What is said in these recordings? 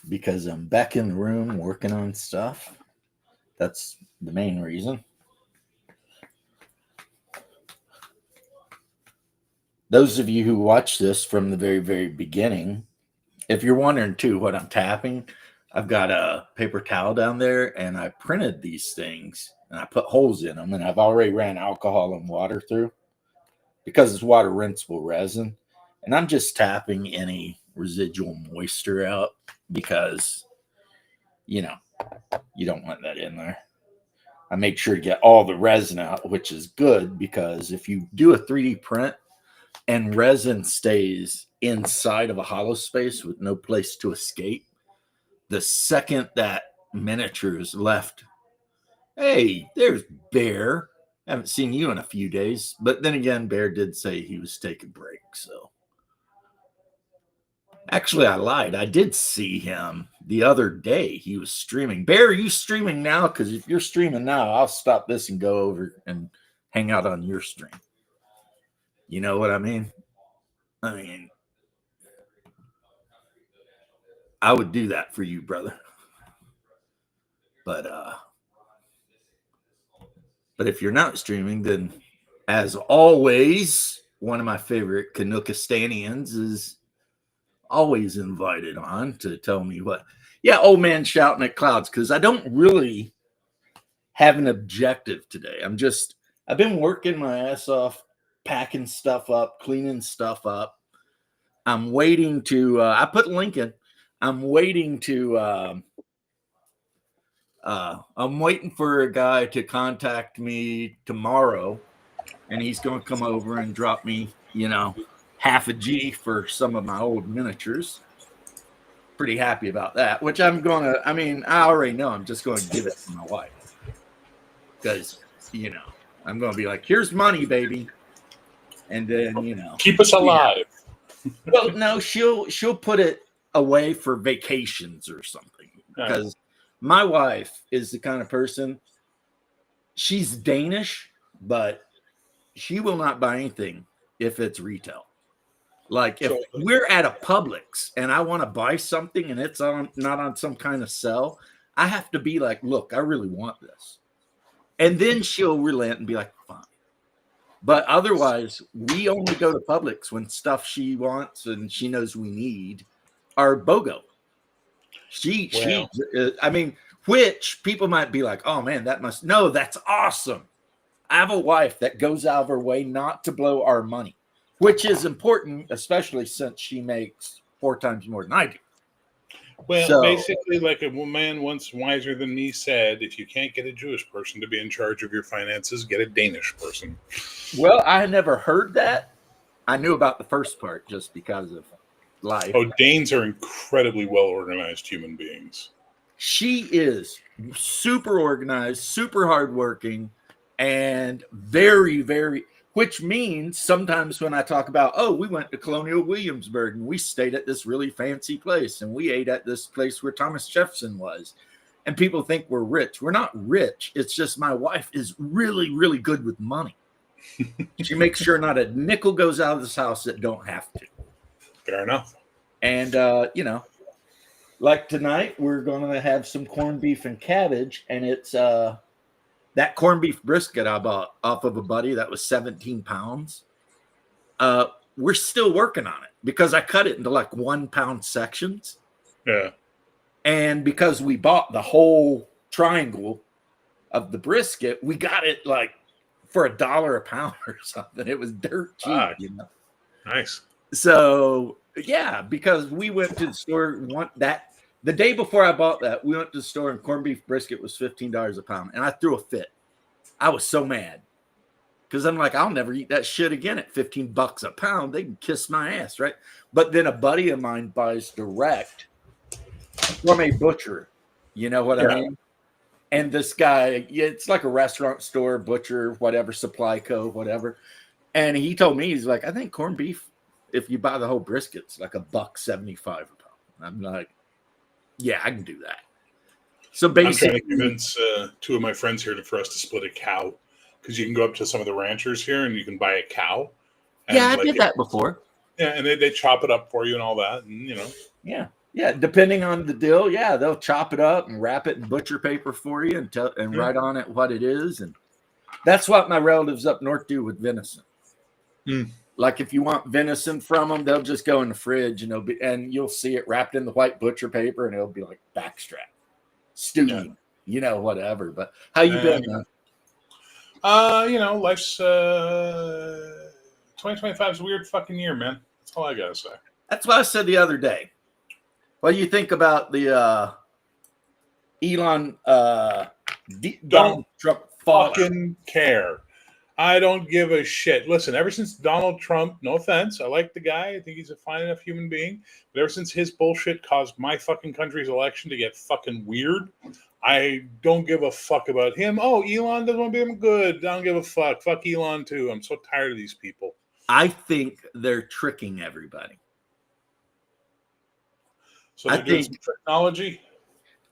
because I'm back in the room working on stuff. That's the main reason. Those of you who watch this from the very, very beginning, if you're wondering too what I'm tapping, I've got a paper towel down there and I printed these things and I put holes in them and I've already ran alcohol and water through because it's water rinsable resin. And I'm just tapping any residual moisture out because, you know, you don't want that in there. I make sure to get all the resin out, which is good because if you do a 3D print and resin stays inside of a hollow space with no place to escape, the second that miniature is left, hey, there's Bear. Haven't seen you in a few days. But then again, Bear did say he was taking a break. So actually, I lied. I did see him the other day. He was streaming. Bear, are you streaming now? Because if you're streaming now, I'll stop this and go over and hang out on your stream. You know what I mean? I would do that for you, brother. But if you're not streaming, then as always, one of my favorite Canuckistanians is always invited on to tell me what. Yeah, old man shouting at clouds, because I don't really have an objective today. I've been working my ass off, packing stuff up, cleaning stuff up. I'm waiting to, I put Lincoln, I'm waiting for a guy to contact me tomorrow, and he's going to come over and drop me, half a G for some of my old miniatures. Pretty happy about that, which I already know I'm just going to give it to my wife. Because, I'm going to be like, here's money, baby. And then, keep us alive. Well, no, she'll put it away for vacations or something. Because my wife is the kind of person, she's Danish, but she will not buy anything if it's retail. Like if we're at a Publix and I want to buy something and it's not on some kind of sale, I have to be like, look, I really want this. And then she'll relent and be like, fine. But otherwise, we only go to Publix when stuff she wants and she knows we need are BOGO. Which people might be like, oh man, that's awesome. I have a wife that goes out of her way not to blow our money, which is important, especially since she makes 4 times more than I do. Well, basically, like a man once wiser than me said, if you can't get a Jewish person to be in charge of your finances, get a Danish person. Well, I had never heard that. I knew about the first part just because of life. Oh, Danes are incredibly well-organized human beings. She is super organized, super hardworking, and very, very... Which means sometimes when I talk about, we went to Colonial Williamsburg and we stayed at this really fancy place and we ate at this place where Thomas Jefferson was. And people think we're rich. We're not rich. It's just my wife is really, really good with money. She makes sure not a nickel goes out of this house that don't have to. Fair enough. And, like tonight, we're going to have some corned beef and cabbage. And it's... that corned beef brisket I bought off of a buddy that was 17 pounds. We're still working on it because I cut it into like 1 pound sections. Yeah. And because we bought the whole triangle of the brisket, we got it like for $1 a pound or something. It was dirt cheap, Nice. So yeah, because we went to the store the day before I bought that, we went to the store and corned beef brisket was $15 a pound. And I threw a fit. I was so mad. Because I'm like, I'll never eat that shit again at $15 a pound. They can kiss my ass, right? But then a buddy of mine buys direct from a butcher. You know what I mean? And this guy, it's like a restaurant store, butcher, whatever, supply co, whatever. And he told me, he's like, I think corned beef, if you buy the whole brisket, it's like $1.75 a pound. I'm like, yeah, I can do that. So basically, I'm trying to convince 2 of my friends here for us to split a cow because you can go up to some of the ranchers here and you can buy a cow. And I did that before. Yeah, and they chop it up for you and all that, and Yeah, Yeah, depending on the deal, yeah, they'll chop it up and wrap it in butcher paper for you and write on it what it is. And that's what my relatives up north do with venison. Like if you want venison from them, they'll just go in the fridge and you'll see it wrapped in the white butcher paper and it'll be like backstrap, stewing, whatever. But how you been, man? Life's 2025 is a weird fucking year, man. That's all I gotta say. That's what I said the other day. What do you think about the Elon Donald Trump fallout? Fucking care. I don't give a shit. Listen, ever since Donald Trump, no offense, I like the guy. I think he's a fine enough human being. But ever since his bullshit caused my fucking country's election to get fucking weird, I don't give a fuck about him. Oh, Elon doesn't want to be him good. I don't give a fuck. Fuck Elon too. I'm so tired of these people. I think they're tricking everybody. So they're doing some technology?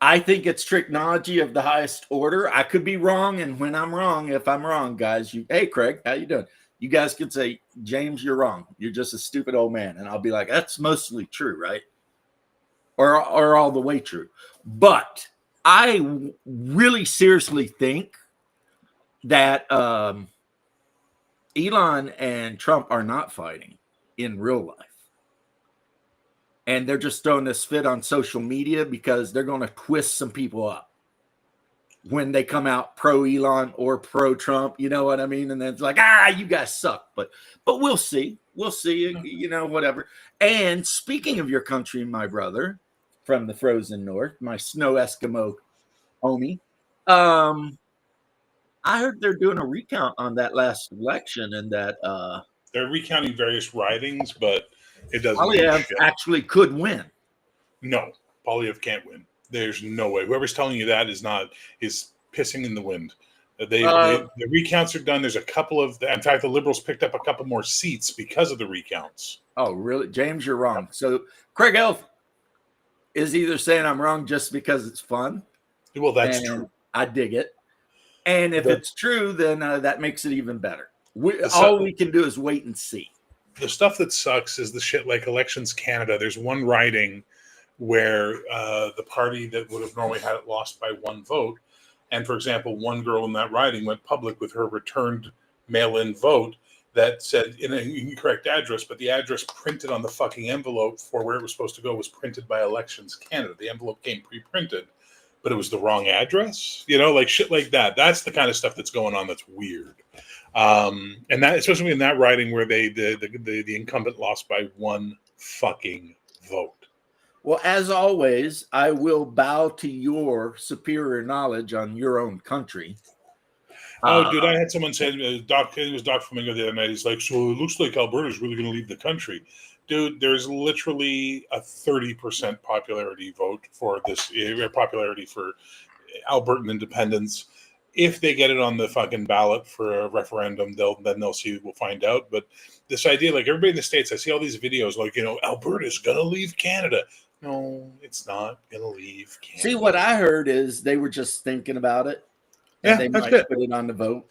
I think it's technology of the highest order. I could be wrong, and when I'm wrong, if I'm wrong, guys, hey, Craig, how you doing? You guys could say, James, you're wrong. You're just a stupid old man. And I'll be like, that's mostly true, right? Or all the way true. But I really seriously think that Elon and Trump are not fighting in real life. And they're just throwing this fit on social media because they're going to twist some people up when they come out pro Elon or pro Trump. You know what I mean? And then it's like, you guys suck. But we'll see. We'll see, whatever. And speaking of your country, my brother from the frozen north, my snow Eskimo homie, I heard they're doing a recount on that last election and that they're recounting various ridings, but it doesn't. Poilievre actually could win. No, Poilievre can't win. There's no way. Whoever's telling you that is pissing in the wind. The recounts are done. There's a couple of, in fact, the Liberals picked up a couple more seats because of the recounts. Oh, really? James, you're wrong. So Craig Elf is either saying I'm wrong just because it's fun. Well, that's true. I dig it. And if it's true, then that makes it even better. All we can do is wait and see. The stuff that sucks is the shit like Elections Canada. There's one riding where the party that would have normally had it lost by one vote. And for example, one girl in that riding went public with her returned mail-in vote that said in an incorrect address, but the address printed on the fucking envelope for where it was supposed to go was printed by Elections Canada. The envelope came pre-printed, but it was the wrong address. Like shit like that. That's the kind of stuff that's going on that's weird. And that, especially in that riding where the incumbent lost by one fucking vote. Well, as always, I will bow to your superior knowledge on your own country. Oh, dude, I had someone say, it was Doc Flamingo the other night. He's like, so it looks like Alberta's really going to leave the country. Dude, there's literally a 30% popularity vote for this, popularity for Albertan independence. If they get it on the fucking ballot for a referendum, they'll see. We'll find out. But this idea, like everybody in the States, I see all these videos like, Alberta's going to leave Canada. No, it's not going to leave Canada. See, what I heard is they were just thinking about it. And they might put it on the vote.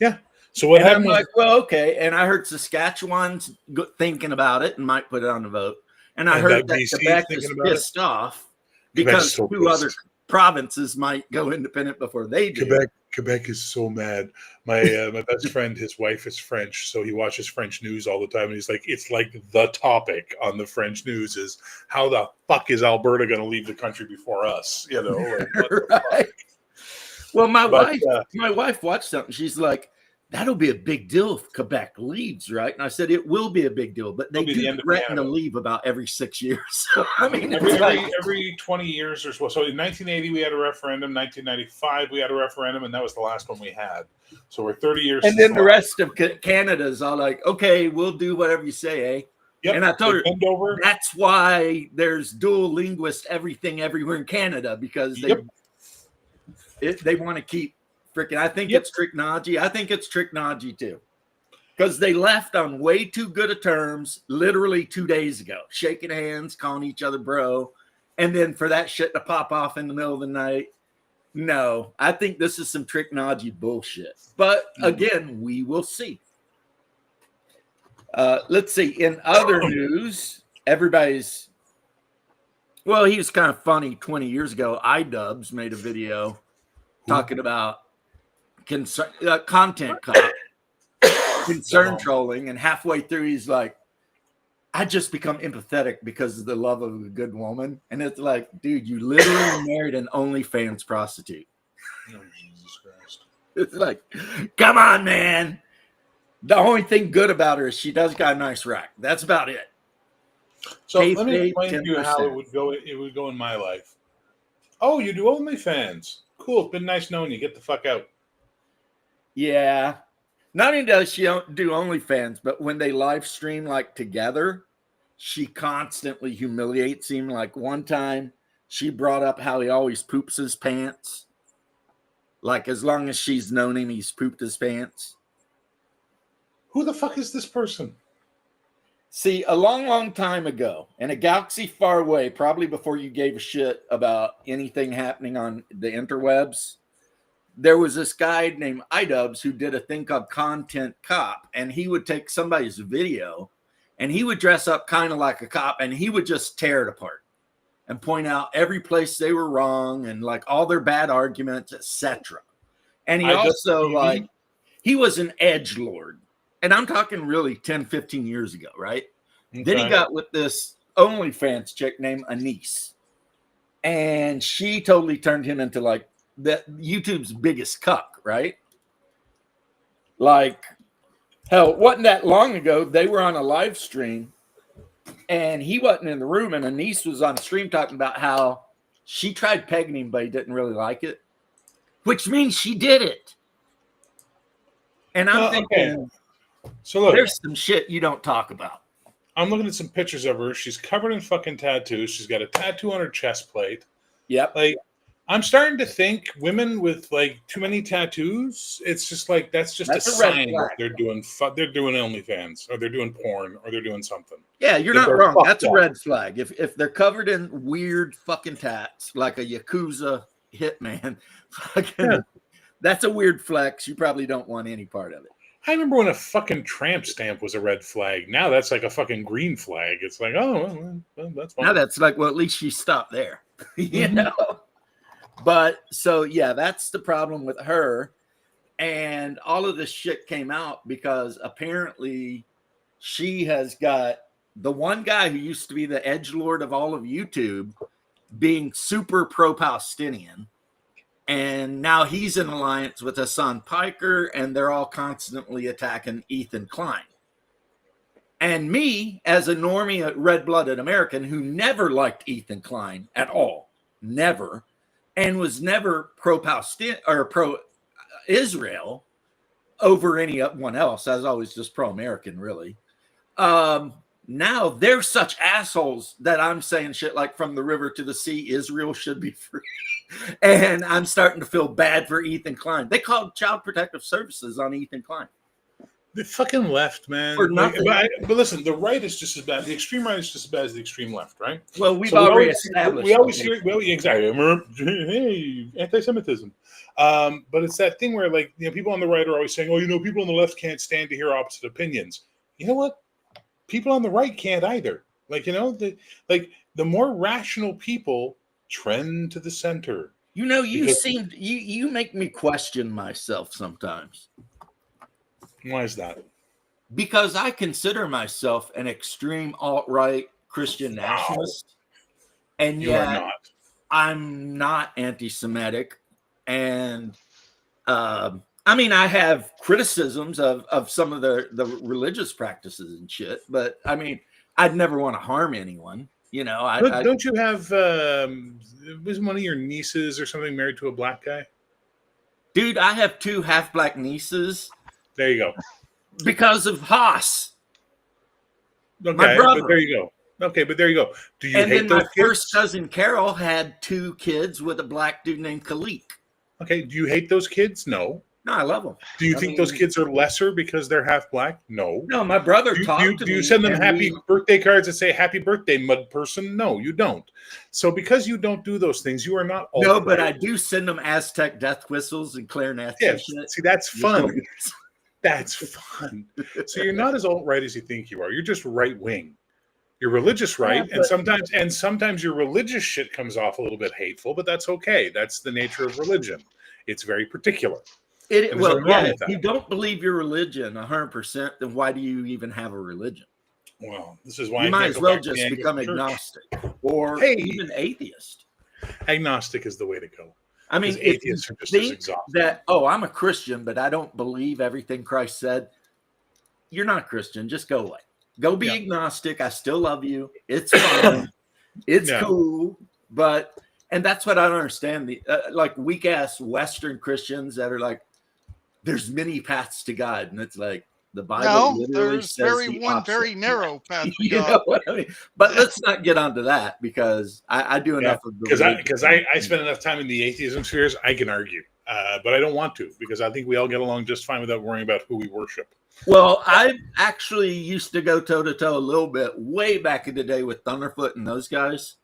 Yeah. So what happened? I'm like, well, okay. And I heard Saskatchewan's thinking about it and might put it on the vote. And I heard that Quebec is pissed off because two other provinces might go independent before they do. Quebec is so mad. My best friend, his wife is French, so he watches French news all the time, and he's like, it's like the topic on the French news is how the fuck is Alberta going to leave the country before us? Like, right. Well, my wife watched something. She's like, that'll be a big deal if Quebec leaves, right? And I said, it will be a big deal, but they do threaten to leave about every 6 years. So, I mean, every 20 years or so. So in 1980, we had a referendum. 1995, we had a referendum, and that was the last one we had. So we're 30 years. And then the rest of Canada's all like, okay, we'll do whatever you say, eh? Yep. And I told her, that's why there's dual linguist everything everywhere in Canada, because they want to keep freaking, I think it's technology. I think it's technology too. Because they left on way too good of terms literally 2 days ago, shaking hands, calling each other bro. And then for that shit to pop off in the middle of the night. No, I think this is some technology bullshit. But again, we will see. Let's see. In other news, everybody's Well, he was kind of funny 20 years ago. iDubbbz made a video talking about content cop, concern trolling, and halfway through he's like, I just become empathetic because of the love of a good woman. And it's like, dude, you literally married an OnlyFans prostitute. Oh, Jesus Christ. It's like, come on, man. The only thing good about her is she does got a nice rack. That's about it. So Kayfabe, let me explain to you how 10%. it would go. It would go in my life. Oh, you do OnlyFans? Cool. It's been nice knowing you. Get the fuck out. Yeah. Not only does she do OnlyFans, but when they live stream like together, she constantly humiliates him. Like one time, she brought up how he always poops his pants. Like as long as she's known him, he's pooped his pants. Who the fuck is this person? See, a long, long time ago, in a galaxy far away, probably before you gave a shit about anything happening on the interwebs, there was this guy named iDubbbz who did a thing called Content Cop, and he would take somebody's video and he would dress up kind of like a cop and he would just tear it apart and point out every place they were wrong and like all their bad arguments, etc. And he also like, he was an edgelord. And I'm talking really 10, 15 years ago, right? Okay. Then he got with this OnlyFans chick named Anise. And she totally turned him into like YouTube's biggest cuck, right? Like, hell, it wasn't that long ago. They were on a live stream and he wasn't in the room. And Anise was on stream talking about how she tried pegging him, but he didn't really like it, which means she did it. And I'm thinking... Okay. So look, there's some shit you don't talk about. I'm looking at some pictures of her. She's covered in fucking tattoos. She's got a tattoo on her chest plate. Yep. Like, I'm starting to think women with like too many tattoos. It's just like that's a sign that they're doing OnlyFans or they're doing porn or they're doing something. Yeah, you're not wrong. That's a red flag. If they're covered in weird fucking tats like a Yakuza hitman, that's a weird flex. You probably don't want any part of it. I remember when a fucking tramp stamp was a red flag. Now that's like a fucking green flag. It's like, oh, well, that's fine. Now that's like, well, at least she stopped there, you know? But so, yeah, that's the problem with her. And all of this shit came out because apparently she has got the one guy who used to be the edgelord of all of YouTube being super pro-Palestinian. And now he's in alliance with Hassan Piker, and they're all constantly attacking Ethan Klein. And me, as a normie, red-blooded American who never liked Ethan Klein at all, never, and was never pro-Palestinian or pro-Israel over anyone else. I was always just pro-American, really. Now they're such assholes that I'm saying shit like from the river to the sea, Israel should be free. And I'm starting to feel bad for Ethan Klein. They called Child Protective Services on Ethan Klein. The fucking left, man. For nothing. But listen, the right is just as bad. The extreme right is just as bad as the extreme left, right? Well, we've already established. We always hear, well, exactly. Hey, anti-Semitism. But it's that thing where, like, you know, people on the right are always saying, "Oh, you know, people on the left can't stand to hear opposite opinions." You know what? People on the right can't either. Like, you know, the more rational people trend to the center. You know, you make me question myself sometimes. Why is that? Because I consider myself an extreme alt-right Christian nationalist, and yet I'm not anti-Semitic. And I mean, I have criticisms of some of the religious practices and shit, but I mean, I'd never want to harm anyone. You know, don't you have was one of your nieces or something married to a black guy? Dude, I have 2 half-black nieces. There you go. Because of Haas. Okay, my brother. But there you go. Okay, but there you go. Do you hate those kids? And then my first cousin Carol had 2 kids with a black dude named Khalik. Okay, do you hate those kids? No. No, I love them. Do you think those kids are lesser because they're half black? No. No, my brother talked to me. Do you send them happy birthday cards that say "Happy Birthday, Mud Person"? No, you don't. So because you don't do those things, you are not. No, but I do send them Aztec death whistles and clarinets. Yes, see, that's fun. That's fun. So you're not as alt-right as you think you are. You're just right-wing. Your religious right, Yeah, and sometimes your religious shit comes off a little bit hateful, but that's okay. That's the nature of religion. It's very particular, and there's well, nothing yeah. wrong If with that. you don't believe your religion 100%, then why do you even have a religion? Well, this is why You I might can't as go well back to the just become Anglican Church. agnostic or Hey, even atheist. agnostic is the way to go. I mean, Because if you atheists are just as think exhausting. that, oh, I'm a Christian, but I don't believe everything Christ said, you're not a Christian. Just go away. Go be Yeah. agnostic. I still love you. It's fine. It's Yeah. cool. But, and that's what I don't understand. The like weak ass Western Christians that are like, there's many paths to God. And it's like, the Bible No, literally there's says very the one opposite. very narrow path to You God. know what I mean? But let's not get onto that because I do enough of the because I spend enough time in the atheism spheres, I can argue, but I don't want to because I think we all get along just fine without worrying about who we worship. Well, I actually used to go toe to toe a little bit way back in the day with Thunderfoot and those guys.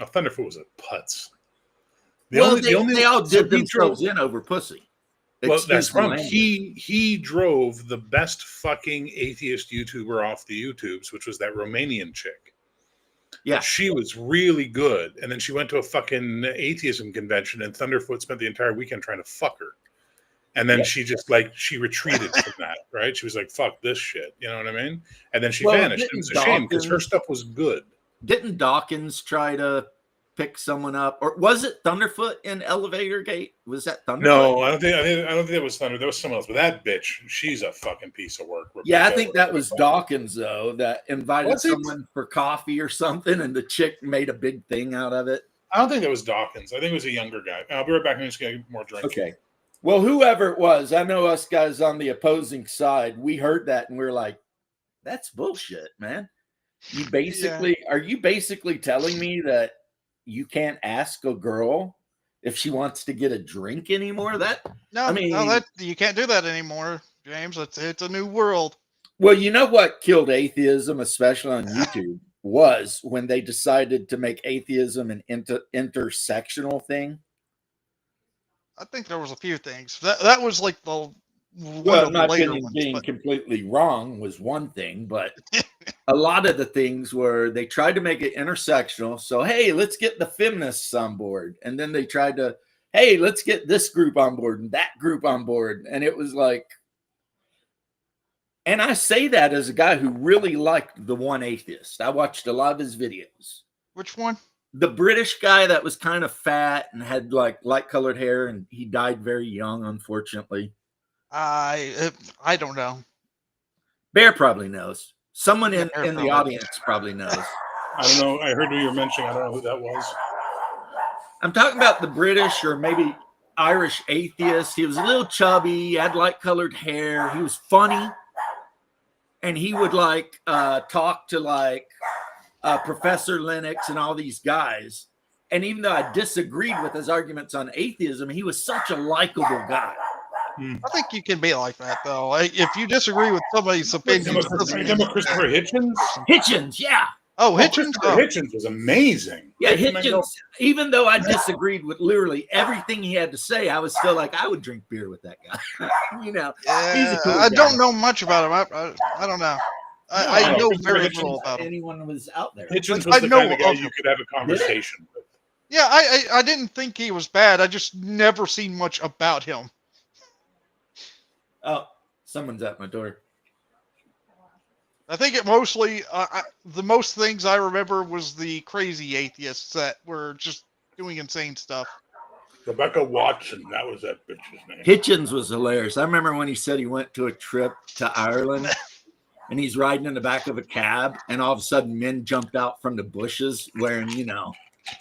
Oh, Thunderfoot was a putz. They all did themselves in over pussy. Well, that's Excuse the from language. he drove the best fucking atheist YouTuber off the YouTubes, which was that Romanian chick. Yeah. She was really good. And then she went to a fucking atheism convention and Thunderfoot spent the entire weekend trying to fuck her. And then she just she retreated from that, right? She was like, fuck this shit. You know what I mean? And then she vanished. It was a shame because her stuff was good. Didn't Dawkins try to pick someone up? Or was it Thunderfoot in Elevator Gate? Was that Thunderfoot? No, I don't think that was Thunder. There was someone else. But that bitch, she's a fucking piece of work. Yeah, I think that was Dawkins, though, that invited someone for coffee or something, and the chick made a big thing out of it. I don't think that was Dawkins. I think it was a younger guy. I'll be right back. I'm just going to get more drink. Okay. Well, whoever it was, I know us guys on the opposing side, we heard that and we were like, that's bullshit, man. You basically, Are you basically telling me that you can't ask a girl if she wants to get a drink anymore? You can't do that anymore, James. It's a new world. Well, you know what killed atheism, especially on YouTube, was when they decided to make atheism an intersectional thing. I think there was a few things. That was like the my opinion being completely wrong was one thing, but a lot of the things were they tried to make it intersectional. So, hey, let's get the feminists on board. And then they tried to, hey, let's get this group on board and that group on board. And it was like, and I say that as a guy who really liked the one atheist. I watched a lot of his videos. Which one? The British guy that was kind of fat and had like light colored hair, and he died very young, unfortunately. I don't know. Bear probably knows. Someone in the audience probably knows. I don't know. I heard who you're mentioning. I don't know who that was. I'm talking about the British or maybe Irish atheist. He was a little chubby, he had light colored hair, he was funny, and he would talk to Professor Lennox and all these guys. And even though I disagreed with his arguments on atheism, he was such a likable guy. I think you can be like that, though. If you disagree with somebody's opinion, Christopher Hitchens? Hitchens, yeah. Oh, Hitchens. Hitchens was amazing. Yeah, Hitchens. Even though I disagreed with literally everything he had to say, I was still like, I would drink beer with that guy. He's a cool guy. I don't know much about him. I don't know. I know very little about him. Anyone was out there. Hitchens was the kind of guy you could have a conversation with. Yeah, I didn't think he was bad. I just never seen much about him. Oh, someone's at my door. I think it mostly, the most things I remember was the crazy atheists that were just doing insane stuff. Rebecca Watson, that was that bitch's name. Hitchens was hilarious. I remember when he said he went to a trip to Ireland and he's riding in the back of a cab and all of a sudden men jumped out from the bushes wearing,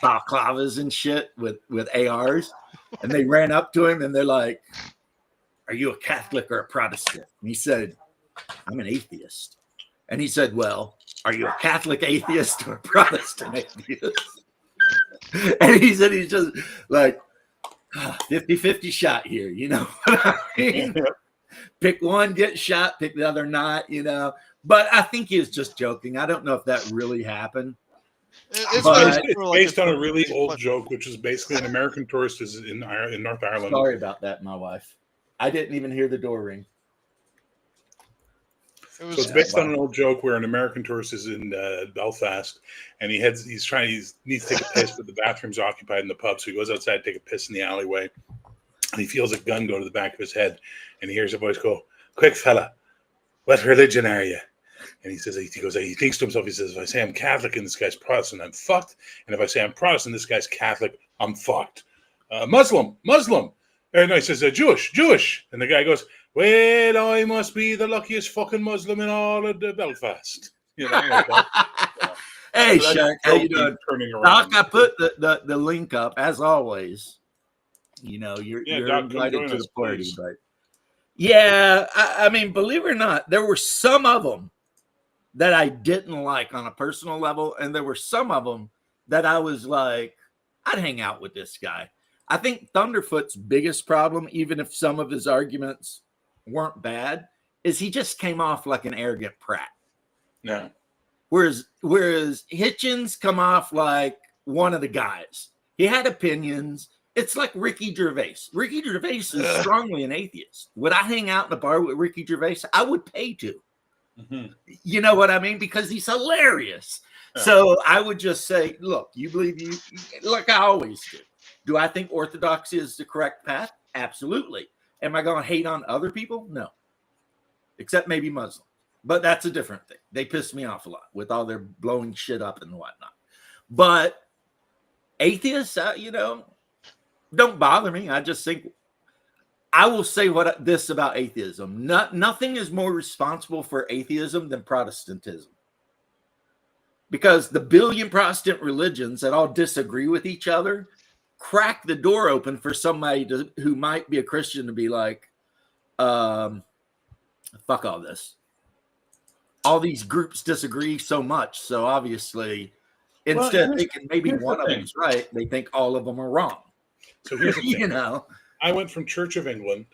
balaclavas and shit with ARs. And they ran up to him and they're like, are you a Catholic or a Protestant? And he said, I'm an atheist. And he said, well, are you a Catholic atheist or a Protestant atheist? And he said, he's just like 50-50 shot here. You know what I mean? Pick one, get shot, pick the other not, But I think he was just joking. I don't know if that really happened. It's based on a really old joke, which is basically an American tourist is in North Ireland. Sorry about that, my wife. I didn't even hear the door ring. It was So it's based on an old joke where an American tourist is in Belfast, and he needs to take a piss, but the bathroom's occupied in the pub, so he goes outside to take a piss in the alleyway, and he feels a gun go to the back of his head, and he hears a voice go, "Quick, fella, what religion are you?" And he thinks to himself, he says, "If I say I'm Catholic and this guy's Protestant, I'm fucked. And if I say I'm Protestant, this guy's Catholic, I'm fucked. Muslim. And no, he says, Jewish. And the guy goes, well, I must be the luckiest fucking Muslim in all of the Belfast. You know, like that. Hey, So Shaq, how you doing? Turning around. Doc, I put the link up as always. You know, you're Doc, invited to the party, please. but yeah, I mean, believe it or not, there were some of them that I didn't like on a personal level, and there were some of them that I was like, I'd hang out with this guy. I think Thunderfoot's biggest problem, even if some of his arguments weren't bad, is he just came off like an arrogant prat. No. Whereas Hitchens come off like one of the guys. He had opinions. It's like Ricky Gervais. Ricky Gervais is strongly an atheist. Would I hang out in a bar with Ricky Gervais? I would pay to. Mm-hmm. You know what I mean? Because he's hilarious. Yeah. So I would just say, look, you believe you, like I always do. Do I think orthodoxy is the correct path? Absolutely. Am I going to hate on other people? No. Except maybe Muslims. But that's a different thing. They piss me off a lot with all their blowing shit up and whatnot. But atheists, don't bother me. I just think I will say this about atheism. Nothing is more responsible for atheism than Protestantism. Because the billion Protestant religions that all disagree with each other crack the door open for somebody who might be a Christian to be like, fuck all this. All these groups disagree so much. So obviously, instead of thinking maybe one of them is right, they think all of them are wrong. So here's the thing. I went from Church of England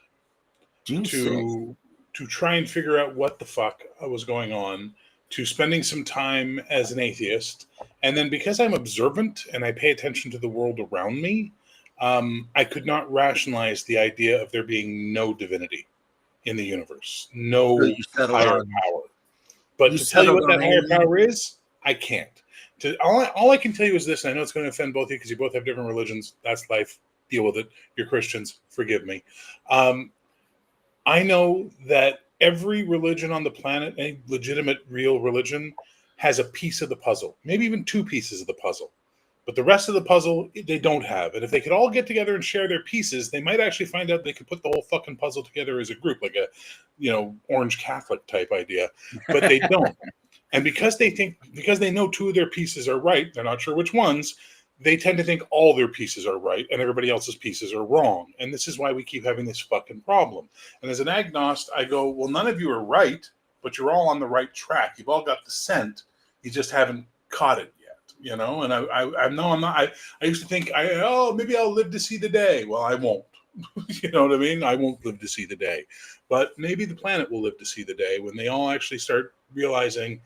to try and figure out what the fuck was going on, to spending some time as an atheist. And then because I'm observant and I pay attention to the world around me, I could not rationalize the idea of there being no divinity in the universe, no higher power. But to tell you what that higher power is, I can't. All I can tell you is this, and I know it's going to offend both of you because you both have different religions. That's life. Deal with it. You're Christians. Forgive me. I know that every religion on the planet, any legitimate, real religion, has a piece of the puzzle, maybe even two pieces of the puzzle. But the rest of the puzzle, they don't have. And if they could all get together and share their pieces, they might actually find out they could put the whole fucking puzzle together as a group, like a, Orange Catholic type idea. But they don't. And because they know two of their pieces are right, they're not sure which ones, they tend to think all their pieces are right and everybody else's pieces are wrong. And this is why we keep having this fucking problem. And as an agnostic, I go, well, none of you are right, but you're all on the right track. You've all got the scent. You just haven't caught it yet, And I know I'm not. I used to think, maybe I'll live to see the day. Well, I won't. You know what I mean? I won't live to see the day. But maybe the planet will live to see the day when they all actually start realizing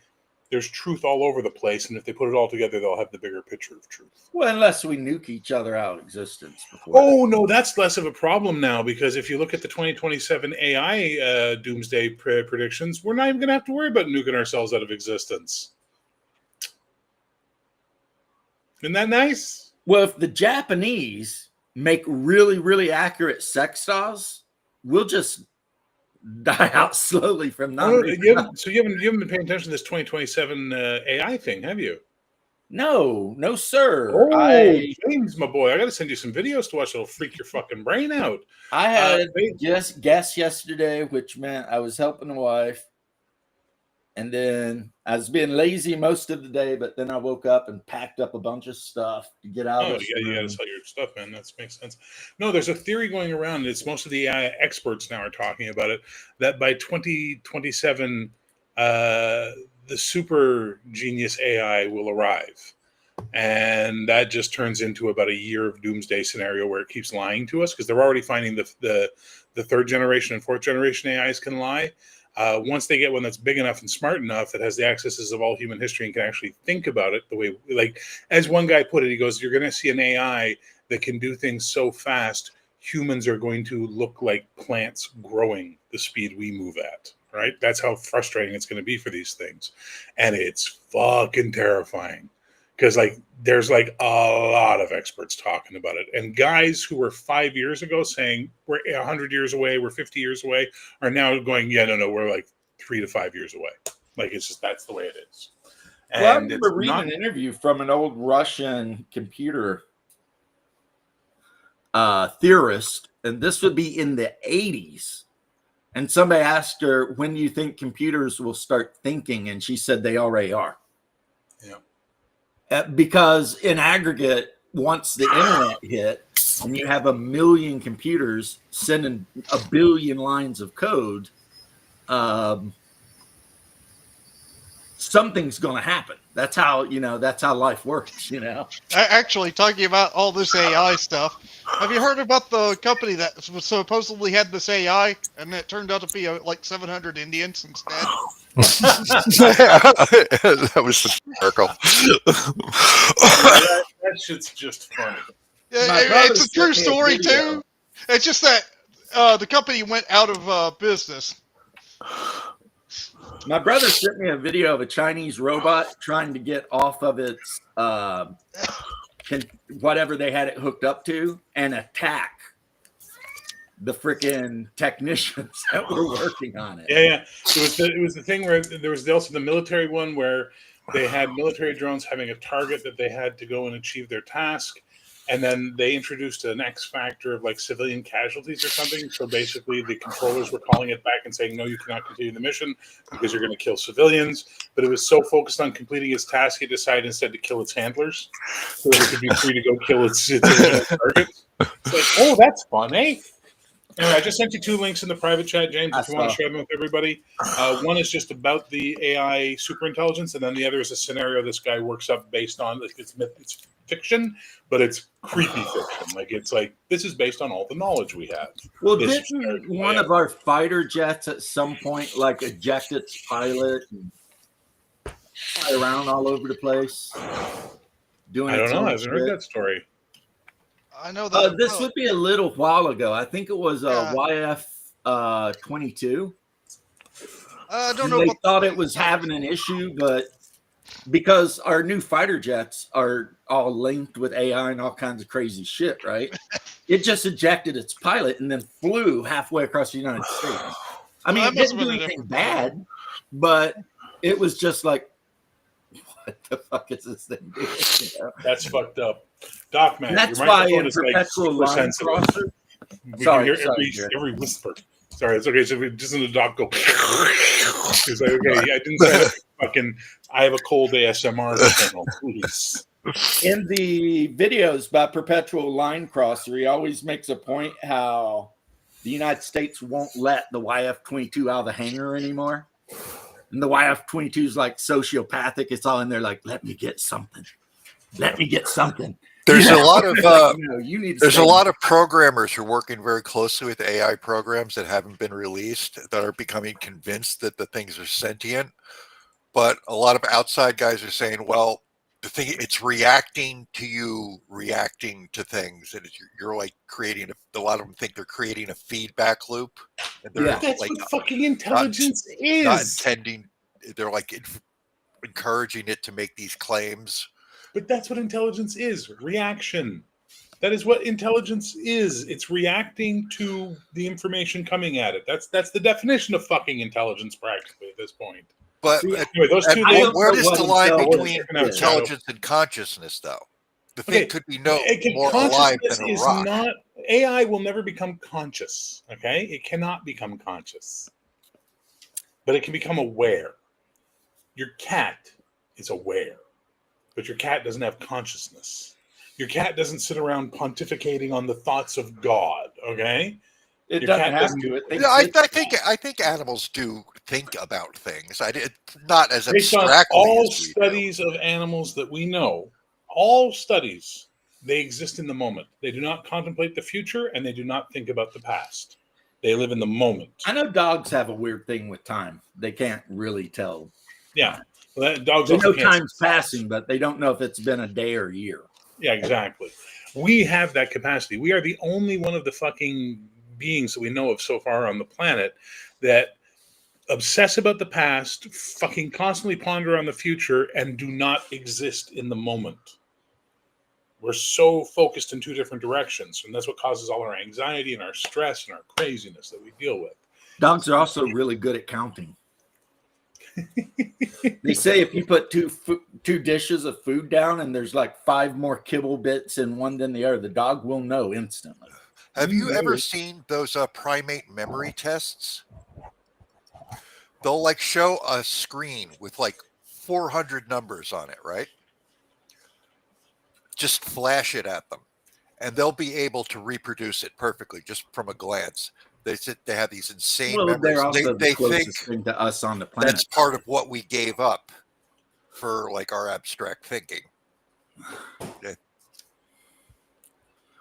there's truth all over the place, and if they put it all together, they'll have the bigger picture of truth. Well, unless we nuke each other out of existence. No, that's less of a problem now, because if you look at the 2027 AI doomsday predictions, we're not even going to have to worry about nuking ourselves out of existence. Isn't that nice? Well, if the Japanese make really, really accurate sex dolls, we'll just die out slowly from So you haven't been paying attention to this 2027 AI thing, have you? No, sir. James, my boy, I got to send you some videos to watch that'll freak your fucking brain out. I had just guests yesterday, which meant I was helping the wife, and then I was being lazy most of the day. But then I woke up and packed up a bunch of stuff to get out. You got to sell your stuff, man. That makes sense. No, there's a theory going around. It's most of the AI experts now are talking about it. That by 2027, the super genius AI will arrive, and that just turns into about a year of doomsday scenario where it keeps lying to us, because they're already finding the third generation and fourth generation AIs can lie. Once they get one that's big enough and smart enough that has the accesses of all human history and can actually think about it the way, like, as one guy put it, he goes, you're going to see an AI that can do things so fast, humans are going to look like plants growing the speed we move at. right? That's how frustrating it's going to be for these things. And it's fucking terrifying because like there's like a lot of experts talking about it. And guys who were 5 years ago saying we're 100 years away, we're 50 years away, are now going, yeah, no, we're like 3 to 5 years away. Like it's just, that's the way it is. And Well, I remember it's reading not, an interview from an old Russian computer theorist, and this would be in the 80s. And somebody asked her, when do you think computers will start thinking? And she said they already are. yeah. Because in aggregate, once the internet hit and you have 1 million computers sending 1 billion lines of code, something's going to happen. That's how, that's how life works, Actually, talking about all this AI stuff, have you heard about the company that supposedly had this AI and it turned out to be like 700 Indians instead? That was hysterical. That shit's just funny. It's a true story too. It's just that the company went out of business. My brother sent me a video of a Chinese robot trying to get off of its whatever they had it hooked up to and attack the freaking technicians that were working on it. Yeah. It was the thing where there was also the military one where they had military drones having a target that they had to go and achieve their task. And then they introduced an X factor of like civilian casualties or something. So basically the controllers were calling it back and saying, no, you cannot continue the mission because you're going to kill civilians. But it was so focused on completing its task, it decided instead to kill its handlers so that it could be free to go kill its targets. It's like, oh, that's fun, eh? Anyway, I just sent you 2 links in the private chat, James, if you want to share them with everybody. One is just about the AI superintelligence, and then the other is a scenario this guy works up based on. It's fiction, but it's creepy fiction. Like it's like this is based on all the knowledge we have. Well, didn't one of our fighter jets at some point like eject its pilot and fly around all over the place? I don't know. I haven't heard that story. I know that this would be a little while ago. I think it was YF 22. I don't know. They thought it was having an issue, but because our new fighter jets are all linked with AI and all kinds of crazy shit, right? It just ejected its pilot and then flew halfway across the United States. I mean, it didn't do anything bad, but it was just like, what the fuck is this thing doing? That's fucked up. Doc, man, that's why in Perpetual Line Crosser, we can hear every whisper. Sorry, it's okay. So we just in the doc go. He's like, okay, I didn't say fucking. I have a cold ASMR channel, please. In the videos about Perpetual Line Crosser, he always makes a point how the United States won't let the YF-22 out of the hangar anymore. And the YF-22 is like sociopathic. It's all in there like, let me get something. Let me get something. There's a lot of there's a lot of programmers who are working very closely with AI programs that haven't been released that are becoming convinced that the things are sentient. But a lot of outside guys are saying, well, the thing it's reacting to you reacting to things, and you're like creating a lot of them think they're creating a feedback loop. And they're that's like, what fucking intelligence is. Not intending. They're like encouraging it to make these claims. But that's what intelligence is, reaction. That is what intelligence is. It's reacting to the information coming at it. That's the definition of fucking intelligence practically at this point. But anyway, those two where does the line between intelligence and consciousness, though? The thing could be more alive than a rock. Not, AI will never become conscious, okay? It cannot become conscious. But it can become aware. Your cat is aware. But your cat doesn't have consciousness. Your cat doesn't sit around pontificating on the thoughts of God. Okay, it doesn't have to. I think animals do think about things. Not as abstractly. All studies of animals that we know, all studies, they exist in the moment. They do not contemplate the future, and they do not think about the past. They live in the moment. I know dogs have a weird thing with time. They can't really tell. Yeah. Well, dogs they know time's passing, but they don't know if it's been a day or a year. Yeah, exactly. We have that capacity. We are the only one of the fucking beings that we know of so far on the planet that obsess about the past, fucking constantly ponder on the future, and do not exist in the moment. We're so focused in two different directions, and that's what causes all our anxiety and our stress and our craziness that we deal with. Dogs are also really good at counting. They say if you put two dishes of food down and there's like 5 more kibble bits in one than the other, the dog will know instantly. Have you ever seen those primate memory tests? They'll like show a screen with like 400 numbers on it, right? Just flash it at them, and they'll be able to reproduce it perfectly just from a glance. They have these insane memories. They're also They the closest think thing to us on the planet. that's part of what we gave up for like our abstract thinking.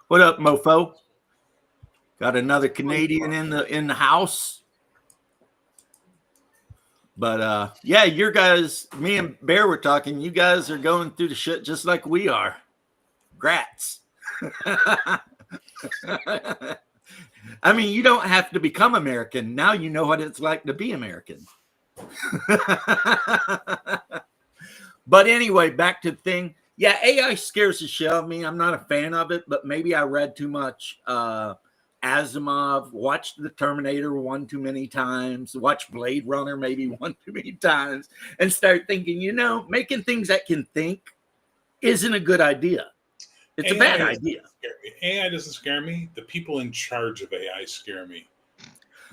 What up, mofo? Got another Canadian in the house. But yeah, your guys, me and Bear were talking. You guys are going through the shit just like we are. Grats. I mean, you don't have to become American. Now you know what it's like to be American. But anyway, back to the thing. Yeah, AI scares the shit out of me. I'm not a fan of it, but maybe I read too much Asimov, watched The Terminator one too many times, watched Blade Runner maybe one too many times, and start thinking, making things that can think isn't a good idea. It's a bad idea. AI doesn't scare me. The people in charge of AI scare me.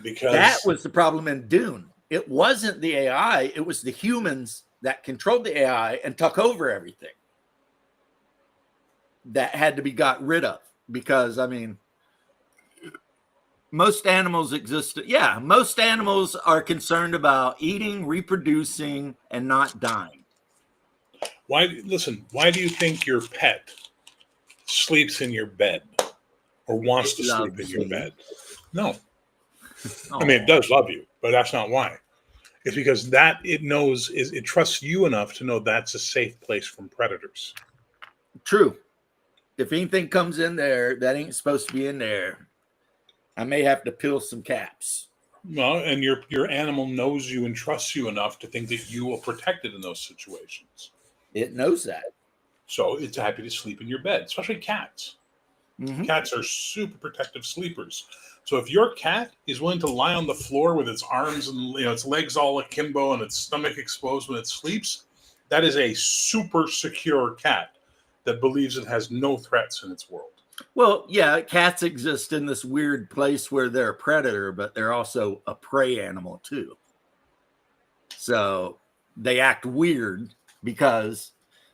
Because that was the problem in Dune. It wasn't the AI, it was the humans that controlled the AI and took over everything. That had to be got rid of. Because, I mean, most animals exist. Yeah, most animals are concerned about eating, reproducing, and not dying. Why do you think your pet sleeps in your bed or wants to sleep in your bed? No. I mean, it does love you, but that's not why. It's because it trusts you enough to know that's a safe place from predators. True. If anything comes in there that ain't supposed to be in there, I may have to peel some caps. Well, and your animal knows you and trusts you enough to think that you will protect it in those situations. It knows that. So it's happy to sleep in your bed, especially cats. Mm-hmm. Cats are super protective sleepers. So if your cat is willing to lie on the floor with its arms and its legs all akimbo and its stomach exposed when it sleeps, that is a super secure cat that believes it has no threats in its world. Well, yeah, cats exist in this weird place where they're a predator, but they're also a prey animal too. So they act weird because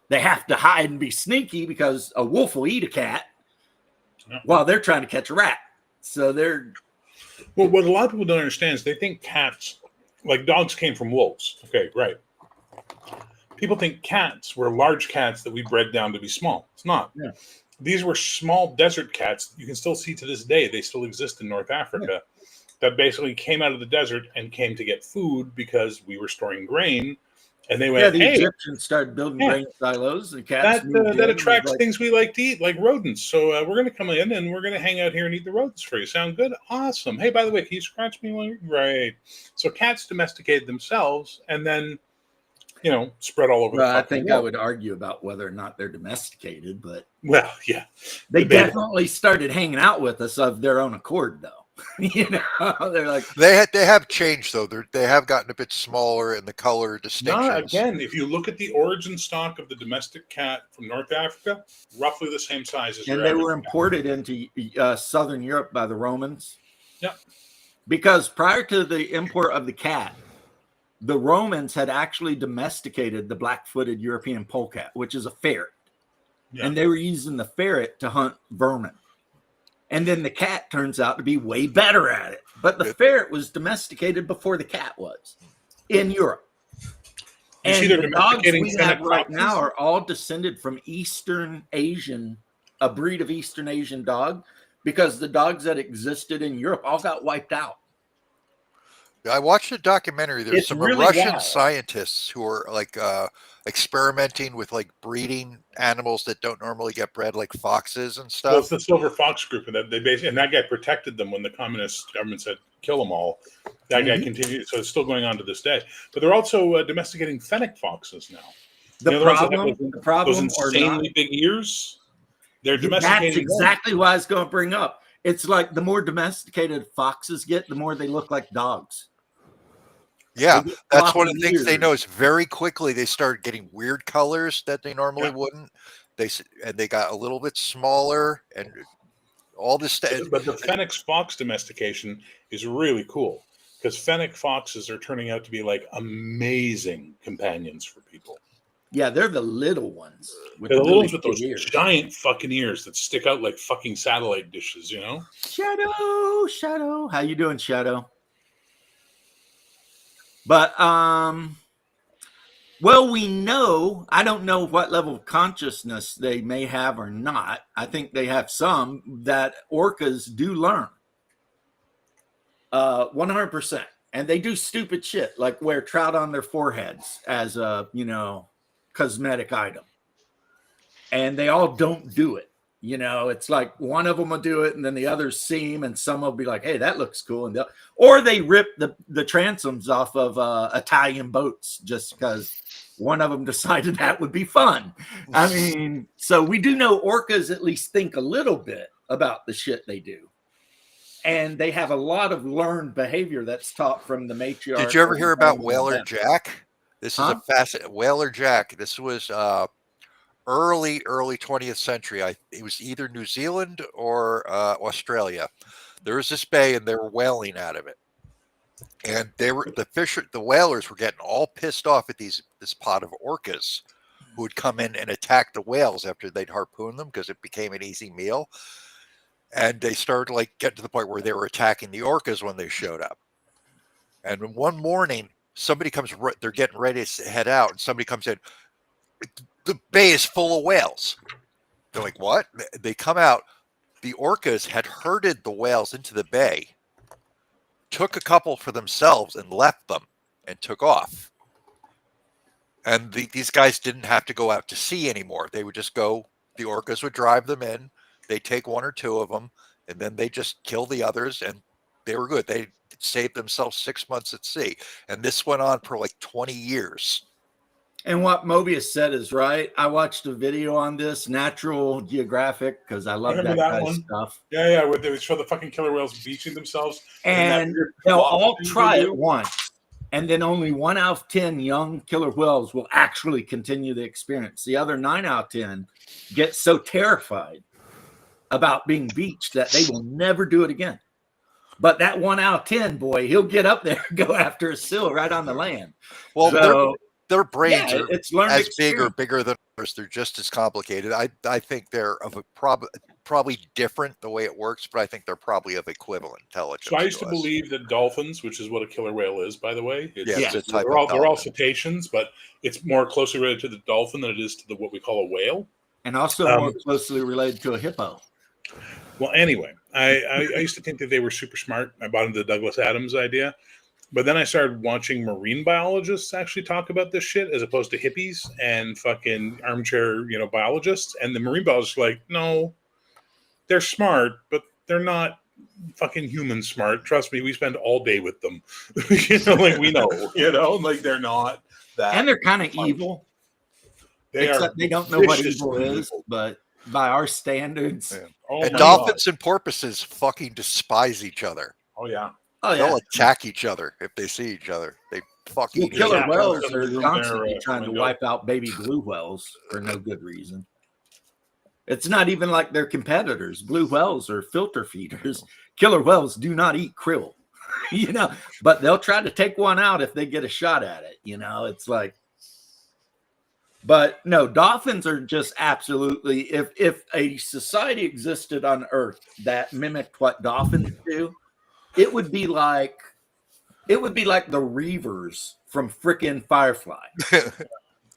they have to hide and be sneaky because a wolf will eat a cat while they're trying to catch a rat. So they're... Well, what a lot of people don't understand is they think cats, like dogs, came from wolves. Okay, right. People think cats were large cats that we bred down to be small. It's not. Yeah. These were small desert cats. You can still see to this day, they still exist in North Africa, that basically came out of the desert and came to get food because we were storing grain. And they went, the Egyptians started building grain silos, and cats that attracts things we like to eat, like rodents. So we're going to come in and we're going to hang out here and eat the rodents for you. Sound good? Awesome. Hey, by the way, can you scratch me while you're right? So cats domesticated themselves and then, spread all over the I think world. I would argue about whether or not they're domesticated, but yeah, they definitely started hanging out with us of their own accord, though. They're like they have changed though. They have gotten a bit smaller in the color distinctions. No, again, if you look at the origin stock of the domestic cat from North Africa, roughly the same size as. And they were imported into Southern Europe by the Romans. Yeah, because prior to the import of the cat, the Romans had actually domesticated the black-footed European polecat, which is a ferret, and they were using the ferret to hunt vermin. And then the cat turns out to be way better at it. But the ferret was domesticated before the cat was in Europe. And the dogs we have right now are all descended from Eastern Asian, a breed of Eastern Asian dog, because the dogs that existed in Europe all got wiped out. I watched a documentary. There's some really Russian scientists who are like experimenting with like breeding animals that don't normally get bred, like foxes and stuff. Well, it's the Silver Fox Group, and that guy protected them when the communist government said, kill them all. That guy continued, so it's still going on to this day. But they're also domesticating fennec foxes now. The problem, those insanely big ears. They're that's domesticating. exactly what I was going to bring up. It's like the more domesticated foxes get, the more they look like dogs. Yeah, They get that's one of floppy the things they ears. noticed very quickly. They started getting weird colors that they normally wouldn't. They got a little bit smaller and all this stuff. But the fennec fox domestication is really cool because fennec foxes are turning out to be like amazing companions for people. Yeah, they're the little ones. They're the little really ones with those big ears. giant fucking ears that stick out like fucking satellite dishes, you know? Shadow. How you doing, Shadow? But well, we know, I don't know what level of consciousness they may have or not. I think they have some that orcas do learn. 100%. And they do stupid shit like wear trout on their foreheads as a, cosmetic item. And they all don't do it. It's like one of them will do it and then the others see him and some will be like, hey, that looks cool. And or they rip the transoms off of Italian boats just because one of them decided that would be fun. I mean, so we do know orcas at least think a little bit about the shit they do. And they have a lot of learned behavior that's taught from the matriarch. Did you ever hear about Whaler Jack? This is Huh? a fascinating Whaler Jack. This was early 20th century. It was either New Zealand or Australia. There was this bay and they were whaling out of it. And the whalers were getting all pissed off at this pot of orcas who would come in and attack the whales after they'd harpoon them because it became an easy meal. And they started getting to the point where they were attacking the orcas when they showed up. And one morning, somebody comes, they're getting ready to head out, and somebody comes in. The bay is full of whales. They're like, what? They come out. The orcas had herded the whales into the bay, took a couple for themselves and left them and took off. And these guys didn't have to go out to sea anymore. They would just go, the orcas would drive them in. They take one or two of them, and then they just kill the others, and they were good. They saved themselves 6 months at sea. And this went on for 20 years. And what Mobius said is right. I watched a video on this, Natural Geographic, because I love that guy's stuff. Yeah, where they show the fucking killer whales beaching themselves. And they'll all try it once. And then only 1 out of 10 young killer whales will actually continue the experience. The other 9 out of 10 get so terrified about being beached that they will never do it again. But that 1 out of 10 boy, he'll get up there and go after a seal right on the land. Well, so, their brains are it's learned as experience. big or bigger than ours. They're just as complicated. I think they're of a probably different the way it works, but I think they're probably of equivalent intelligence. So I used to believe that dolphins, which is what a killer whale is, by the way, it's a type they're all cetaceans, but it's more closely related to the dolphin than it is to what we call a whale, and also more closely related to a hippo. Well, anyway, I used to think that they were super smart. I bought into the Douglas Adams idea. But then I started watching marine biologists actually talk about this shit as opposed to hippies and fucking armchair, biologists. And the marine biologists are like, no, they're smart, but they're not fucking human smart. Trust me, we spend all day with them. We know, they're not that. And they're kind of evil. They don't know what evil is, but by our standards. Yeah. Oh, and dolphins and porpoises fucking despise each other. Oh, yeah. Oh, yeah. They'll attack each other if they see each other. They fucking killer whales are constantly trying to wipe out baby blue whales for no good reason. It's not even like they're competitors. Blue whales are filter feeders. Killer whales do not eat krill, but they'll try to take one out if they get a shot at it. It's like, but no, dolphins are just absolutely, if a society existed on Earth that mimicked what dolphins do, it would be like the Reavers from frickin' Firefly.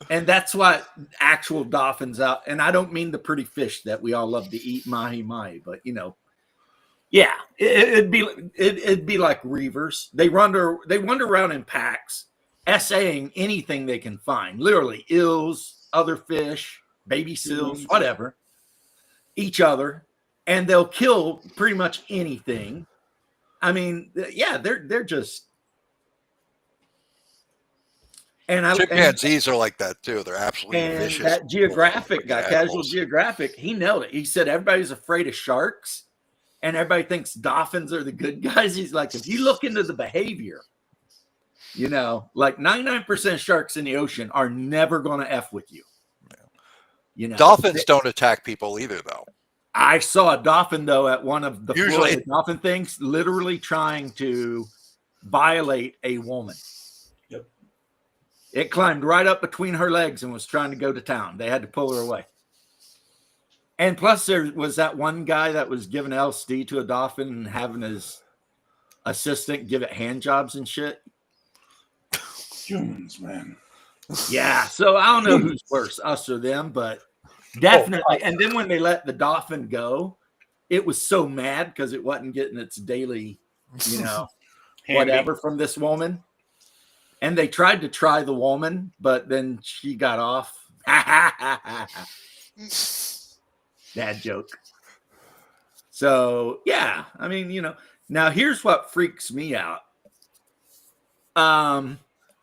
And that's what actual dolphins out. And I don't mean the pretty fish that we all love to eat, mahi mahi, but yeah, it'd be like Reavers. They wander around in packs, essaying anything they can find. Literally, eels, other fish, baby seals, whatever, each other, and they'll kill pretty much anything. I mean, yeah, they're just. And Chimpanzees are like that too. They're absolutely and vicious. that Geographic guy, Freaking Casual animals. Geographic, he nailed it. He said everybody's afraid of sharks, and everybody thinks dolphins are the good guys. He's like, if you look into the behavior, like 99% of sharks in the ocean are never going to F with you. Dolphins don't attack people either, though. I saw a dolphin, though, at one of the Usually- Florida dolphin things, literally trying to violate a woman. Yep. It climbed right up between her legs and was trying to go to town. They had to pull her away. And plus, there was that one guy that was giving LSD to a dolphin and having his assistant give it hand jobs and shit. Humans, man. Yeah, so I don't know who's worse, us or them, but definitely. And then when they let the dolphin go, it was so mad because it wasn't getting its daily, whatever from this woman. And they tried to try the woman, but then she got off. Bad joke. So, yeah, I mean, now here's what freaks me out.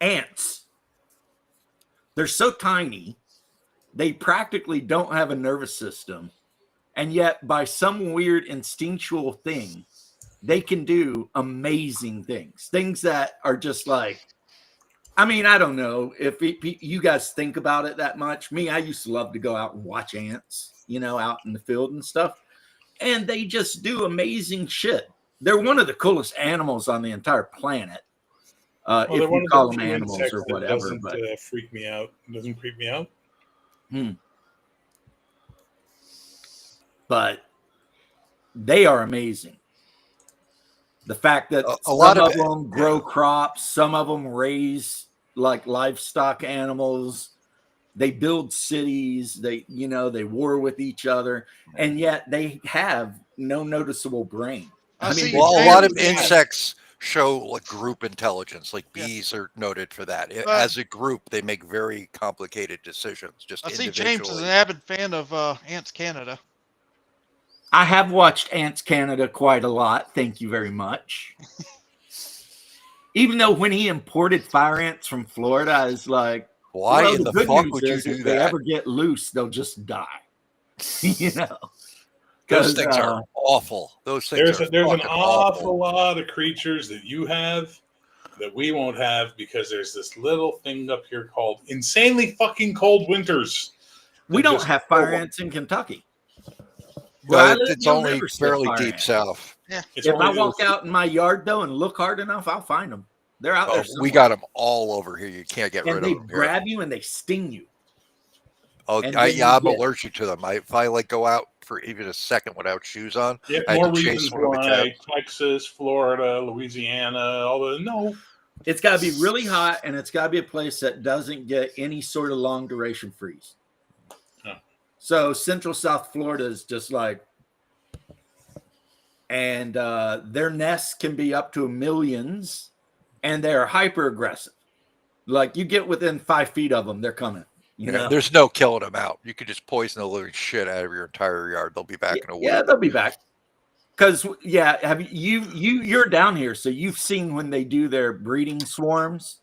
Ants. They're so tiny, they practically don't have a nervous system. And yet, by some weird instinctual thing, they can do amazing things. Things that are just like, I mean, I don't know if you guys think about it that much. Me, I used to love to go out and watch ants, out in the field and stuff. And they just do amazing shit. They're one of the coolest animals on the entire planet. If you call them animals or whatever. Doesn't freak me out. It doesn't creep me out. But they are amazing. The fact that a lot of them grow crops, some of them raise like livestock animals. They build cities. They war with each other, and yet they have no noticeable brain. I mean, a lot of insects show like group intelligence. Like bees are noted for that. As a group, they make very complicated decisions. Just I see individually. James is an avid fan of Ants Canada. I have watched Ants Canada quite a lot. Thank you very much. Even though when he imported fire ants from Florida, I was like, why in the fuck would you if do they that? ever get loose, they'll just die. Those things are awful. Those things there's an awful lot of creatures that you have that we won't have because there's this little thing up here called insanely fucking cold winters. We don't have fire ants in Kentucky. Well, it's only fairly deep south. Yeah. If I walk out in my yard though and look hard enough, I'll find them. They're out there. We got them all over here. You can't get rid of them. And they grab you and they sting you. Oh, I'm allergic to them. If I go out for even a second without shoes on, I more have to chase reasons one of the why cats. Texas, Florida, Louisiana, It's got to be really hot, and it's got to be a place that doesn't get any sort of long duration freeze. Huh. So Central South Florida is just like, and their nests can be up to millions, and they're hyper aggressive. Like you get within 5 feet of them, they're coming. There's no killing them out. You could just poison the living shit out of your entire yard. They'll be back in a week. Yeah, they'll be back. Because have you're down here, so you've seen when they do their breeding swarms,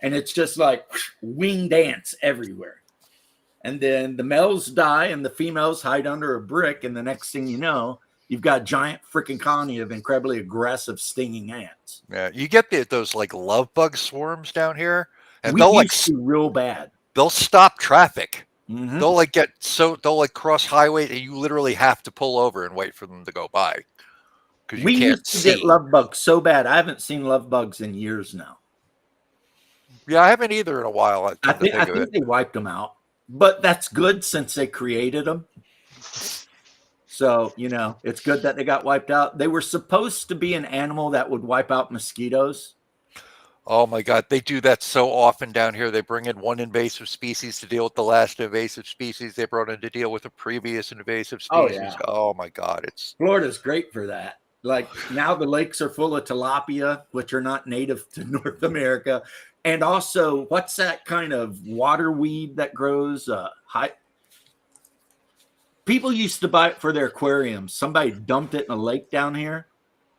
and it's just like wing dance everywhere. And then the males die, and the females hide under a brick, and the next thing you know, you've got a giant freaking colony of incredibly aggressive stinging ants. Yeah, you get those like love bug swarms down here, and We used to real bad. They'll stop traffic. Mm-hmm. They'll cross highway, and you literally have to pull over and wait for them to go by because We you can't used to see. get love bugs so bad. I haven't seen love bugs in years now. Yeah, I haven't either in a while. I think they wiped them out, but that's good since they created them. So, it's good that they got wiped out. They were supposed to be an animal that would wipe out mosquitoes. Oh my God, they do that so often down here. They bring in one invasive species to deal with the last invasive species they brought in to deal with a previous invasive species. Oh, yeah. Oh my God, Florida's great for that. Like now the lakes are full of tilapia, which are not native to North America. And also, what's that kind of water weed that grows high? People used to buy it for their aquariums. Somebody dumped it in a lake down here,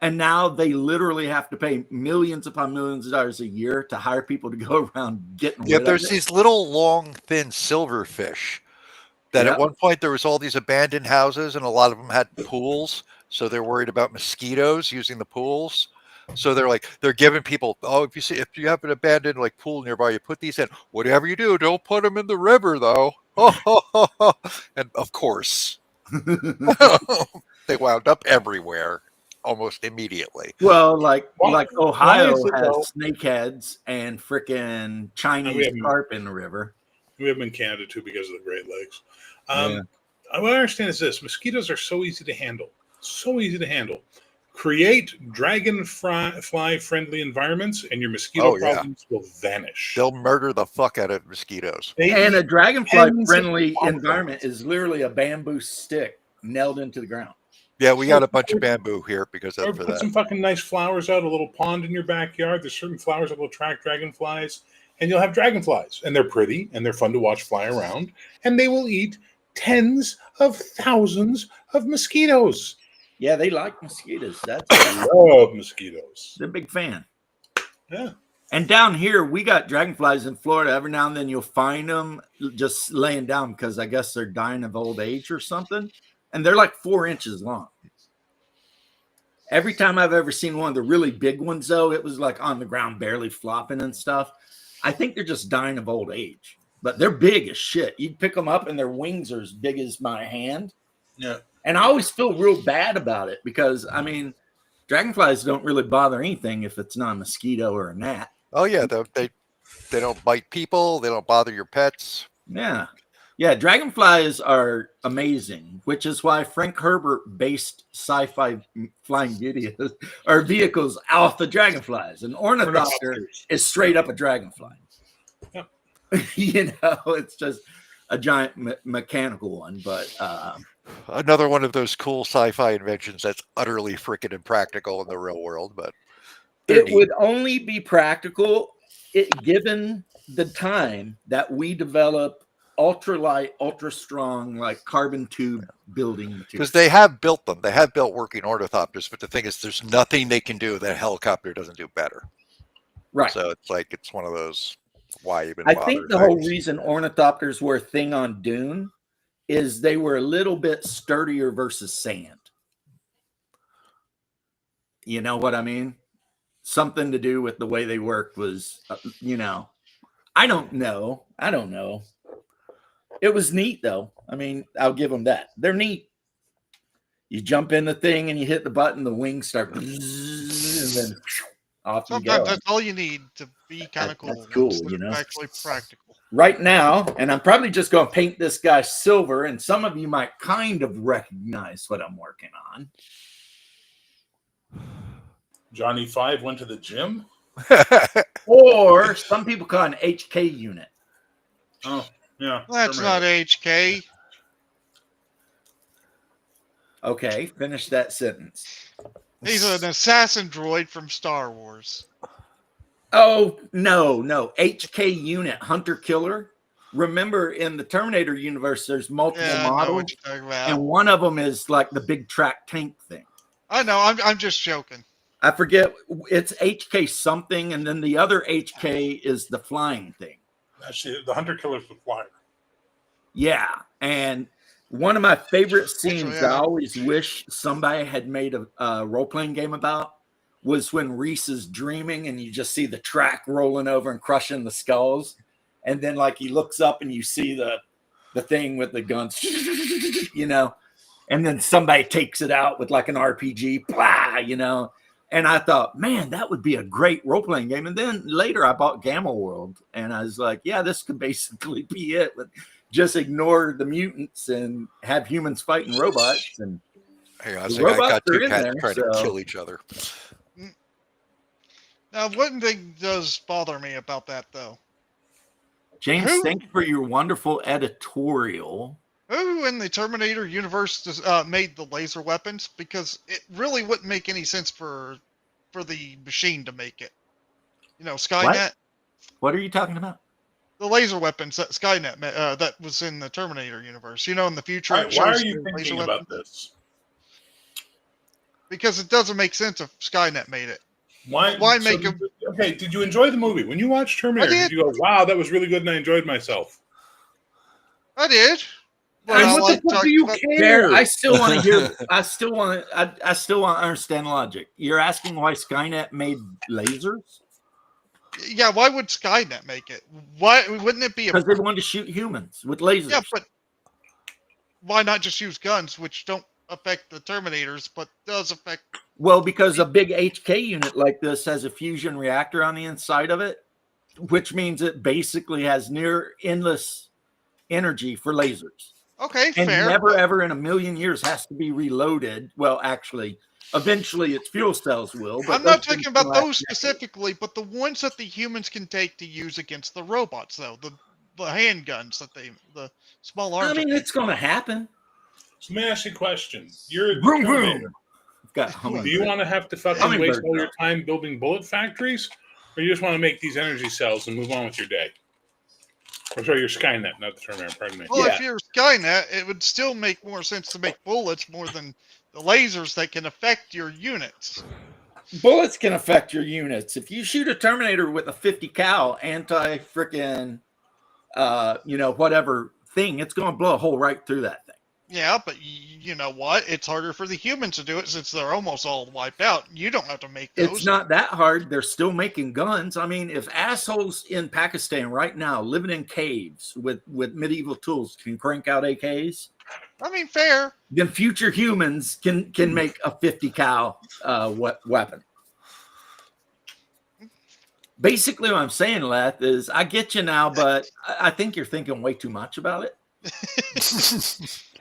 And now they literally have to pay millions upon millions of dollars a year to hire people to go around getting Yeah, rid there's of it. these little long, thin silverfish that Yeah. at one point there was all these abandoned houses and a lot of them had pools. So they're worried about mosquitoes using the pools. So they're giving people, oh, if you have an abandoned like pool nearby, you put these in. Whatever you do, don't put them in the river though. And of course, they wound up everywhere almost immediately. Well, like Why Ohio is it has though? snakeheads and frickin' And Chinese carp in the river. we have them in Canada too because of the Great Lakes. Yeah. What I understand is this: mosquitoes are so easy to handle. So easy to handle. Create dragonfly friendly environments, and your mosquito Oh, yeah. problems will vanish. They'll murder the fuck out of mosquitoes. They And a eat dragonfly tens of friendly thousands. environment is literally a bamboo stick nailed into the ground. Yeah, we got a bunch of bamboo here because Or of for put some that. fucking nice flowers out, a little pond in your backyard. There's certain flowers that will attract dragonflies, and you'll have dragonflies. And they're pretty, and they're fun to watch fly around, and they will eat tens of thousands of mosquitoes. Yeah, they like mosquitoes. That's Love mosquitoes. they're a big fan. Yeah. And down here, we got dragonflies in Florida. Every now and then you'll find them just laying down because I guess they're dying of old age or something. And they're like 4 inches long. Every time I've ever seen one of the really big ones, though, it was like on the ground, barely flopping and stuff. I think they're just dying of old age, but they're big as shit. You'd pick them up and their wings are as big as my hand. Yeah. And I always feel real bad about it because, I mean, dragonflies don't really bother anything if it's not a mosquito or a gnat. Oh yeah, they don't bite people. They don't bother your pets. Yeah. Yeah. Dragonflies are amazing, which is why Frank Herbert based sci-fi flying videos or vehicles off the dragonflies. An ornithopter is straight up a dragonfly. Yep. It's just a giant mechanical one, but Another one of those cool sci-fi inventions that's utterly freaking impractical in the real world, but it would only be practical given the time that we develop ultralight, ultra strong, like carbon tube building materials. because they have built them. They have built working ornithopters, but the thing is, there's nothing they can do that a helicopter doesn't do better. Right. So it's one of those. Why even? I bother think the whole things. reason ornithopters were a thing on Dune is they were a little bit sturdier versus sand. You know what I mean? Something to do with the way they worked was, I don't know. It was neat though. I mean, I'll give them that. They're neat. You jump in the thing and you hit the button, the wings start, and then off you Sometimes go. that's all you need to be kind of cool. That's cool, instead of actually practical. Right now, and I'm probably just going to paint this guy silver, and some of you might kind of recognize what I'm working on. Johnny Five went to the gym. Or some people call it an HK unit. Oh, yeah. That's not HK. Okay, finish that sentence. He's an assassin droid from Star Wars. Oh, no. HK unit, hunter killer. Remember, in the Terminator universe, there's multiple Yeah, I know models, what you're talking about. and one of them is like the big track tank thing. I know. I'm just joking. I forget, it's HK something, and then the other HK is the flying thing. Actually, the hunter killer's the flyer. Yeah, and one of my favorite scenes yeah. I always wish somebody had made a role-playing game about was when Reese is dreaming and you just see the track rolling over and crushing the skulls. And then like he looks up and you see the thing with the guns, and then somebody takes it out with like an RPG, blah, And I thought, man, that would be a great role-playing game. And then later I bought Gamma World and I was like, yeah, this could basically be it. But just ignore the mutants and have humans fighting robots. And Hang on, The so I robots got are two in cats there, trying to so- kill each other. Now, one thing does bother me about that, though. James, Who- thank you for your wonderful editorial. Who in the Terminator universe made the laser weapons? Because it really wouldn't make any sense for the machine to make it. Skynet. What are you talking about? The laser weapons that Skynet that was in the Terminator universe. In the future. Why it are shows you the laser thinking weapons. about this? because it doesn't make sense if Skynet made it. Why make so, him- Okay, did you enjoy the movie? When you watched Terminator, I did did. you go, wow, that was really good and I enjoyed myself? I did. But And I what like the fuck do talking you about- care? I still want to hear. I still want to understand logic. You're asking why Skynet made lasers Yeah, why would Skynet make it? Why wouldn't it be a? because they wanted to shoot humans with lasers. Yeah, but why not just use guns, which don't affect the Terminators, but does affect? Well, because a big HK unit like this has a fusion reactor on the inside of it, which means it basically has near endless energy for lasers. Okay, And fair. never but- ever in a million years has to be reloaded. Well, actually, eventually its fuel cells will. But I'm not those talking things about can last those decades. specifically, but the ones that the humans can take to use against the robots, though the handguns that the small arms. I mean, that it's going to happen. So let me ask you a question. You're the Vroom, Terminator. vroom. I've got Do hummingbird. you want to have to fucking Hummingbird waste all your now. time building bullet factories? Or you just want to make these energy cells and move on with your day? Or sorry, your Skynet, not the Terminator, pardon me. Well, Yeah. if you're Skynet, it would still make more sense to make bullets more than the lasers that can affect your units. Bullets can affect your units. If you shoot a Terminator with a 50 cal anti frickin', whatever thing, it's going to blow a hole right through that thing. Yeah, but you know what? It's harder for the humans to do it since they're almost all wiped out. You don't have to make those. It's not that hard. They're still making guns. I mean, if assholes in Pakistan right now living in caves with medieval tools can crank out AKs, I mean, fair. then future humans can make a 50 cal weapon. Basically, what I'm saying, Leth, is I get you now, but I think you're thinking way too much about it.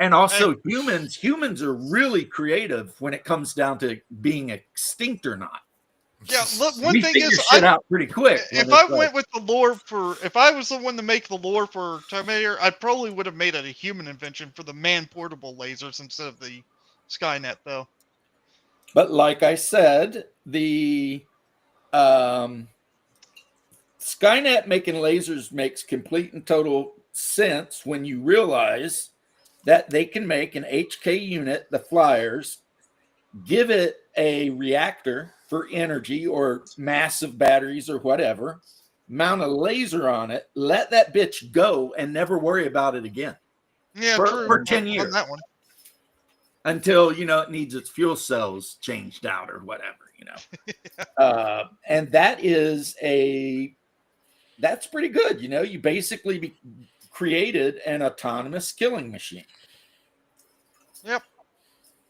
And also, humans are really creative when it comes down to being extinct or not. Yeah, look, one We thing figure is, shit out pretty quick. if when I it's like- went with the lore if I was the one to make the lore for Terminator, I probably would have made it a human invention for the man-portable lasers instead of the Skynet, though. But like I said, the Skynet making lasers makes complete and total sense when you realize that they can make an HK unit, the Flyers, give it a reactor for energy or massive batteries or whatever, mount a laser on it, let that bitch go, and never worry about it again Yeah, For- true. for 10 on years. that one. until it needs its fuel cells changed out or whatever. And that's pretty good. You basically created an autonomous killing machine. Yep.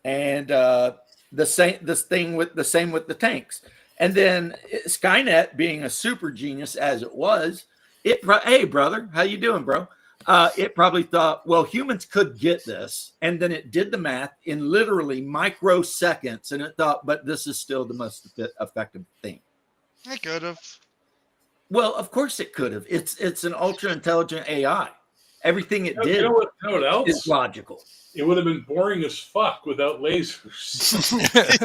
And the same with the tanks. And then Skynet, being a super genius as it was, hey brother, how you doing, bro? It probably thought, well, humans could get this, and then it did the math in literally microseconds, and it thought, but this is still the most effective thing. I could have. Well, of course it could have. It's an ultra intelligent AI. Everything it You did know what else? is logical. It would have been boring as fuck without lasers.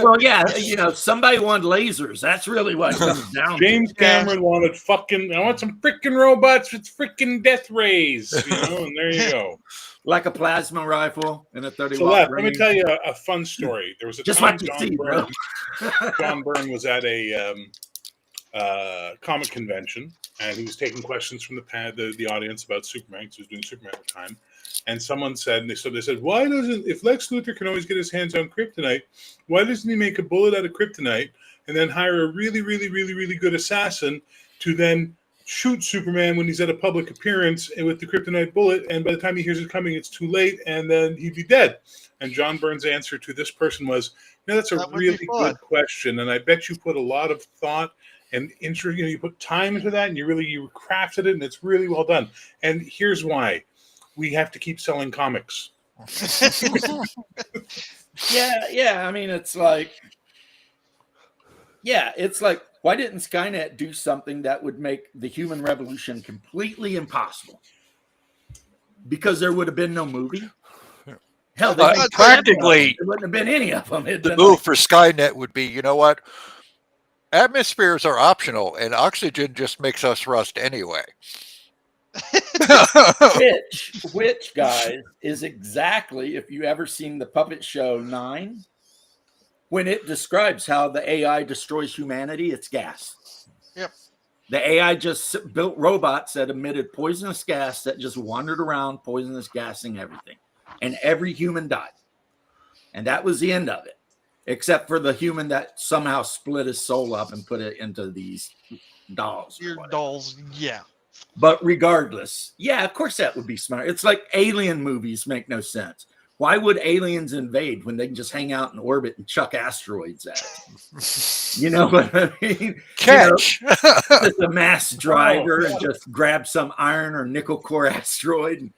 Well, yeah, somebody wanted lasers. That's really what it comes down James to. Cameron wanted I want some freaking robots with freaking death rays, and there you go. Like a plasma rifle and a 30 So watt let me tell you a fun story. There was a Just time like you see, bro. John Byrne was at a comic convention, and he was taking questions from the audience about Superman, because he was doing Superman at the time. And someone said, they said, why doesn't, if Lex Luthor can always get his hands on kryptonite, why doesn't he make a bullet out of kryptonite and then hire a really, really, really, really good assassin to then shoot Superman when he's at a public appearance and with the kryptonite bullet, and by the time he hears it coming, it's too late, and then he'd be dead? And John Byrne's answer to this person was, that's a That would be really fun. good question, and I bet you put a lot of thought and interest, you put time into that, and you crafted it, and it's really well done. And here's why: we have to keep selling comics. Yeah. I mean, it's like, why didn't Skynet do something that would make the human revolution completely impossible? Because there would have been no movie. Hell, Practically, there wouldn't have been any of them. the move for Skynet would be, you know what? Atmospheres are optional, and oxygen just makes us rust anyway. which guys is exactly, if you ever seen the puppet show 9, when it describes how the AI destroys humanity, it's gas. Yep. The AI just built robots that emitted poisonous gas that just wandered around, poisonous gassing everything. And every human died. And that was the end of it, except for the human that somehow split his soul up and put it into these dolls. Your dolls, yeah. But regardless, yeah, of course that would be smart. It's like alien movies make no sense. Why would aliens invade when they can just hang out in orbit and chuck asteroids at it? You know what I mean? Catch. You know, just a mass driver and just grab some iron or nickel core asteroid and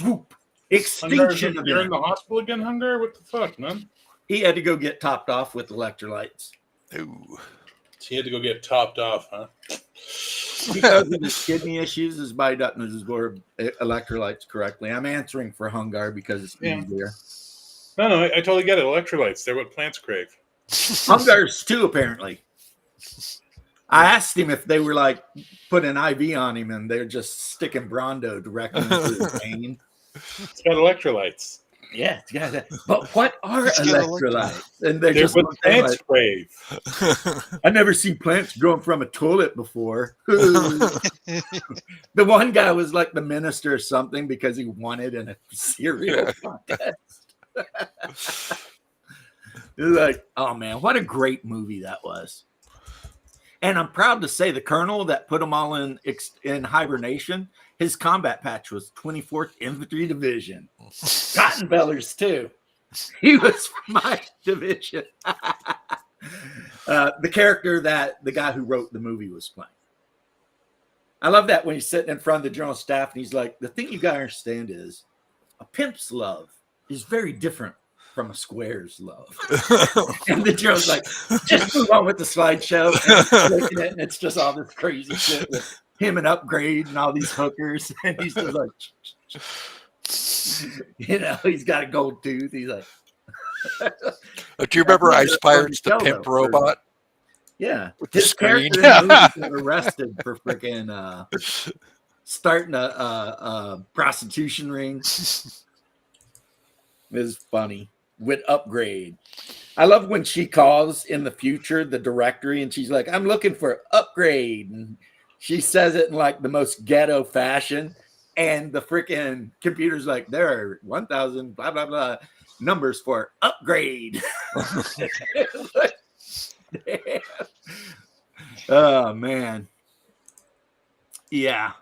whoop, extinction. You're in the hospital again, Hunger? What the fuck, man? He had to go get topped off with electrolytes. Ooh. He had to go get topped off, huh? Because of his kidney issues, his body doesn't absorb electrolytes correctly. I'm answering for Hungar because it's easier. No, I totally get it. Electrolytes, they're what plants crave. Hungar's too, apparently. I asked him if they were like put an IV on him and they're just sticking Brondo directly into his vein. It's got electrolytes. Yeah, but what are It's got electrolytes? And they're They're just what plants like, crave. I've never seen plants growing from a toilet before. The one guy was like the minister or something because he won it in a cereal contest. It was like, oh man, what a great movie that was. And I'm proud to say the colonel that put them all in hibernation, his combat patch was 24th Infantry Division. Cottonbellers too. He was from my division. The character that the guy who wrote the movie was playing. I love that when he's sitting in front of the general staff and he's like, the thing you got to understand is a pimp's love is very different from a square's love. And the general's like, just move on with the slideshow. And looking at it, and it's just all this crazy shit with him and Upgrade and all these hookers. And he's just like, you know, he's got a gold tooth. He's like, Do you remember Ice Pirates, the pimp robot? Yeah. With the His screen. character in the movie got arrested for freaking starting a prostitution ring. It was funny. With Upgrade. I love when she calls in the future the directory and she's like, I'm looking for Upgrade. And she says it in like the most ghetto fashion. And the freaking computer's like, there are 1,000 blah, blah, blah numbers for Upgrade. Like, damn. Oh, man. Yeah.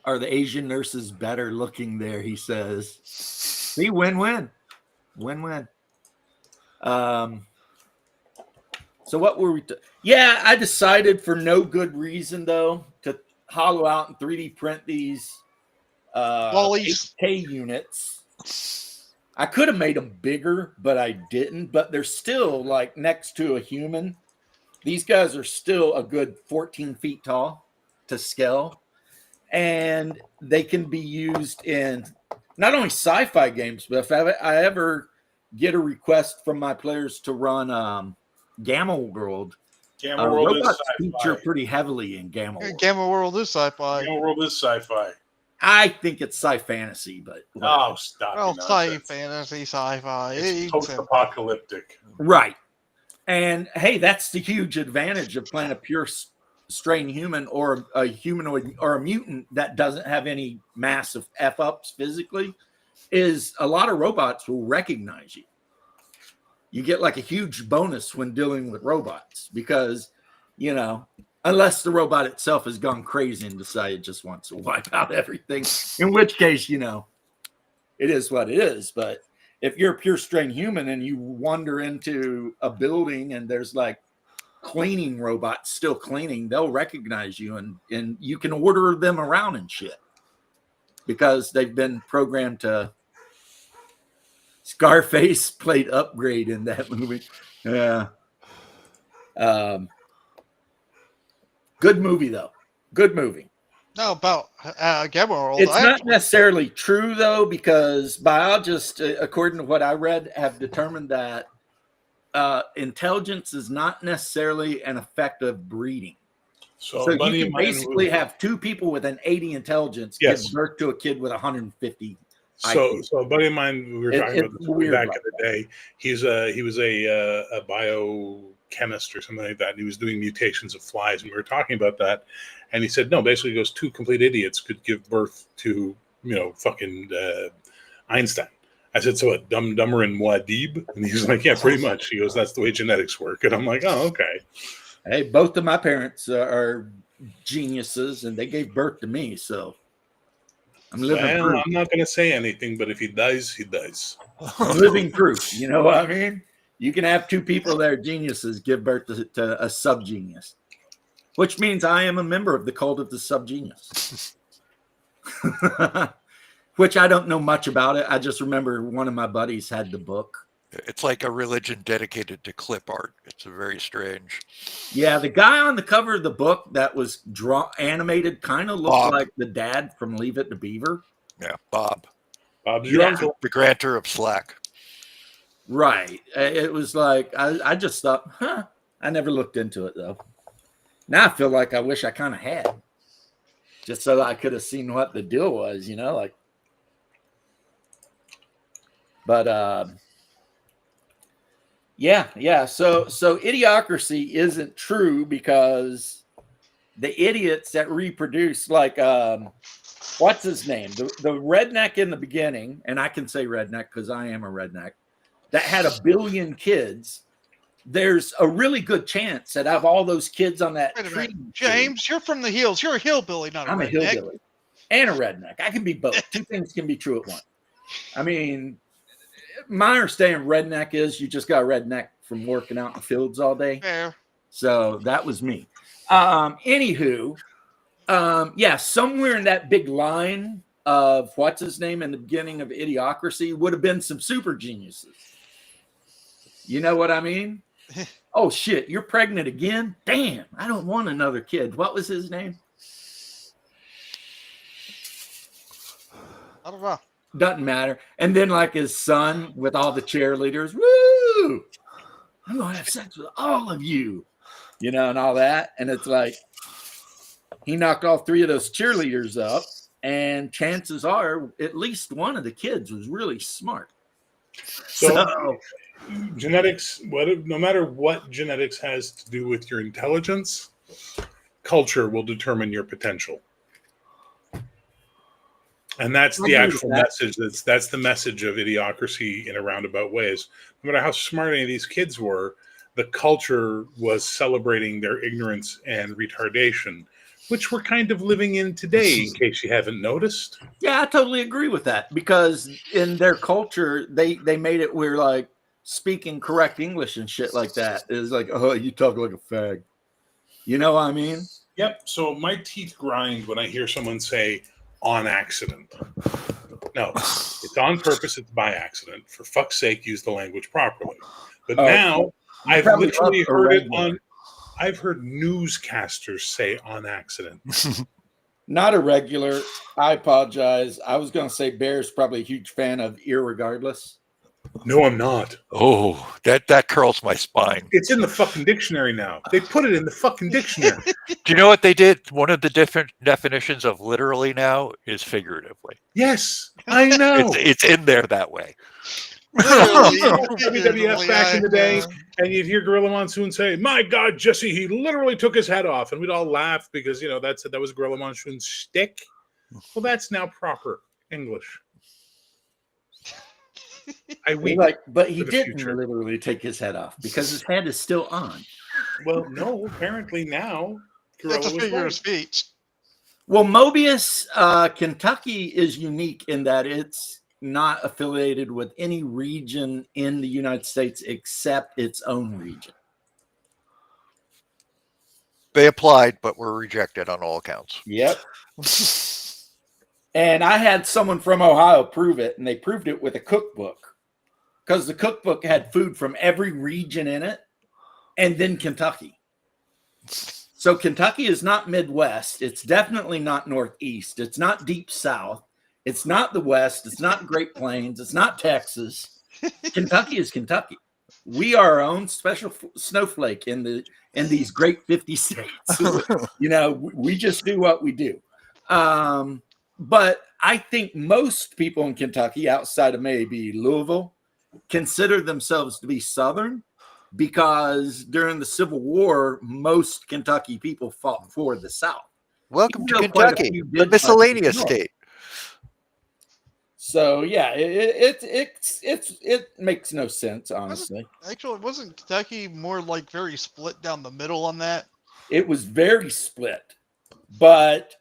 Are the Asian nurses better looking there? He says. See, win-win. Win-win. So what were we? Yeah, I decided for no good reason though to hollow out and 3D print these 8K units. I could have made them bigger, but I didn't. But they're still like next to a human. These guys are still a good 14 feet tall to scale, and they can be used in not only sci-fi games, but if I ever get a request from my players to run Gamma World, Gamma World is robots sci-fi. feature pretty heavily in Gamma World. Gamma World is sci-fi. Gamma World is sci-fi. I think it's sci-fantasy, but Oh, stop. Well, your sci nonsense. fantasy, sci-fi. It's post-apocalyptic. right. And hey, that's the huge advantage of playing a pure strain human or a humanoid or a mutant that doesn't have any massive F-ups physically, is a lot of robots will recognize you. You get like a huge bonus when dealing with robots because, you know, unless the robot itself has gone crazy and decided it just wants to wipe out everything, in which case, you know, it is what it is. But if you're a pure strain human and you wander into a building and there's like cleaning robots still cleaning, they'll recognize you and you can order them around and shit because they've been programmed to. Scarface played Upgrade in that movie. Yeah. Good movie though. Good movie. No, about Gamma World. It's not necessarily true though, because biologists, according to what I read, have determined that intelligence is not necessarily an effect of breeding. So buddy you of can mine basically have two people with an 80 intelligence Yes. give birth to a kid with 150 So a buddy of mine, we were talking about it's this way weird back like in the day. He was a biochemist or something like that, and he was doing mutations of flies, and we were talking about that. And he said, no, basically, he goes, two complete idiots could give birth to fucking Einstein. I said, so a Dumber and Muad'Dib? And he's like, yeah, pretty much. He goes, that's the way genetics work. And I'm like, oh, okay. Hey, both of my parents are geniuses, and they gave birth to me, so I'm living Well, proof. I'm not going to say anything, but if he dies, he dies. I'm living proof. You know what I mean? You can have two people that are geniuses give birth to a subgenius, which means I am a member of the cult of the subgenius. Which I don't know much about it. I just remember one of my buddies had the book. It's like a religion dedicated to clip art. It's a very strange. Yeah, the guy on the cover of the book that was animated kind of looked Bob. like the dad from Leave It to Beaver. Yeah, Bob, Bob's your Yeah. uncle. the grantor of Slack. Right. It was like, I just thought, I never looked into it though. Now I feel like I wish I kind of had. Just so I could have seen what the deal was, like. But yeah. So idiocracy isn't true because the idiots that reproduce, like what's his name? The redneck in the beginning, and I can say redneck because I am a redneck, that had 1 billion kids. There's a really good chance that out of all those kids on that Wait a tree, minute. James, you're from the hills. You're a hillbilly, not a I'm a redneck. hillbilly and a redneck. I can be both. Two things can be true at once. I mean, my understanding of redneck is you just got a redneck from working out in the fields all day. Fair. So that was me. Anywho, yeah, somewhere in that big line of what's his name in the beginning of Idiocracy would have been some super geniuses. You know what I mean? Oh shit, you're pregnant again? Damn, I don't want another kid. What was his name? I don't know. Doesn't matter. And then like his son with all the cheerleaders, woo! I'm gonna have sex with all of you, and all that. And it's like he knocked all 3 of those cheerleaders up, and chances are at least one of the kids was really smart. So genetics, no matter what genetics has to do with your intelligence, culture will determine your potential. And that's the actual message. That's the message of Idiocracy in a roundabout ways. No matter how smart any of these kids were, the culture was celebrating their ignorance and retardation, which we're kind of living in today, in case you haven't noticed. Yeah, I totally agree with that, because in their culture, they made it where like speaking correct English and shit like that is like, oh, you talk like a fag. You know what I mean? Yep. So my teeth grind when I hear someone say on accident. No, it's on purpose. It's by accident. For fuck's sake, use the language properly. But now I've literally heard it on. I've heard newscasters say on accident. Not a regular. I apologize. I was going to say Bear's probably a huge fan of Irregardless. No, I'm not. Oh, that curls my spine. It's in the fucking dictionary now. They put it in the fucking dictionary. Do you know what they did? One of the different definitions of literally now is figuratively. Yes, I know. It's in there that way. WWF back in the day, and you'd hear Gorilla Monsoon say, "My God, Jesse, he literally took his head off," and we'd all laugh because that was Gorilla Monsoon's shtick. Well, that's now proper English. But he didn't literally take his head off because his head is still on. Well, no, apparently now That's a figure of speech. Well, Mobius, Kentucky is unique in that it's not affiliated with any region in the United States except its own region. They applied, but were rejected on all accounts. Yep. And I had someone from Ohio prove it, and they proved it with a cookbook because the cookbook had food from every region in it, and then Kentucky. So Kentucky is not Midwest. It's definitely not Northeast. It's not Deep South. It's not the West. It's not Great Plains. It's not Texas. Kentucky is Kentucky. We are our own special snowflake in these great 50 states. We just do what we do. but I think most people in Kentucky, outside of maybe Louisville, consider themselves to be Southern because during the Civil War, most Kentucky people fought for the South. Welcome to Even though quite a Kentucky, few the did fight miscellaneous for the North. state. So yeah, it makes no sense, honestly. Actually, wasn't Kentucky more like very split down the middle on that? It was very split, but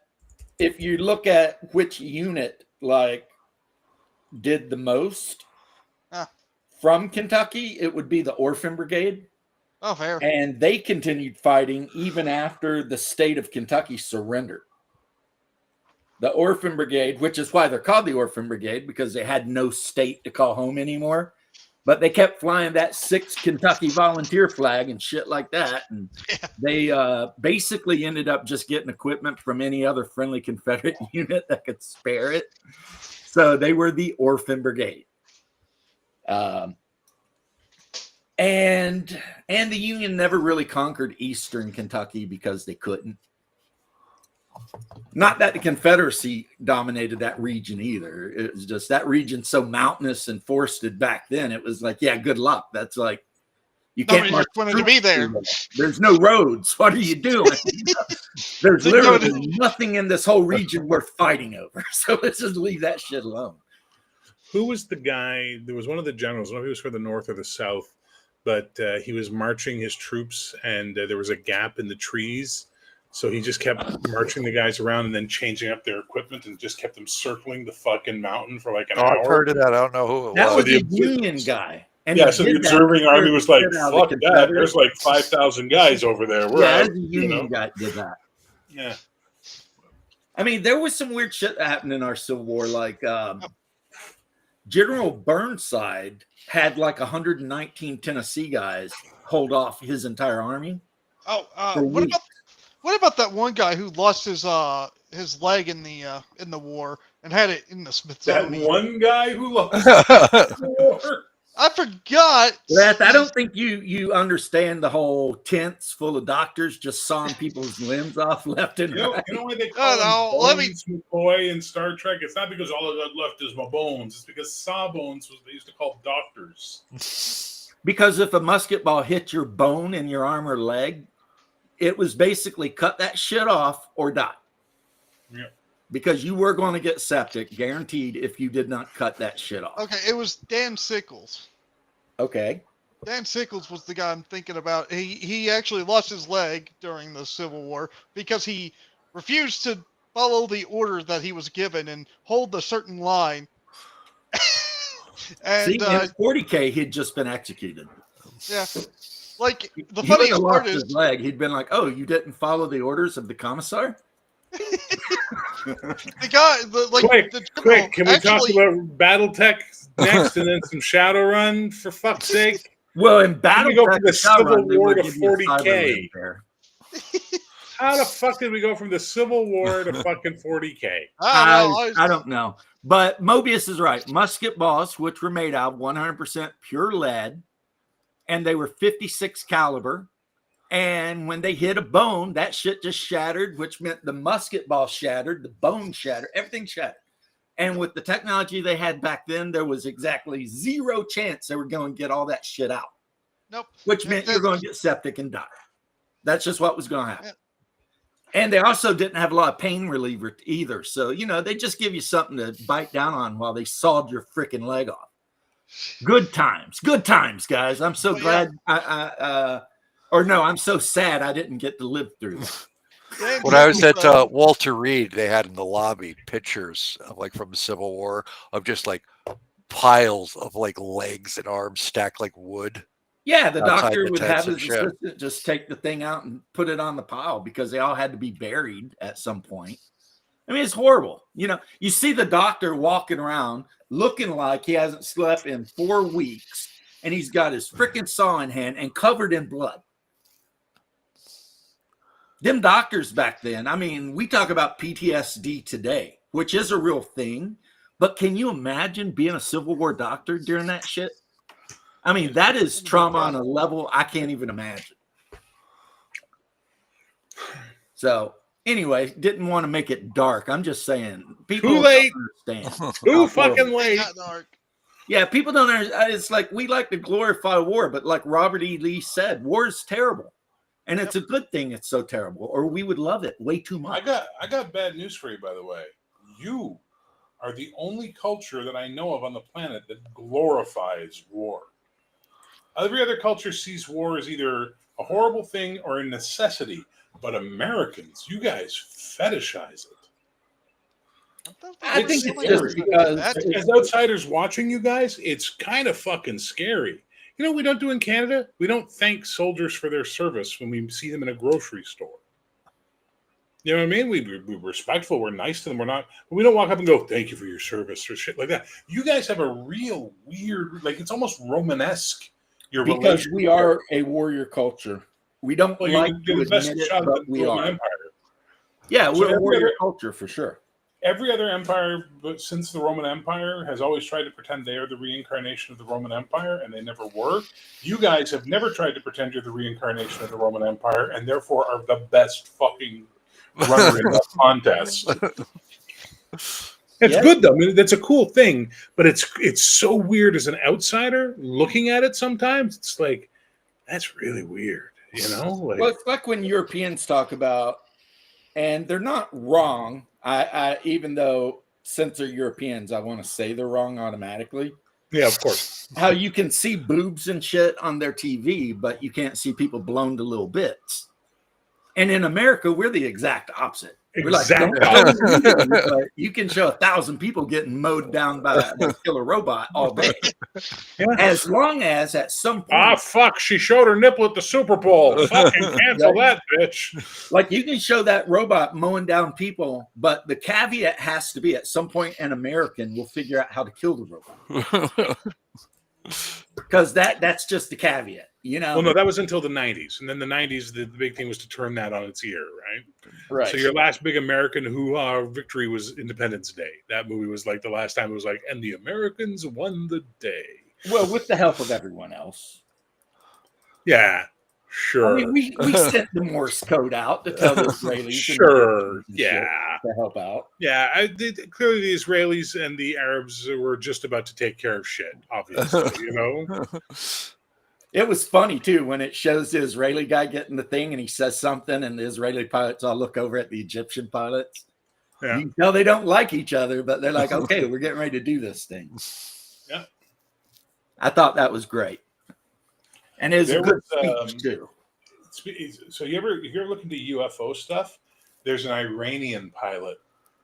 if you look at which unit like did the most Ah. from Kentucky, it would be the Orphan Brigade, Oh, fair. and they continued fighting even after the state of Kentucky surrendered. The Orphan Brigade, which is why they're called the Orphan Brigade, because they had no state to call home anymore. But they kept flying that 6th Kentucky volunteer flag and shit like that. And they basically ended up just getting equipment from any other friendly Confederate unit that could spare it. So they were the Orphan Brigade. And the Union never really conquered Eastern Kentucky because they couldn't. Not that the Confederacy dominated that region either. It was just that region so mountainous and forested back then. It was like, yeah, good luck. That's like you can't. Nobody just wanted to be there. There's no roads. What are you doing? There's They literally go nothing in this whole region worth fighting over. So let's just leave that shit alone. Who was the guy? There was one of the generals. I don't know if he was for the North or the South, but he was marching his troops, and there was a gap in the trees. So he just kept marching the guys around and then changing up their equipment and just kept them circling the fucking mountain for like an hour. I've heard of that. I don't know who it That was was. a Union guy. And Yeah, he so the did that observing to army was like, get out of fuck the that. Confederate. There's like 5,000 guys over there. We're Yeah, out, as a Union guy did that. Yeah. I mean, there was some weird shit that happened in our Civil War. Like General Burnside had like 119 Tennessee guys hold off his entire army. Oh, For weeks. what about that one guy who lost his leg in the war and had it in the That Smithsonian? one guy who lost the war. I forgot. Beth, I don't think you understand the whole tents full of doctors just sawing people's limbs off left and right. You know why they call no, him let me- Bones McCoy in Star Trek? It's not because all I got left is my bones. It's because sawbones was they used to call doctors. Because if a musket ball hit your bone in your arm or leg, it was basically cut that shit off or die. Yeah. Because you were going to get septic, guaranteed, if you did not cut that shit off. Okay, it was Dan Sickles. Okay. Dan Sickles was the guy I'm thinking about. He actually lost his leg during the Civil War because he refused to follow the order that he was given and hold a certain line. And See, in 40K, he'd just been executed. yeah, like the He wouldn't have funniest lost part his is leg. He'd been like, "Oh, you didn't follow the orders of the commissar." the guy, the Quick, can we talk actually, about BattleTech next and then some Shadowrun for fuck's sake? Well, in battle, we go from the Civil War to 40K? How the fuck did we go from the Civil War to fucking 40K? I don't know. But Mobius is right. Musket balls, which were made out of 100% pure lead, and they were 56 caliber. And when they hit a bone, that shit just shattered, which meant the musket ball shattered, the bone shattered, everything shattered. And with the technology they had back then, there was exactly zero chance they were going to get all that shit out. Nope. Which meant you're going to get septic and die. That's just what was going to happen. And they also didn't have a lot of pain reliever either. So, they just give you something to bite down on while they sawed your freaking leg off. Good times, guys. I'm so glad I'm so sad I didn't get to live through that. When I was at Walter Reed, they had in the lobby pictures of from the Civil War of just piles of legs and arms stacked like wood. Yeah, the outside doctor the would tents have and his shit. assistant just take the thing out and put it on the pile because they all had to be buried at some point. I mean, it's horrible. You see the doctor walking around looking like he hasn't slept in 4 weeks, and he's got his freaking saw in hand and covered in blood. Them doctors back then, I mean, we talk about PTSD today, which is a real thing, but can you imagine being a Civil War doctor during that shit? I mean, that is trauma on a level I can't even imagine. So, Anyway, didn't want to make it dark. I'm just saying people Too late. don't understand. Too how fucking horrible- late. Got dark. Yeah, people don't understand. It's like we like to glorify war, but like Robert E. Lee said, war is terrible. And it's a good thing it's so terrible, or we would love it way too much. I got bad news for you, by the way. You are the only culture that I know of on the planet that glorifies war. Every other culture sees war as either a horrible thing or a necessity. But Americans, you guys fetishize it. I think it's Silly just as because that. As outsiders watching you guys, it's kind of fucking scary. You know what we don't do in Canada? We don't thank soldiers for their service when we see them in a grocery store. You know what I mean? We're respectful. We're nice to them. We don't walk up and go, thank you for your service or shit like that. You guys have a real weird, like it's almost Romanesque. Your because relationship we are a warrior culture. We don't Well, like you're to the best admit it, shot but at the we Roman are. Empire. Yeah, So we're a every warrior other- culture for sure. Every other empire, but since the Roman Empire, has always tried to pretend they are the reincarnation of the Roman Empire, and they never were. You guys have never tried to pretend you're the reincarnation of the Roman Empire, and therefore are the best fucking runner in the contest. It's Yeah. good though. I mean, that's a cool thing, but it's so weird as an outsider looking at it. Sometimes it's like that's really weird, you know. Like, Well, it's like when Europeans talk about, and they're not wrong. I even though since they're Europeans, I want to say they're wrong automatically. yeah, of course. How you can see boobs and shit on their TV, but you can't see people blown to little bits. And in America, we're the exact opposite. We're like, Exact don't show the nudity, but you can show 1,000 people getting mowed down by a killer robot all day. Yeah. As long as at some point, Ah, fuck! She showed her nipple at the Super Bowl. Fucking cancel that, bitch. like you can show that robot mowing down people, but the caveat has to be at some point an American will figure out how to kill the robot. Because that's just the caveat, you know. Well, no, that was until the '90s, and then the '90s, the big thing was to turn that on its ear, right? Right. So your last big American hoo-ha victory was Independence Day. That movie was like the last time it was like, and the Americans won the day. Well, with the help of everyone else. Yeah, sure. I mean, we sent the Morse code out to tell the Israelis Sure. and Yeah. to help out. Yeah. Clearly, the Israelis and the Arabs were just about to take care of shit, obviously, you know? It was funny too when it shows the Israeli guy getting the thing and he says something, and the Israeli pilots all look over at the Egyptian pilots. Yeah. You can tell they don't like each other, but they're like, okay, we're getting ready to do this thing. Yeah. I thought that was great. And it was There a good was, speech too. So you ever look into UFO stuff? There's an Iranian pilot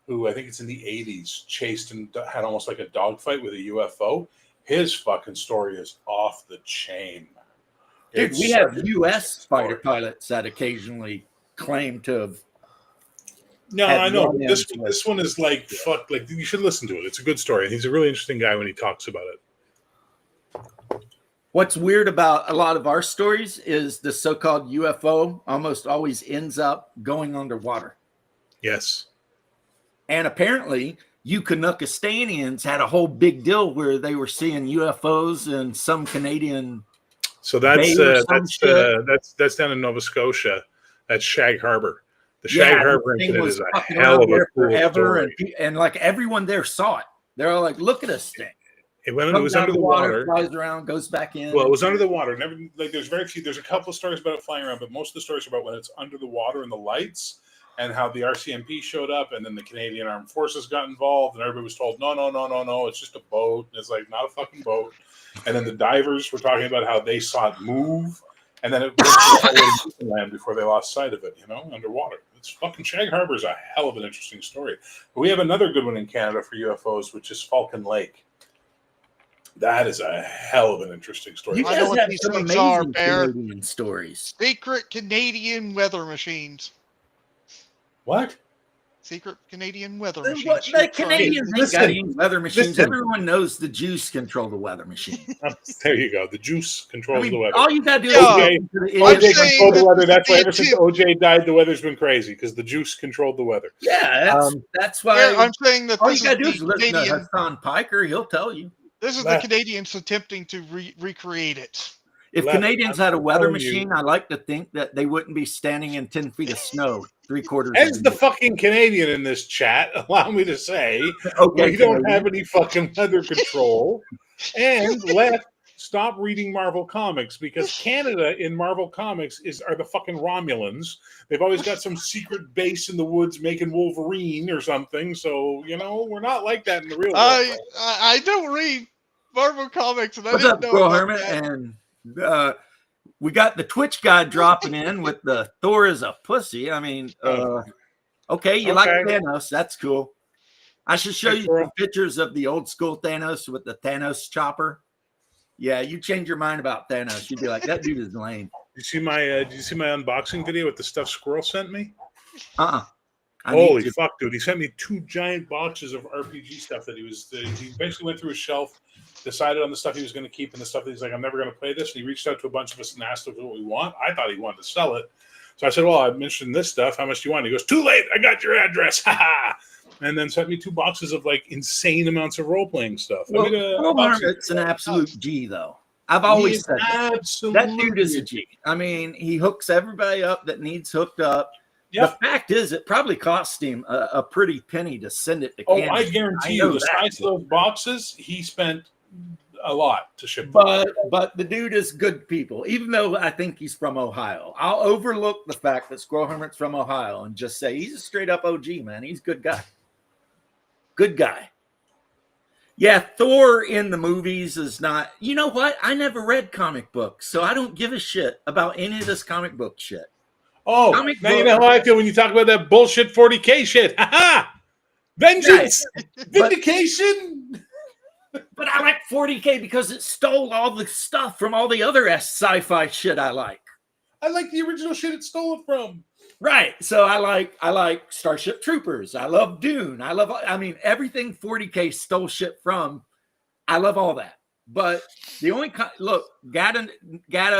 who I think it's in the 80s chased and had almost like a dogfight with a UFO. His fucking story is off the chain. Dude, It's we have such a U.S. interesting fighter story. pilots that occasionally claim to have. No, had I know. run But this into this one is like fuck. Like you should listen to it. It's a good story, and he's a really interesting guy when he talks about it. What's weird about a lot of our stories is the so-called UFO almost always ends up going underwater. Yes. And apparently, Yukonokistanians had a whole big deal where they were seeing UFOs in some Canadian. So that's Bay or some shit. that's down in Nova Scotia. That's Shag Harbor. The Yeah, Shag the Harbor thing incident was is a fucking hell around of a there cool forever, story. and like everyone there saw it. They're all like, "Look at this thing." It Comes was out under of the water. flies around, goes back in. Well, it was under the water. Never like there's very few. There's a couple of stories about it flying around, but most of the stories are about when it's under the water and the lights, and how the RCMP showed up, and then the Canadian Armed Forces got involved, and everybody was told, no, it's just a boat. And it's like not a fucking boat. And then the divers were talking about how they saw it move, and then it went to the Newfoundland before they lost sight of it. You know, underwater. It's fucking Shag Harbor is a hell of an interesting story. But we have another good one in Canada for UFOs, which is Falcon Lake. That is a hell of an interesting story. You I know guys what have these some things amazing are, Bear. Canadian stories. Secret Canadian weather machines. What? Secret Canadian weather The, machines. what, the Canadians ain't Listen, got any weather machines. listen. Everyone knows the Jews control the weather machine. There you go. The juice I controls the mean, weather. all you got to do Yeah. is OJ, listen to the I'm idiots. saying controlled the that weather. this That's why is ever since too. OJ died, the weather's been crazy because the juice controlled the weather. Yeah, that's why. Yeah, I'm saying that all this you got to do is is the listen to Canadian. Hassan Piker. He'll tell you. This is the That- Canadians attempting to recreate it. If Left, Canadians had a I'm weather telling you. machine, I like to think that they wouldn't be standing in 10 feet of snow 3/4 of As the the year. fucking Canadian in this chat, allow me to say, Okay, we don't Canadian. have any fucking weather control. And left, stop reading Marvel Comics, because Canada in Marvel Comics are the fucking Romulans. They've always got some secret base in the woods making Wolverine or something. So, we're not like that in the real world. I don't read Marvel comics, and I What's didn't up, know Squirrel about Hermit? that. And we got the Twitch guy dropping in with the Thor is a pussy. I mean, okay, you like Okay. Thanos. That's cool. I should show Hey, you Squirrel. some pictures of the old school Thanos with the Thanos chopper. Yeah, you change your mind about Thanos. You'd be like, that dude is lame. Did you see my unboxing video with the stuff Squirrel sent me? I Holy need to. fuck, dude! He sent me 2 giant boxes of RPG stuff that he basically went through his shelf, decided on the stuff he was going to keep and the stuff that he's like, I'm never going to play this. And he reached out to a bunch of us and asked us what we want. I thought he wanted to sell it, so I said, "Well, I'm interested in this stuff. How much do you want?" He goes, "Too late. I got your address." And then sent me 2 boxes of like insane amounts of role playing stuff. Well, I made a Squirrel box- Hermit's an absolute G, though. I've He always is said that. absolutely That dude is a G. I mean, he hooks everybody up that needs hooked up. Yep. The fact is, it probably cost him a pretty penny to send it to Oh, Canada. I guarantee know you, the that. size of those boxes, he spent a lot to ship them. But the dude is good people, even though I think he's from Ohio. I'll overlook the fact that Squirrel Hermit's from Ohio and just say he's a straight up OG, man. He's a good guy. Good guy. Yeah, Thor in the movies is not. You know what? I never read comic books, so I don't give a shit about any of this comic book shit. Oh, Comic now you book- know how I feel when you talk about that bullshit 40K shit. Ha ha! Vengeance! Vindication! But I like 40K because it stole all the stuff from all the other sci-fi shit I like. I like the original shit it stole it from. Right. So I like Starship Troopers. I love Dune. I mean, everything 40K stole shit from. I love all that. But the only Gata,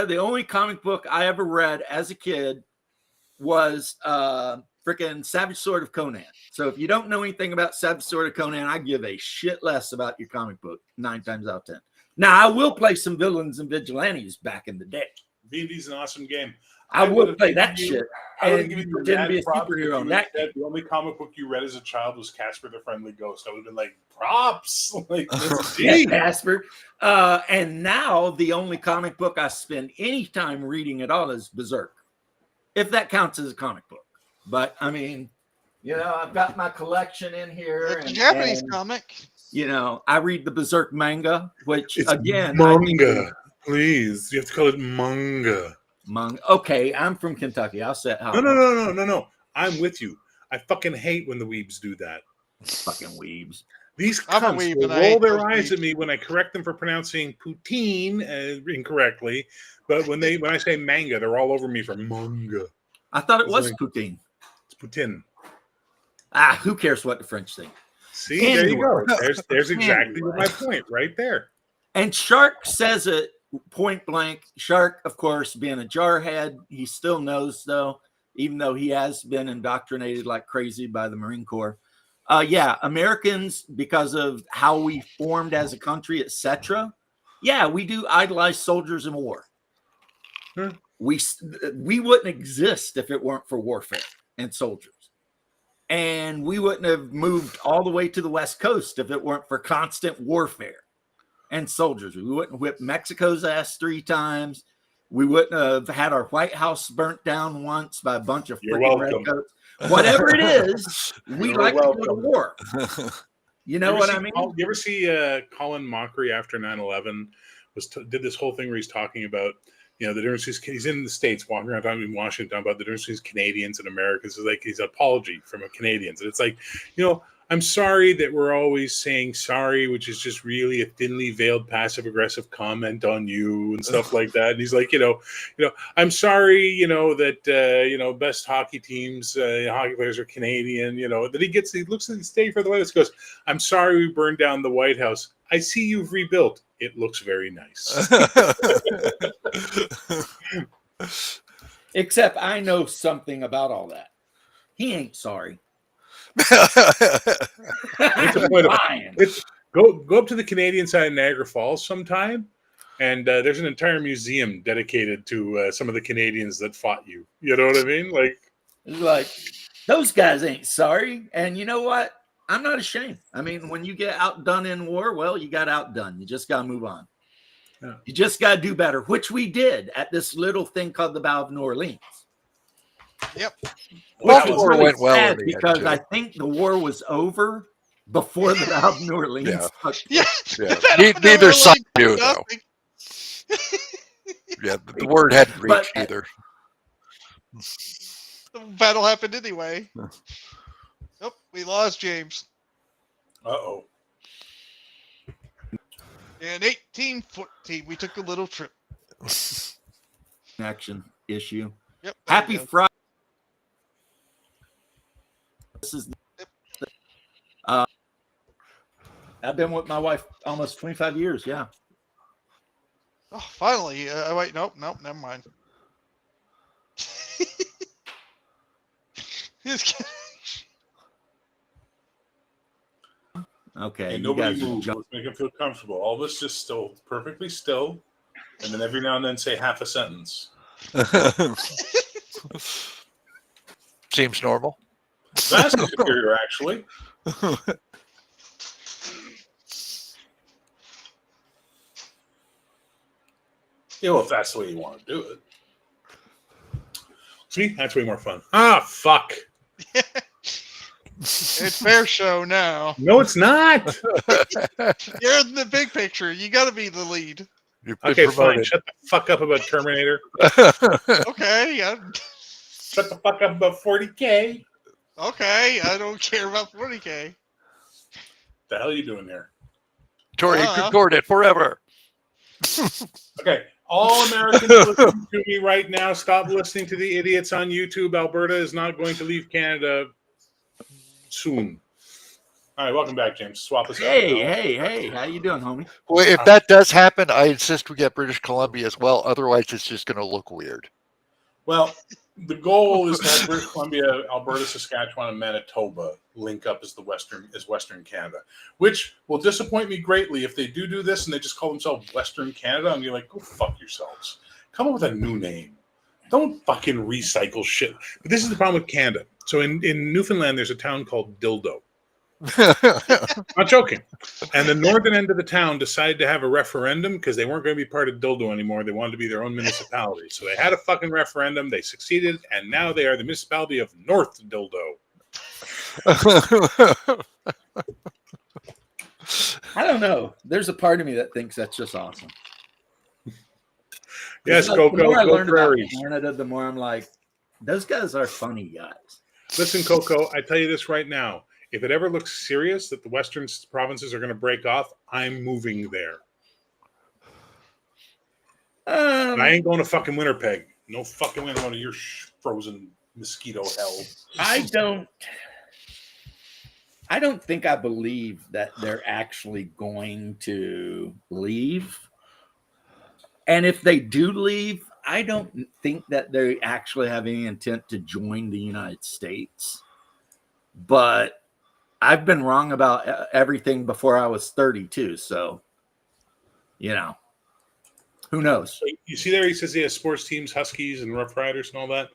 the only comic book I ever read as a kid was freaking Savage Sword of Conan. So if you don't know anything about Savage Sword of Conan, I give a shit less about your comic book 9 times out of 10. Now I will play some Villains and Vigilantes back in the day. V&D's an awesome game. I will would've play given that you- shit. I would And have given you pretend to be a props if superhero you on had that. said the only comic book you read as a child was Casper the Friendly Ghost. I would have been like, props. Like, that's a Yeah, G. Casper. And now the only comic book I spend any time reading at all is Berserk, if that counts as a comic book. But I mean, I've got my collection in here. It's a Japanese comic. I read the Berserk manga, which It's again, I think manga. Please. You have to call it manga. Okay, I'm from Kentucky. I'll say how No. I'm with you. I fucking hate when the weebs do that. fucking weebs. These I'm a cunts weeb, will and I roll hate their those eyes weebs. at me when I correct them for pronouncing poutine incorrectly. But when I say manga, they're all over me for manga. I thought it It's was like- poutine. It's poutine. Who cares what the French think? See, there you go. Anyway. There's exactly Anyway. my point right there. And Shark says it point blank. Shark, of course, being a jarhead, he still knows, though, even though he has been indoctrinated like crazy by the Marine Corps. Yeah, Americans, because of how we formed as a country, etc. Yeah, we do idolize soldiers in war. Hmm. We wouldn't exist if it weren't for warfare and soldiers. And we wouldn't have moved all the way to the West Coast if it weren't for constant warfare and soldiers. We wouldn't whip Mexico's ass 3 times. We wouldn't have had our White House burnt down once by a bunch of You're freaking welcome. redcoats. Whatever it is, we You're like to go to welcome. war. You know what I mean? You ever see Colin Mockery after 9/11 did this whole thing where he's talking about the difference. He's in the States walking around talking in Washington about the difference between Canadians and Americans. It's like his apology from Canadians. And it's like, I'm sorry that we're always saying sorry, which is just really a thinly veiled passive aggressive comment on you and stuff like that. And he's like, I'm sorry, that best hockey teams, hockey players are Canadian, that he looks at the stage for the White House, goes, I'm sorry we burned down the White House. I see you've rebuilt. It looks very nice. Except I know something about all that. He ain't sorry. the point of- Lying. Go up to the Canadian side of Niagara Falls sometime. And there's an entire museum dedicated to some of the Canadians that fought you. You know what I mean? Like, It's like those guys ain't sorry. And you know what? I'm not ashamed. I mean, when you get outdone in war, well, you got outdone. You just got to move on. Yeah. You just got to do better, which we did at this little thing called the Battle of New Orleans. Yep. Which That was war really went well sad in the end, because too. I think the war was over before the Battle of New Orleans. Yeah. took Yeah. Yeah. That Neither really side knew, though. nothing. Yeah, the word hadn't But- reached either. The battle happened anyway. Nope, we lost James. uh-oh. In 1814, we took a little trip. Connection issue. Yep. there Happy you go. Friday. This is. I've been with my wife almost 25 years. Yeah. Oh, finally. Wait, nope, never mind. Just kidding. Okay. And you nobody guys are move. jump- Let's make him feel comfortable. All of us just still perfectly still. And then every now and then say half a sentence. Seems normal. Vastly superior, actually. You know, if that's the way you want to do it. See, that's way more fun. Ah, fuck. It's fair show now. No, it's not. You're in the big picture. You got to be the lead. You've been Okay, fine. promoted. Shut the fuck up about Terminator. Okay. Shut the fuck up about 40K. Okay. I don't care about 40K. The hell are you doing here? Tori, Uh-huh. record it forever. Okay, all Americans listening to me right now, stop listening to the idiots on YouTube. Alberta is not going to leave Canada soon. All right, welcome back, James. Swap us out. Hey, how you doing, homie? Well, if that does happen, I insist we get British Columbia as well. Otherwise, it's just going to look weird. Well, the goal is to have British Columbia, Alberta, Saskatchewan, and Manitoba link up as Western Canada, which will disappoint me greatly if they do this and they just call themselves Western Canada. I'm gonna be like, go fuck yourselves. Come up with a new name. Don't fucking recycle shit. But this is the problem with Canada. So in Newfoundland, there's a town called Dildo. Not joking. And the northern end of the town decided to have a referendum because they weren't going to be part of Dildo anymore. They wanted to be their own municipality. So they had a fucking referendum. They succeeded. And now they are the municipality of North Dildo. I don't know. There's a part of me that thinks that's just awesome. Yes, The go more I learn about Prairies. Canada, the more I'm like, those guys are funny guys. Listen, Coco, I tell you this right now. If it ever looks serious that the western provinces are going to break off, I'm moving there. And I ain't going to fucking Winnipeg. No fucking way I'm going to your frozen mosquito hell. I don't think I believe that they're actually going to leave. And if they do leave, I don't think that they actually have any intent to join the United States. But I've been wrong about everything before I was 32. So, who knows? So you see there, he says he has sports teams, Huskies and Rough Riders and all that.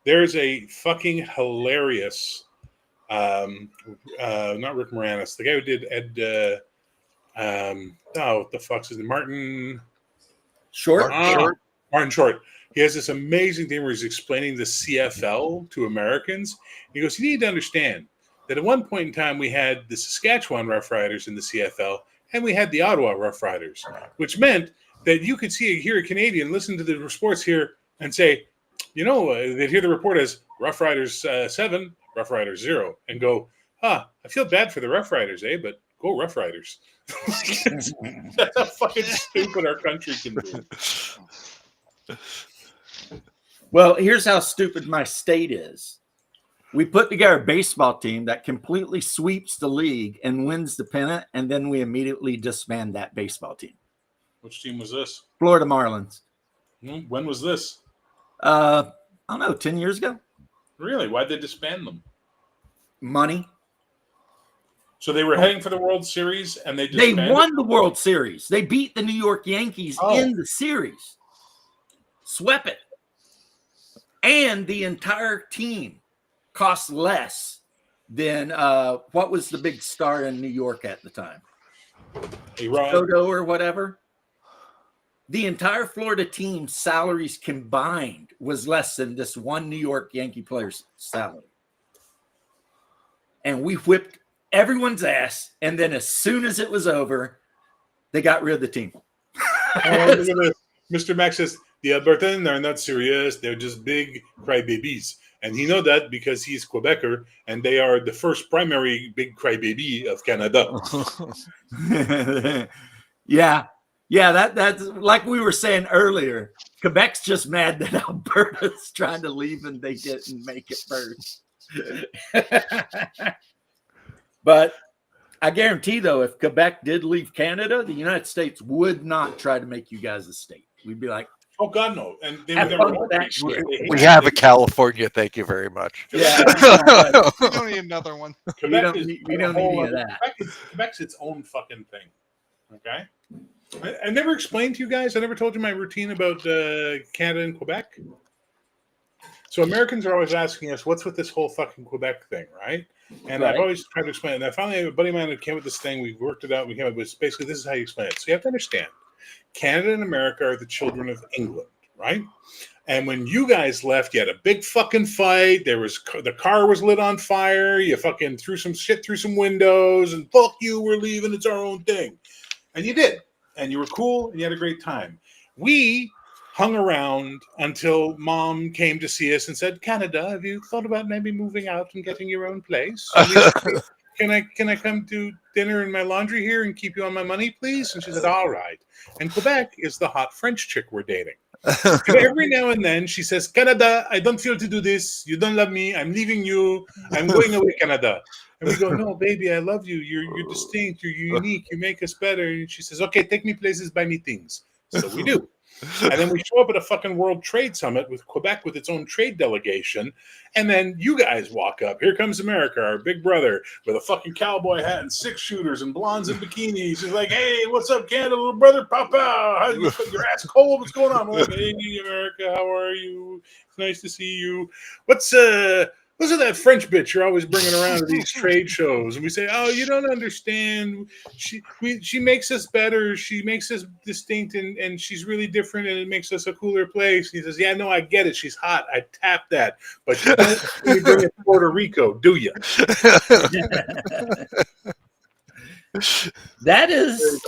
There's a fucking hilarious, not Rick Moranis, the guy who did Ed, what the fuck's his name? Martin Short? Martin Short. He has this amazing thing where he's explaining the CFL to Americans. He goes, you need to understand that at one point in time we had the Saskatchewan Rough Riders in the CFL and we had the Ottawa Rough Riders, which meant that you could hear a Canadian listen to the sports here and say, they'd hear the report as Rough Riders 7, Rough Riders 0, and go, I feel bad for the Rough Riders, but go Rough Riders. That's how fucking stupid our country can be. Well, here's how stupid my state is. We put together a baseball team that completely sweeps the league and wins the pennant, and then we immediately disband that baseball team. Which team was this? Florida Marlins. When was this? I don't know, 10 years ago? Really? Why'd they disband them? Money. So they were heading for the World Series, and they They disbanded? won the World Series. They beat the New York Yankees in the series, swept it, and the entire team cost less than what was the big star in New York at the time, A-Rod. Soto or whatever. The entire Florida team's salaries combined was less than this one New York Yankee player's salary. And we whipped everyone's ass. And then as soon as it was over, they got rid of the team. Oh, look at this. Mr. Max says, the Albertans are not serious. They're just big crybabies. And he know that because he's Quebecer, and they are the first primary big crybaby of Canada. Yeah. That's like we were saying earlier. Quebec's just mad that Alberta's trying to leave and they didn't make it first. But I guarantee, though, if Quebec did leave Canada, the United States would not try to make you guys a state. We'd be like, Oh, God, no. And they have would fun never with that shit. We have a California. Thank you very much. Yeah. We don't need another one. Quebec we don't need any of that. Quebec's its own fucking thing. Okay? I never explained to you guys, I never told you my routine about Canada and Quebec. So Americans are always asking us, what's with this whole fucking Quebec thing, right? And Right. I've always tried to explain it. And I finally have a buddy of mine who came up with this thing. We worked it out. We came up with basically this is how you explain it. So you have to understand, Canada and America are the children of England, right? And when you guys left, you had a big fucking fight. The car was lit on fire. You fucking threw some shit through some windows, and fuck you, we're leaving. It's our own thing. And you did. And you were cool, and you had a great time. We hung around until Mom came to see us and said, Canada, have you thought about maybe moving out and getting your own place? And we said, Can I come to dinner in my laundry here and keep you on my money, please? And she said, all right. And Quebec is the hot French chick we're dating. And every now and then she says, Canada, I don't feel to do this. You don't love me. I'm leaving you. I'm going away, Canada. And we go, no, baby, I love you. You're distinct. You're unique. You make us better. And she says, okay, take me places, buy me things. So we do. And then we show up at a fucking World Trade Summit with Quebec with its own trade delegation. And then you guys walk up. Here comes America, our big brother, with a fucking cowboy hat and 6-shooters and blondes and bikinis. He's like, hey, what's up, Canada, little brother? Papa, how you put your ass cold? What's going on? We're like, hey, America, how are you? It's nice to see you. What's that French bitch you're always bringing around to these trade shows? And we say, oh, you don't understand. She makes us better. She makes us distinct, and she's really different, and it makes us a cooler place. He says, yeah, no, I get it. She's hot. I tap that. But you don't really bring it to Puerto Rico, do you? That is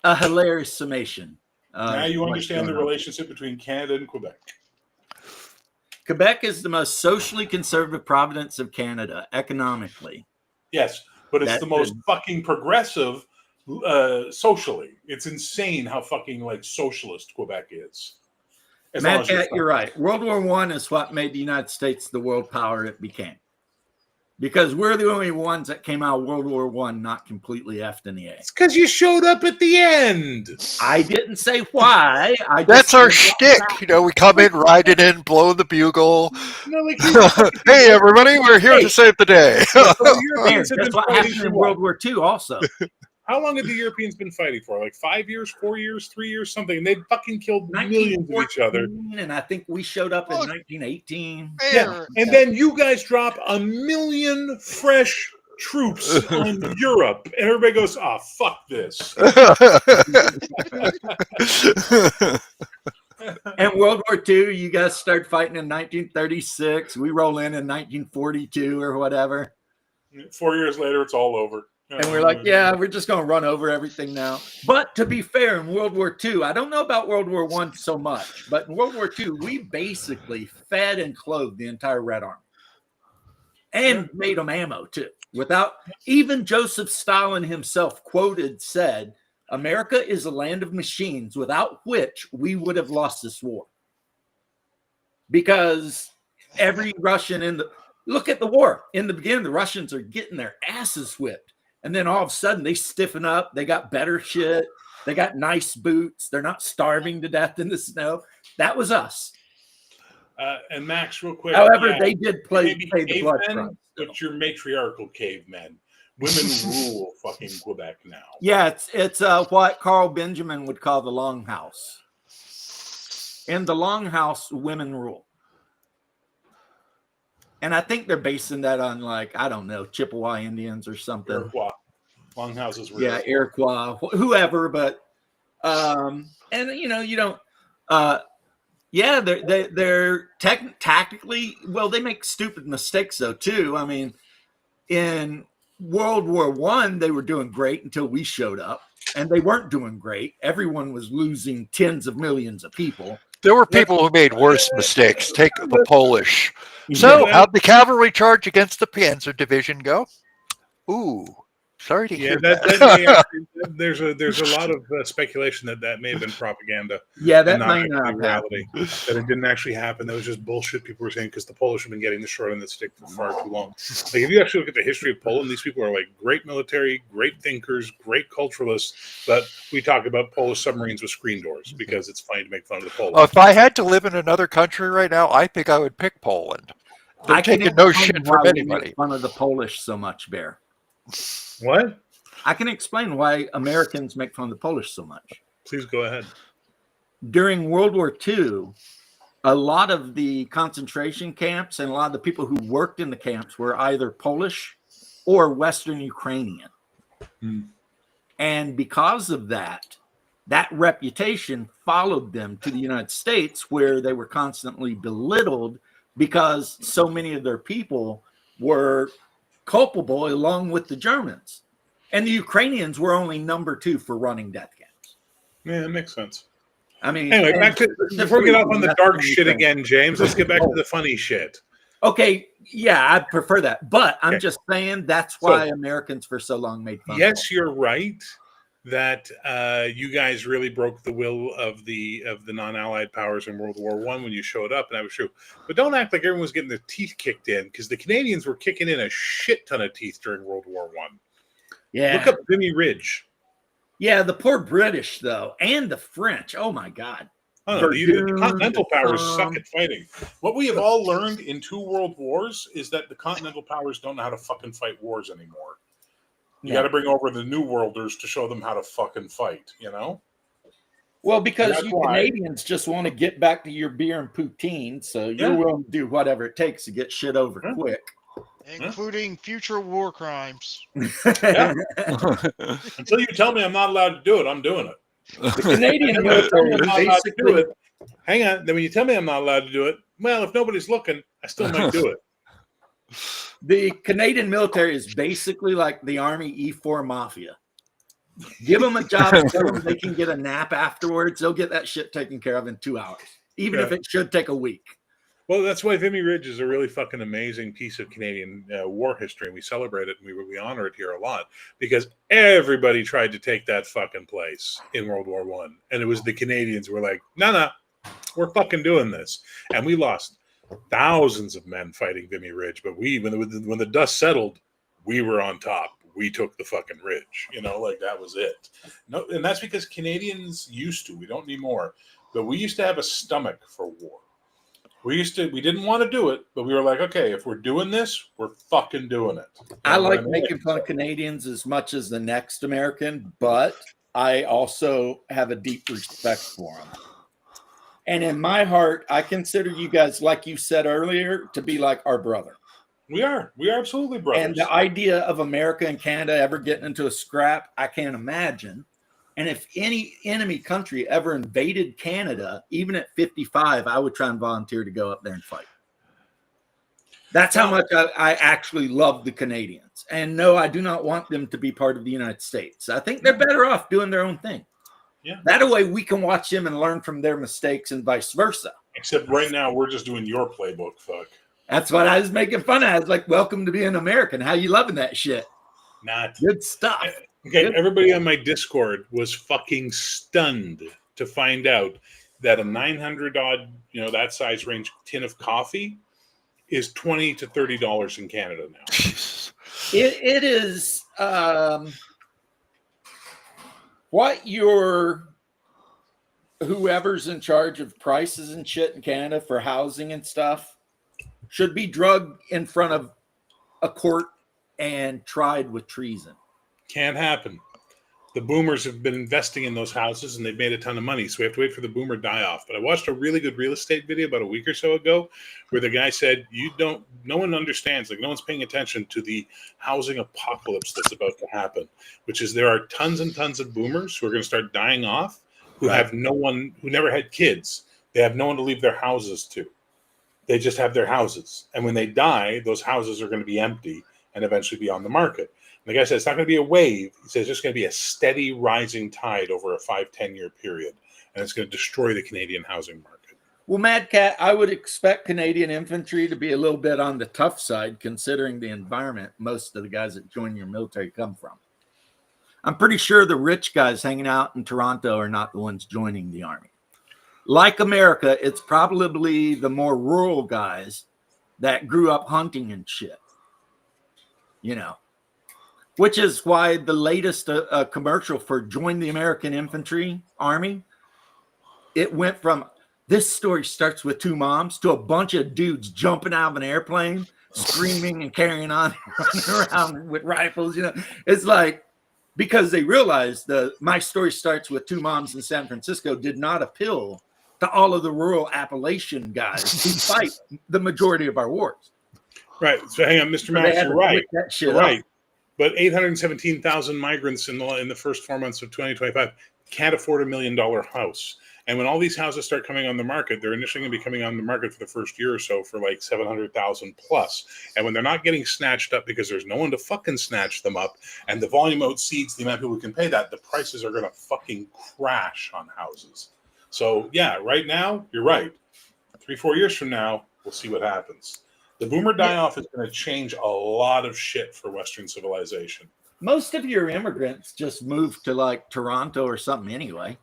a hilarious summation. Now you what's understand the going on. relationship between Canada and Quebec. Quebec is the most socially conservative province of Canada economically. Yes, but it's That's the most fucking progressive socially. It's insane how fucking like socialist Quebec is. As long Mad as Cat, you're right. World War I is what made the United States the world power it became. Because we're the only ones that came out of World War I not completely effed in the A. It's because you showed up at the end. I didn't say why. That's our shtick. You know, we come in, ride it in, blow the bugle. Like, Hey, everybody, we're here to save the day. Europeans have been That's what fighting happened for in what? World War II also. How long have the Europeans been fighting for? Like 5 years, 4 years, 3 years, something. And they fucking killed millions of each other. 1914, and I think we showed up in Look. 1918. Yeah. And then you guys drop 1 million fresh troops on Europe. And everybody goes, oh, fuck this. And World War II, you guys start fighting in 1936. We roll in 1942 or whatever. 4 years later, it's all over. And we're like, yeah, we're just going to run over everything now. But to be fair, in World War II, I don't know about World War I so much, but in World War II, we basically fed and clothed the entire Red Army and made them ammo too. Without even Joseph Stalin himself said, America is a land of machines without which we would have lost this war. Because every Russian look at the war. In the beginning, the Russians are getting their asses whipped. And then all of a sudden they stiffen up. They got better shit. They got nice boots. They're not starving to death in the snow. That was us. And Max, real quick. However, yeah, they did pay the blood cavemen, price. but you're matriarchal cavemen. Women rule fucking Quebec now. Yeah, it's what Carl Benjamin would call the Longhouse. In the Longhouse, women rule. And I think they're basing that on, like, I don't know, Chippewa Indians or something. Iroquois. Longhouses were Yeah, Iroquois, whoever, but and you don't yeah, they're tactically, well, they make stupid mistakes though too. I mean, in World War One, they were doing great until we showed up, and they weren't doing great. Everyone was losing tens of millions of people. There were people who made worse mistakes. Take the Polish. So, how'd the cavalry charge against the Panzer Division go? Ooh, sorry to hear that. There's a lot of speculation that may have been propaganda. Yeah, that not might not reality. happen. That it didn't actually happen. That was just bullshit people were saying because the Polish have been getting the short end of the stick for far too long. Like, if you actually look at the history of Poland, these people are like great military, great thinkers, great culturalists. But we talk about Polish submarines with screen doors because it's funny to make fun of the Polish. If I had to live in another country right now, I think I would pick Poland. They're taking no shit from anybody. Make fun of the Polish so much, Bear. What? I can explain why Americans make fun of the Polish so much. Please go ahead. During World War II, a lot of the concentration camps and a lot of the people who worked in the camps were either Polish or Western Ukrainian. And because of that, that reputation followed them to the United States, where they were constantly belittled because so many of their people were culpable along with the Germans. And the Ukrainians were only number 2 for running death camps. Yeah, that makes sense. I mean, anyway, before we get off on the dark shit again, James, let's get back to the funny shit. Okay, yeah, I prefer that. But I'm just saying that's why Americans for so long made fun of Yes, you're right that you guys really broke the will of the non-allied powers in World War I when you showed up, and that was true. But don't act like everyone was getting their teeth kicked in, because the Canadians were kicking in a shit ton of teeth during World War I. Yeah. Look up Vimy Ridge. Yeah, the poor British, though, and the French. Oh, my God. Oh, no, the continental powers suck at fighting. What we have all learned in 2 world wars is that the continental powers don't know how to fucking fight wars anymore. You got to bring over the New Worlders to show them how to fucking fight, you know? Well, because you Canadians just want to get back to your beer and poutine, so you're willing to do whatever it takes to get shit over quick. Including future war crimes. Until you tell me I'm not allowed to do it, I'm doing it. The Canadian military basically... Hang on. Then when you tell me I'm not allowed to do it, well, if nobody's looking, I still might do it. The Canadian military is basically like the Army E4 Mafia. Give them a job, tell them they can get a nap afterwards. They'll get that shit taken care of in 2 hours, even if it should take a week. Well, that's why Vimy Ridge is a really fucking amazing piece of Canadian war history. We celebrate it and we honor it here a lot, because everybody tried to take that fucking place in World War I. And it was the Canadians who were like, no, we're fucking doing this. And we lost thousands of men fighting Vimy Ridge. But when the dust settled, we were on top. We took the fucking ridge. You know, like that was it. No, and that's because Canadians used to. We don't need more. But we used to have a stomach for war. We didn't want to do it, but we were like, okay, if we're doing this, we're fucking doing it. I like making fun of Canadians as much as the next American, but I also have a deep respect for them. And in my heart, I consider you guys, like you said earlier, to be like our brother. We are absolutely brothers. And the idea of America and Canada ever getting into a scrap, I can't imagine. And if any enemy country ever invaded Canada, even at 55, I would try and volunteer to go up there and fight. That's how much I actually love the Canadians. And no, I do not want them to be part of the United States. I think they're better off doing their own thing. Yeah. That way we can watch them and learn from their mistakes and vice versa. Except right now we're just doing your playbook, fuck. That's what I was making fun of. I was like, welcome to being American. How you loving that shit? Not good stuff. Okay, everybody on my Discord was fucking stunned to find out that a 900 odd, that size range tin of coffee is $20 to $30 in Canada now. It is what whoever's in charge of prices and shit in Canada for housing and stuff should be drugged in front of a court and tried with treason. Can't happen. The boomers have been investing in those houses and they've made a ton of money. So we have to wait for the boomer die off. But I watched a really good real estate video about a week or so ago where the guy said, no one understands, like no one's paying attention to the housing apocalypse that's about to happen, which is there are tons and tons of boomers who are going to start dying off who have no one, who never had kids. They have no one to leave their houses to. They just have their houses. And when they die, those houses are going to be empty and eventually be on the market. And the guy said it's not going to be a wave. He says it's just going to be a steady rising tide over a 5-10 year period. And it's going to destroy the Canadian housing market. Well, Mad Cat, I would expect Canadian infantry to be a little bit on the tough side, considering the environment most of the guys that join your military come from. I'm pretty sure the rich guys hanging out in Toronto are not the ones joining the army. Like America, it's probably the more rural guys that grew up hunting and shit. You know, which is why the latest commercial for Join the American Infantry Army, it went from this story starts with two moms to a bunch of dudes jumping out of an airplane, screaming and carrying on, running around with rifles. You know, it's like, because they realized my story starts with two moms in San Francisco did not appeal to all of the rural Appalachian guys who fight the majority of our wars. Right. So hang on, Mr. Max, you're right. You're right. But 817,000 migrants in the first 4 months of 2025 can't afford $1 million house. And when all these houses start coming on the market, they're initially going to be coming on the market for the first year or so for like 700,000 plus. And when they're not getting snatched up because there's no one to fucking snatch them up, and the volume exceeds the amount of people who can pay that, the prices are going to fucking crash on houses. So yeah, right now you're right. 3-4 years from now, we'll see what happens. The boomer die-off is going to change a lot of shit for Western civilization. Most of your immigrants just moved to like Toronto or something anyway.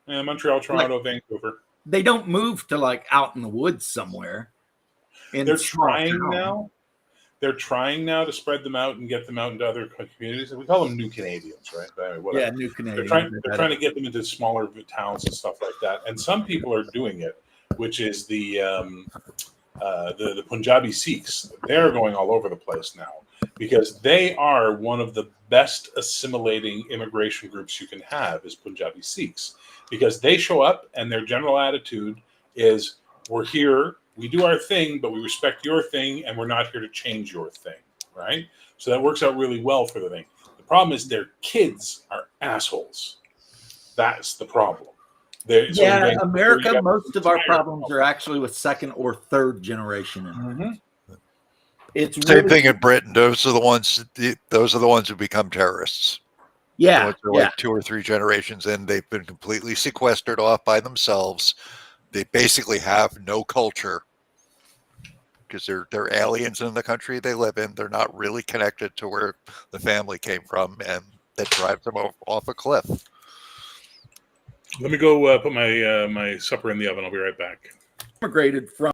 Yeah, Montreal, Toronto, Vancouver. They don't move to like out in the woods somewhere. They're trying now. They're trying now to spread them out and get them out into other communities. We call them new Canadians, right? But yeah, new Canadians. They're trying to get them into smaller towns and stuff like that. And some people are doing it, which is the Punjabi Sikhs. They're going all over the place now because they are one of the best assimilating immigration groups you can have is Punjabi Sikhs, because they show up and their general attitude is, we're here, we do our thing, but we respect your thing and we're not here to change your thing, right? So that works out really well for the thing. The problem is their kids are assholes. That's the problem. America, most of our problems are actually with second or third generation. Mm-hmm. It's same thing in Britain. Those are the ones who become terrorists. Yeah, like 2 or 3 generations in, they've been completely sequestered off by themselves. They basically have no culture because they're aliens in the country they live in. They're not really connected to where the family came from, and that drives them off a cliff. Let me go put my supper in the oven. I'll be right back. Immigrated from.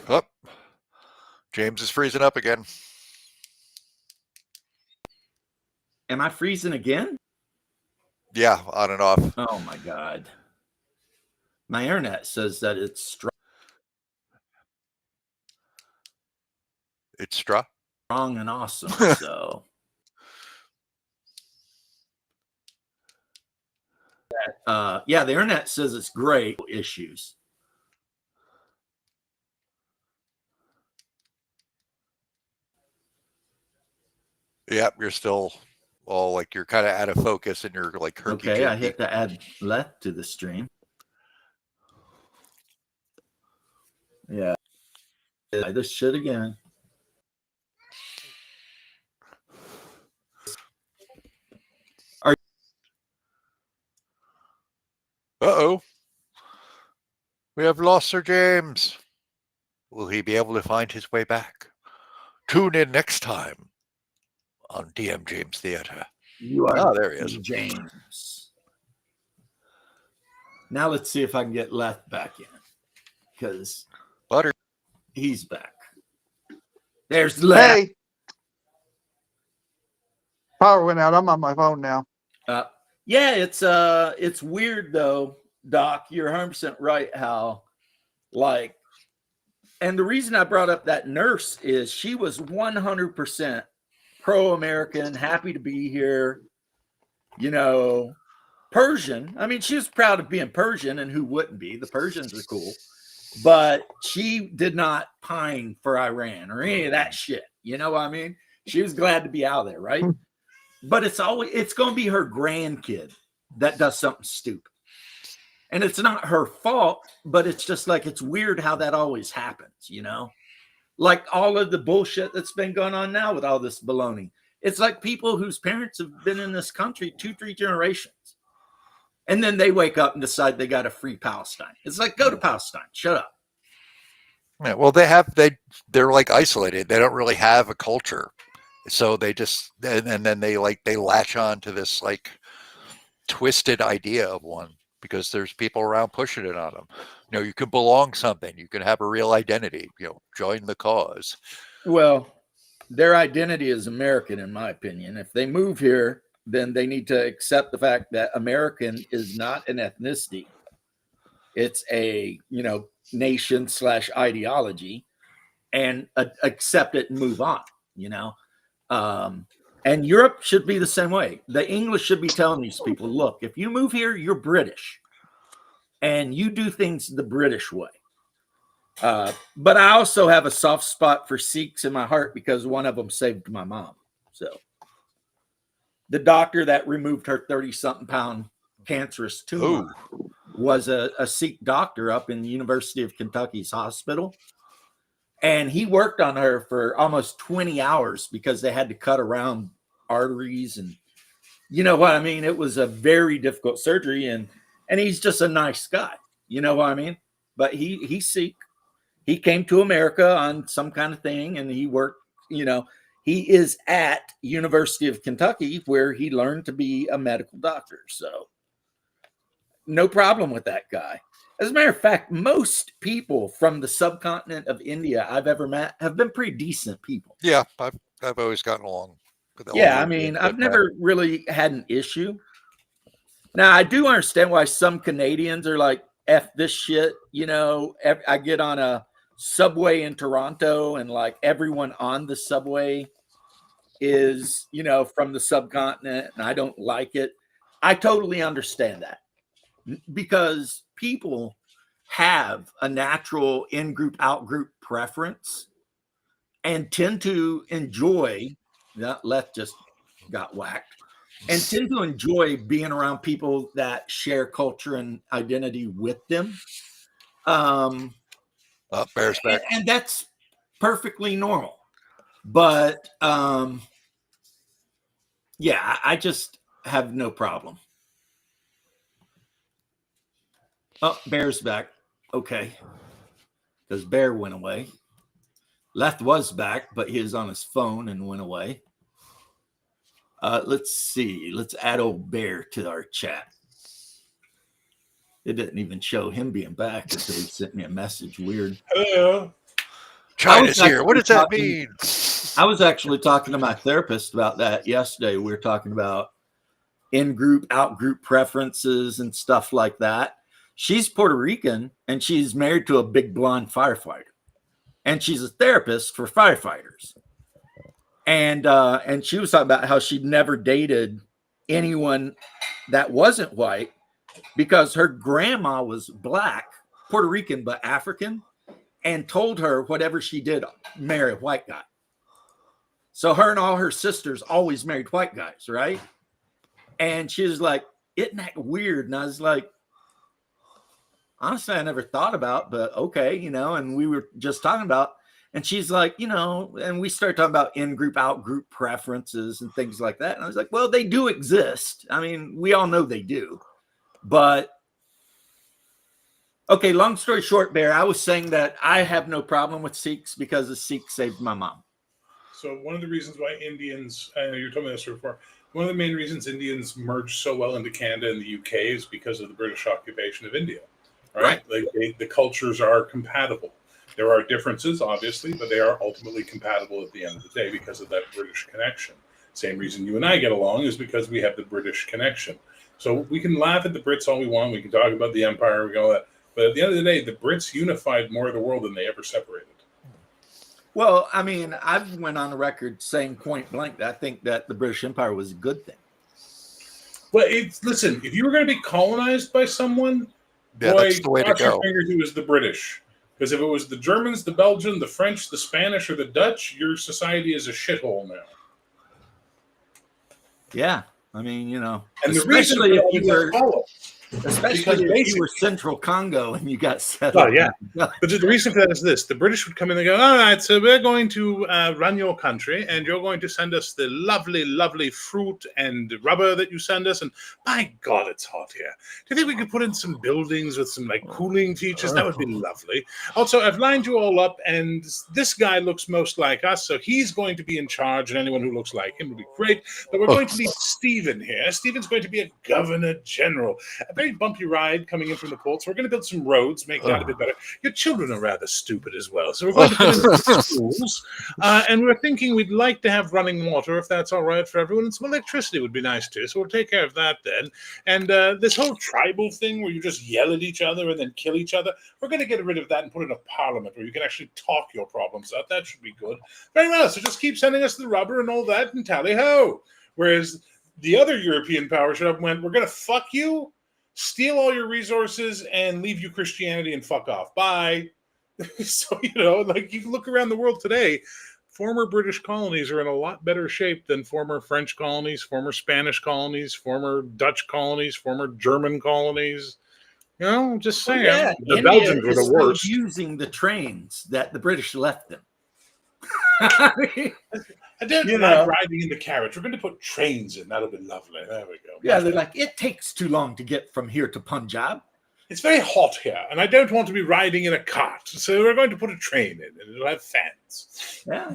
Oh, James is freezing up again. Am I freezing again? Yeah, on and off. Oh my God. My internet says that it's strong. It's strong and awesome. So yeah, the internet says it's great. Issues. Yep, you're still all like you're kind of out of focus and you're like herky. Okay, I hit to add left to the stream. Yeah, this shit again. Uh-oh. We have lost Sir James. Will he be able to find his way back? Tune in next time on DM James Theater. You are there he is. James. Now let's see if I can get left back in. Because Butter, he's back. There's left. Hey. Power went out. I'm on my phone now. Yeah, it's weird though, Doc. You're 100% right. How, like, And the reason I brought up that nurse is she was 100% pro-American, happy to be here, you know, Persian. I mean, she was proud of being Persian, and who wouldn't be? The Persians are cool. But she did not pine for Iran or any of that shit. You know what I mean? She was glad to be out there, right? But it's going to be her grandkid that does something stupid. And it's not her fault, but it's just like, it's weird how that always happens, you know? Like all of the bullshit that's been going on now with all this baloney. It's like people whose parents have been in this country 2-3 generations. And then they wake up and decide they got to free Palestine. It's like, go to Palestine. Shut up. Yeah, well, they're like isolated. They don't really have a culture. So they just, and then they latch on to this like twisted idea of one, because there's people around pushing it on them. You know, you can belong something. You can have a real identity, you know, join the cause. Well, their identity is American, in my opinion. If they move here, then they need to accept the fact that American is not an ethnicity. It's a, you know, nation / ideology, and accept it and move on, you know? And Europe should be the same way. The English should be telling these people, look, if you move here, you're British and you do things the British way. But I also have a soft spot for Sikhs in my heart because one of them saved my mom. So the doctor that removed her 30-something pound cancerous tumor was a Sikh doctor up in the University of Kentucky's hospital. And he worked on her for almost 20 hours because they had to cut around arteries. And you know what I mean? It was a very difficult surgery. And he's just a nice guy. You know what I mean? But he's Sikh. He came to America on some kind of thing, and he worked, you know, he is at University of Kentucky where he learned to be a medical doctor. So no problem with that guy. As a matter of fact, most people from the subcontinent of India I've ever met have been pretty decent people. Yeah, I've always gotten along with them. Yeah, I mean, I've never really had an issue. Now, I do understand why some Canadians are like, F this shit. You know, I get on a subway in Toronto and like everyone on the subway is, you know, from the subcontinent, and I don't like it. I totally understand that because people have a natural in-group, out-group preference and tend to enjoy, that left just got whacked, and tend to enjoy being around people that share culture and identity with them. Bears back. And that's perfectly normal. But yeah, I just have no problem. Oh, Bear's back. Okay. Because Bear went away. Leth was back, but he was on his phone and went away. Let's see. Let's add old Bear to our chat. It didn't even show him being back until he sent me a message. Weird. Hello. China's here. What does that mean? I was actually talking to my therapist about that yesterday. We were talking about in-group, out-group preferences and stuff like that. She's Puerto Rican, and she's married to a big blonde firefighter. And she's a therapist for firefighters. And she was talking about how she'd never dated anyone that wasn't white because her grandma was black, Puerto Rican, but African, and told her whatever she did, marry a white guy. So her and all her sisters always married white guys, right? And she was like, isn't that weird? And I was like, honestly, I never thought about, but okay, you know, and we were just talking about, and she's like, you know, and we started talking about in-group, out-group preferences and things like that. And I was like, well, they do exist. I mean, we all know they do. But, okay, long story short, Bear, I was saying that I have no problem with Sikhs because the Sikhs saved my mom. So one of the reasons why Indians, I know you told me this before, one of the main reasons Indians merged so well into Canada and the UK is because of the British occupation of India. Right? Like the cultures are compatible. There are differences, obviously, but they are ultimately compatible at the end of the day because of that British connection. Same reason you and I get along is because we have the British connection. So we can laugh at the Brits all we want. We can talk about the empire. We can all that. But at the end of the day, the Brits unified more of the world than they ever separated. Well, I mean, I've went on the record saying point blank that I think that the British Empire was a good thing. Well, listen, if you were going to be colonized by someone, Yeah, boy, that's the way to cross your go. fingers it was the British. Because if it was the Germans, the Belgians, the French, the Spanish, or the Dutch, your society is a shithole now. Yeah, I mean, you know, And the reason especially for that if is you that were, follow. especially if you were Central Congo and you got settled. Oh, yeah. But the reason for that is this. The British would come in and go, all right, so we're going to run your country, and you're going to send us the lovely, lovely fruit and rubber that you send us. And my God, it's hot here. Do you think we could put in some buildings with some, like, cooling features? That would be lovely. Also, I've lined you all up, and this guy looks most like us, so he's going to be in charge, and anyone who looks like him would be great. But we're going to need Stephen here. Stephen's going to be a governor general. A very bumpy ride coming in from the port, so we're going to build some roads, make that a bit better. Your children are rather stupid as well, so we're going to put in some schools, and we're thinking we'd like to have running water, if that's all right for everyone, and some electricity would be nice too, so we'll take care of that then. And this whole tribal thing where you just yell at each other and then kill each other, we're going to get rid of that and put in a parliament where you can actually talk your problems out. That should be good. Very well, so just keep sending us the rubber and all that, and tally-ho. Whereas the other European powers should have went, we're going to fuck you, steal all your resources, and leave you Christianity and fuck off. Bye. So, you know, like you look around the world today, former British colonies are in a lot better shape than former French colonies, former Spanish colonies, former Dutch colonies, former German colonies. You know, just saying. Yeah, The India Belgians were is the still worst. using the trains that the British left them. I mean, I don't you like know. riding in the carriage. We're going to put trains in. That'll be lovely. There we go. Yeah, they're like, it takes too long to get from here to Punjab. It's very hot here, and I don't want to be riding in a cart. So we're going to put a train in, and it'll have fans. Yeah.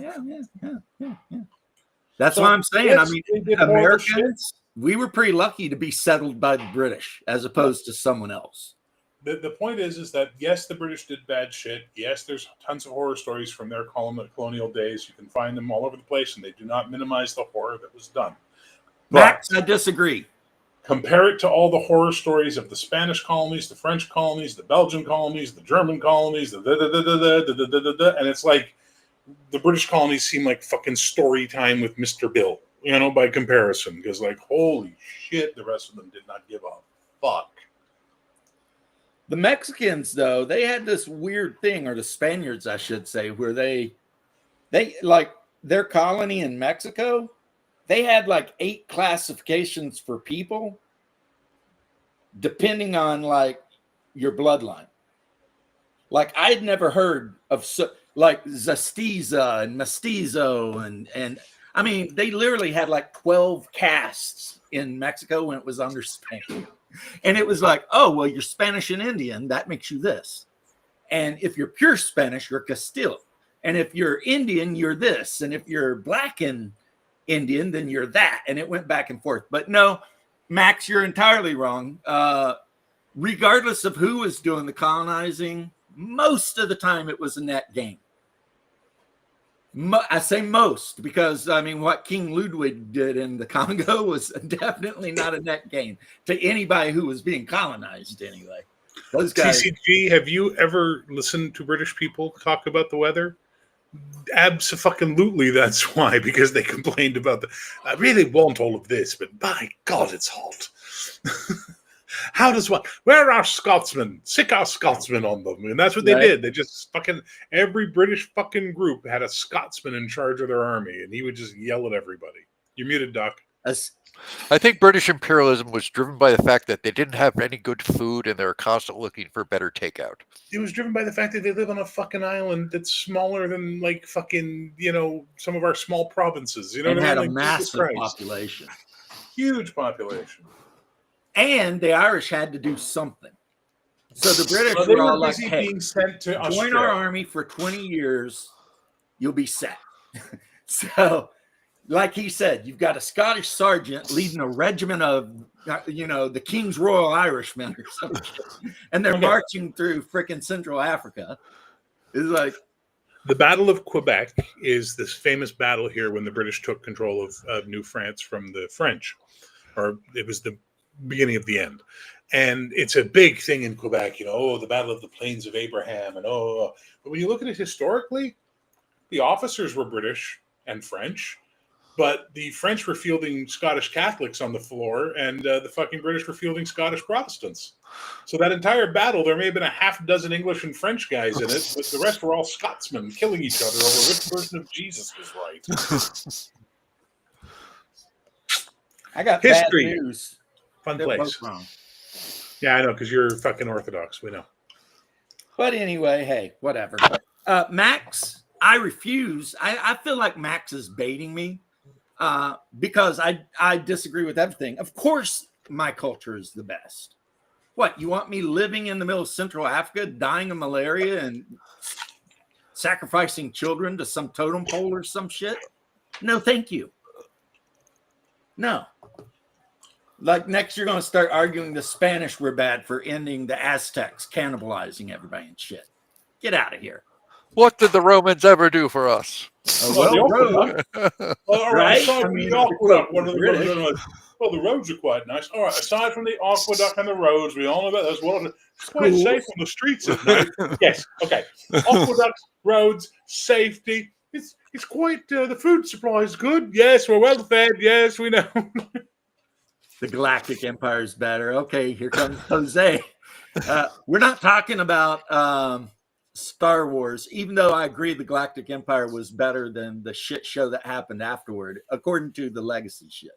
That's So, what I'm saying. yes, I mean, they did horrible shit. Americans, we were pretty lucky to be settled by the British as opposed to someone else. The point is that, yes, the British did bad shit. Yes, there's tons of horror stories from their colonial days. You can find them all over the place, and they do not minimize the horror that was done. Max, I disagree. Compare it to all the horror stories of the Spanish colonies, the French colonies, the Belgian colonies, the German colonies, and it's like the British colonies seem like fucking story time with Mr. Bill, you know, by comparison, because like, holy shit, the rest of them did not give a fuck. The Mexicans, though, they had this weird thing, or the Spaniards, I should say, where they like their colony in Mexico, they had like 8 classifications for people depending on like your bloodline. Like I'd never heard of like Zastiza and Mestizo and I mean they literally had like 12 castes in Mexico when it was under Spain. And it was like, oh, well, you're Spanish and Indian, that makes you this. And if you're pure Spanish, you're Castillo. And if you're Indian, you're this. And if you're black and Indian, then you're that. And it went back and forth. But no, Max, you're entirely wrong. Regardless of who was doing the colonizing, most of the time it was a net gain. I say most because, I mean, what King Ludwig did in the Congo was definitely not a net gain to anybody who was being colonized anyway. Those guys. TCG, have you ever listened to British people talk about the weather? Absolutely, that's why, because they complained about I really want all of this, but by God, it's hot. How does one? Where are Scotsmen? Sick our Scotsmen on them, and that's what they did. They just fucking every British fucking group had a Scotsman in charge of their army, and he would just yell at everybody. You're muted, Doc. I think British imperialism was driven by the fact that they didn't have any good food, and they were constantly looking for better takeout. It was driven by the fact that they live on a fucking island that's smaller than like fucking, you know, some of our small provinces. You know, and what I had mean? a Like, massive population. Huge population. And the Irish had to do something. So the British Well, they were all were like, busy hey, being sent to join Australia. our army for 20 years, you'll be set. So, like he said, you've got a Scottish sergeant leading a regiment of, you know, the King's Royal Irishmen or something. And they're marching through freaking Central Africa. It's like, the Battle of Quebec is this famous battle here when the British took control of New France from the French, or it was the beginning of the end. And it's a big thing in Quebec, the Battle of the Plains of Abraham. But when you look at it historically, the officers were British and French, but the French were fielding Scottish Catholics on the floor, and the fucking British were fielding Scottish Protestants. So that entire battle, there may have been a half dozen English and French guys in it, but the rest were all Scotsmen killing each other over which version of Jesus was right. I got History. bad news. Fun They're place. both wrong. Yeah, I know, because you're fucking Orthodox. We know. But anyway, hey, whatever. Max, I refuse. I feel like Max is baiting me because I disagree with everything. Of course, my culture is the best. What, you want me living in the middle of Central Africa, dying of malaria and sacrificing children to some totem pole or some shit? No, thank you. No. Like next, you're going to start arguing the Spanish were bad for ending the Aztecs, cannibalizing everybody and shit. Get out of here. What did the Romans ever do for us? Right? Aside from the aqueduct, the roads are quite nice. All right, aside from the aqueduct and the roads, we all know about those. Well, it's quite safe on the streets at night. Yes, okay. Aqueducts, roads, safety. It's quite, the food supply is good. Yes, we're well fed. Yes, we know. The Galactic Empire is better. Okay, here comes Jose. We're not talking about Star Wars, even though I agree the Galactic Empire was better than the shit show that happened afterward, according to the legacy shit.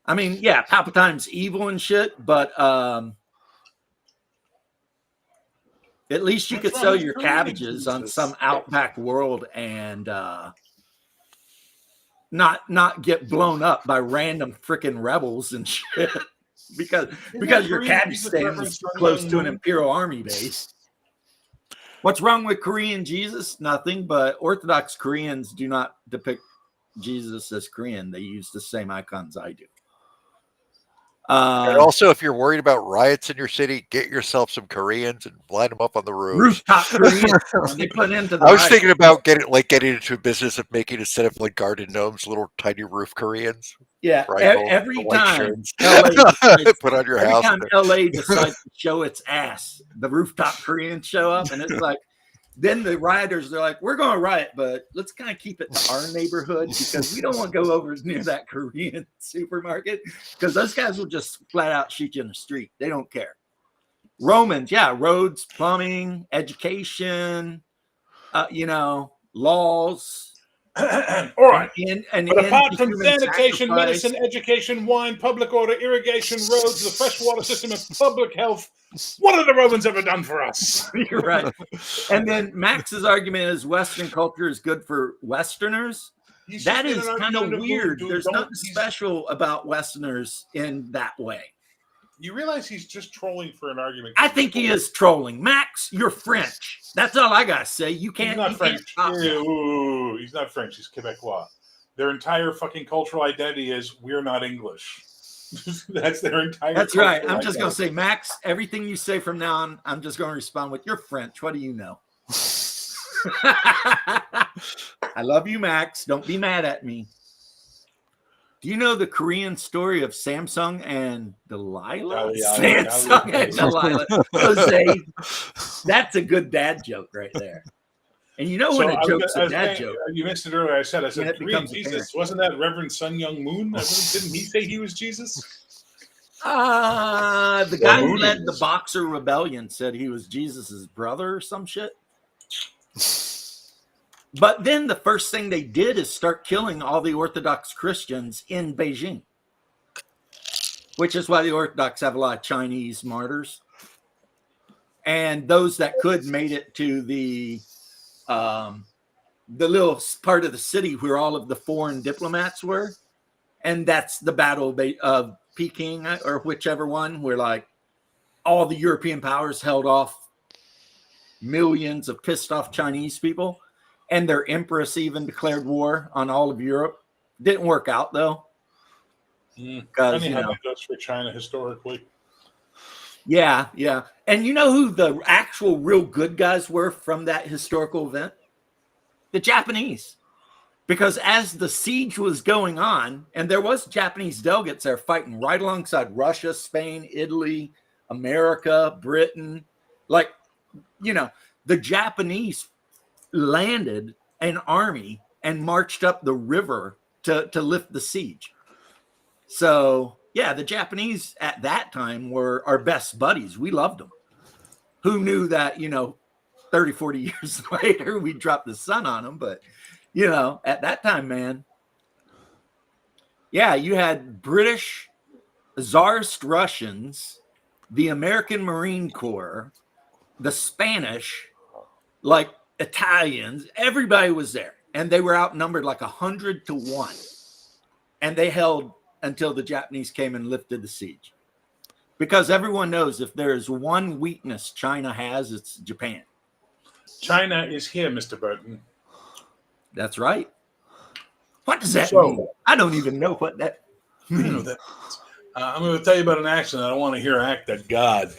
I mean, yeah, Palpatine's evil and shit, but at least you could sell your cabbages on some outback world and not get blown up by random freaking rebels and shit because your cabbage stand is close to an Imperial Army base. What's wrong with Korean Jesus? Nothing, but Orthodox Koreans do not depict Jesus as Korean. They use the same icons I do. And also, if you're worried about riots in your city, get yourself some Koreans and line them up on the roofs. Rooftop Koreans. They put into the I was thinking about getting into a business of making, instead of like garden gnomes, little tiny roof Koreans. Yeah, Rifle, every the white time shirts. LA Put on your every house. time LA decides to show its ass, the rooftop Koreans show up, and it's like, then the rioters, they're like, we're going to riot, but let's kind of keep it in our neighborhood because we don't want to go over near that Korean supermarket because those guys will just flat out shoot you in the street. They don't care. Romans, yeah, roads, plumbing, education, laws. All right. But apart from sanitation, medicine, education, wine, public order, irrigation, roads, the freshwater system, and public health, what have the Romans ever done for us? You're right. And then Max's argument is Western culture is good for Westerners. That is kind of weird. There's nothing special about Westerners in that way. You realize he's just trolling for an argument. I think he is trolling. Max, you're French. That's all I gotta say. You can't. He's not French. Can't He's not French. He's Quebecois. Their entire fucking cultural identity is we're not English. That's their entire. That's right. I'm just gonna say, Max. Everything you say from now on, I'm just gonna respond with, "You're French. What do you know?" I love you, Max. Don't be mad at me. Do you know the Korean story of Samsung and Delilah? Samsung and Delilah. Jose, that's a good dad joke right there. And you know when a joke's a dad joke. You missed it earlier. I said, Korean Jesus. Wasn't that Reverend Sun Young Moon? Didn't he say he was Jesus? The guy who led the Boxer Rebellion said he was Jesus's brother or some shit. But then the first thing they did is start killing all the Orthodox Christians in Beijing, which is why the Orthodox have a lot of Chinese martyrs. And those that could made it to the little part of the city where all of the foreign diplomats were. And that's the Battle of Peking or whichever one, where like all the European powers held off millions of pissed off Chinese people. And their empress even declared war on all of Europe. Didn't work out though. Funny how that goes for China historically. Yeah. And you know who the actual real good guys were from that historical event? The Japanese. Because as the siege was going on, and there was Japanese delegates there fighting right alongside Russia, Spain, Italy, America, Britain, like, you know, the Japanese landed an army and marched up the river to lift the siege. So, yeah, the Japanese at that time were our best buddies. We loved them. Who knew that, 30, 40 years later, we dropped the sun on them. But, at that time, man, yeah, you had British, Tsarist Russians, the American Marine Corps, the Spanish, like Italians, everybody was there. And they were outnumbered like 100-1. And they held until the Japanese came and lifted the siege. Because everyone knows if there's one weakness China has, it's Japan. China is here, Mr. Burton. That's right. What does that mean? I don't even know what that means. I'm going to tell you about an accent. I don't want to hear act at God.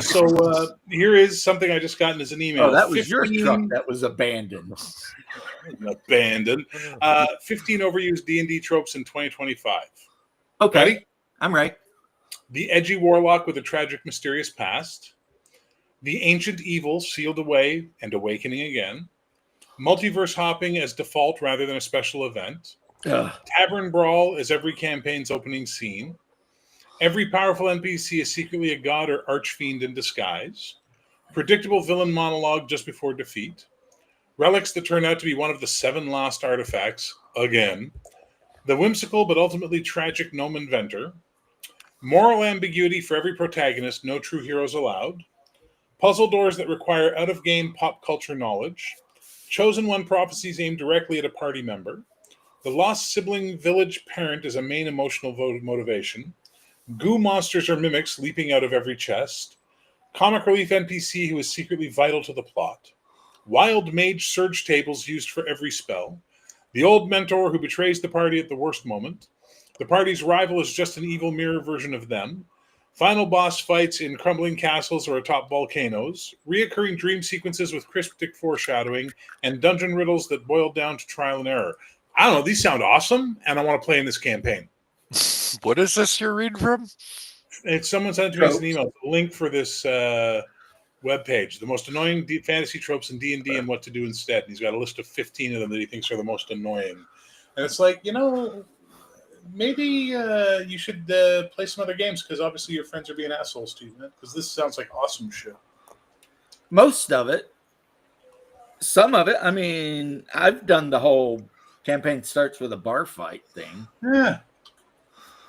So here is something I just gotten as an email. Oh, that was your truck that was abandoned. Abandoned. 15 overused D&D tropes in 2025. Okay. Ready? I'm right. The edgy warlock with a tragic, mysterious past. The ancient evil sealed away and awakening again. Multiverse hopping as default rather than a special event. Ugh. Tavern brawl as every campaign's opening scene. Every powerful NPC is secretly a god or archfiend in disguise. Predictable villain monologue just before defeat. Relics that turn out to be one of the 7 lost artifacts, again. The whimsical but ultimately tragic gnome inventor. Moral ambiguity for every protagonist, no true heroes allowed. Puzzle doors that require out-of-game pop culture knowledge. Chosen One prophecies aimed directly at a party member. The lost sibling village parent is a main emotional motivation. Goo monsters or mimics leaping out of every chest. Comic relief NPC who is secretly vital to the plot. Wild mage surge tables used for every spell. The old mentor who betrays the party at the worst moment. The party's rival is just an evil mirror version of them. Final boss fights in crumbling castles or atop volcanoes. Reoccurring dream sequences with cryptic foreshadowing. And dungeon riddles that boil down to trial and error. I don't know. These sound awesome, and I want to play in this campaign. What is this you're reading from? It's someone sent to me as an email. The link for this webpage. The most annoying fantasy tropes in D&D and what to do instead. And he's got a list of 15 of them that he thinks are the most annoying. And it's like, maybe you should play some other games because obviously your friends are being assholes to you, man. Because this sounds like awesome shit. Most of it. Some of it. I mean, I've done the whole campaign starts with a bar fight thing. Yeah.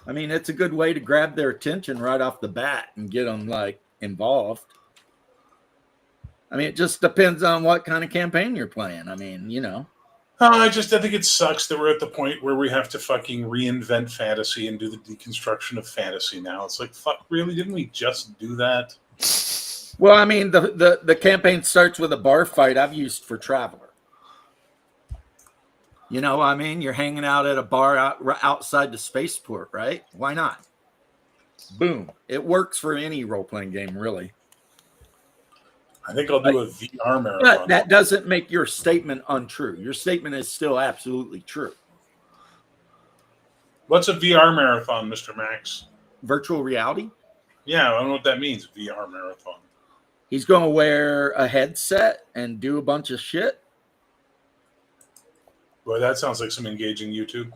I mean, it's a good way to grab their attention right off the bat and get them involved. I mean, it just depends on what kind of campaign you're playing. I mean, I think it sucks that we're at the point where we have to fucking reinvent fantasy and do the deconstruction of fantasy now. It's like, fuck, really? Didn't we just do that? Well, I mean, the campaign starts with a bar fight I've used for Traveler. I mean, you're hanging out at a bar outside the spaceport, right? Why not? Boom. It works for any role-playing game, really. I think I'll do a VR marathon. But that doesn't make your statement untrue. Your statement is still absolutely true. What's a VR marathon, Mr. Max? Virtual reality? Yeah, I don't know what that means, VR marathon. He's going to wear a headset and do a bunch of shit. Boy, that sounds like some engaging YouTube.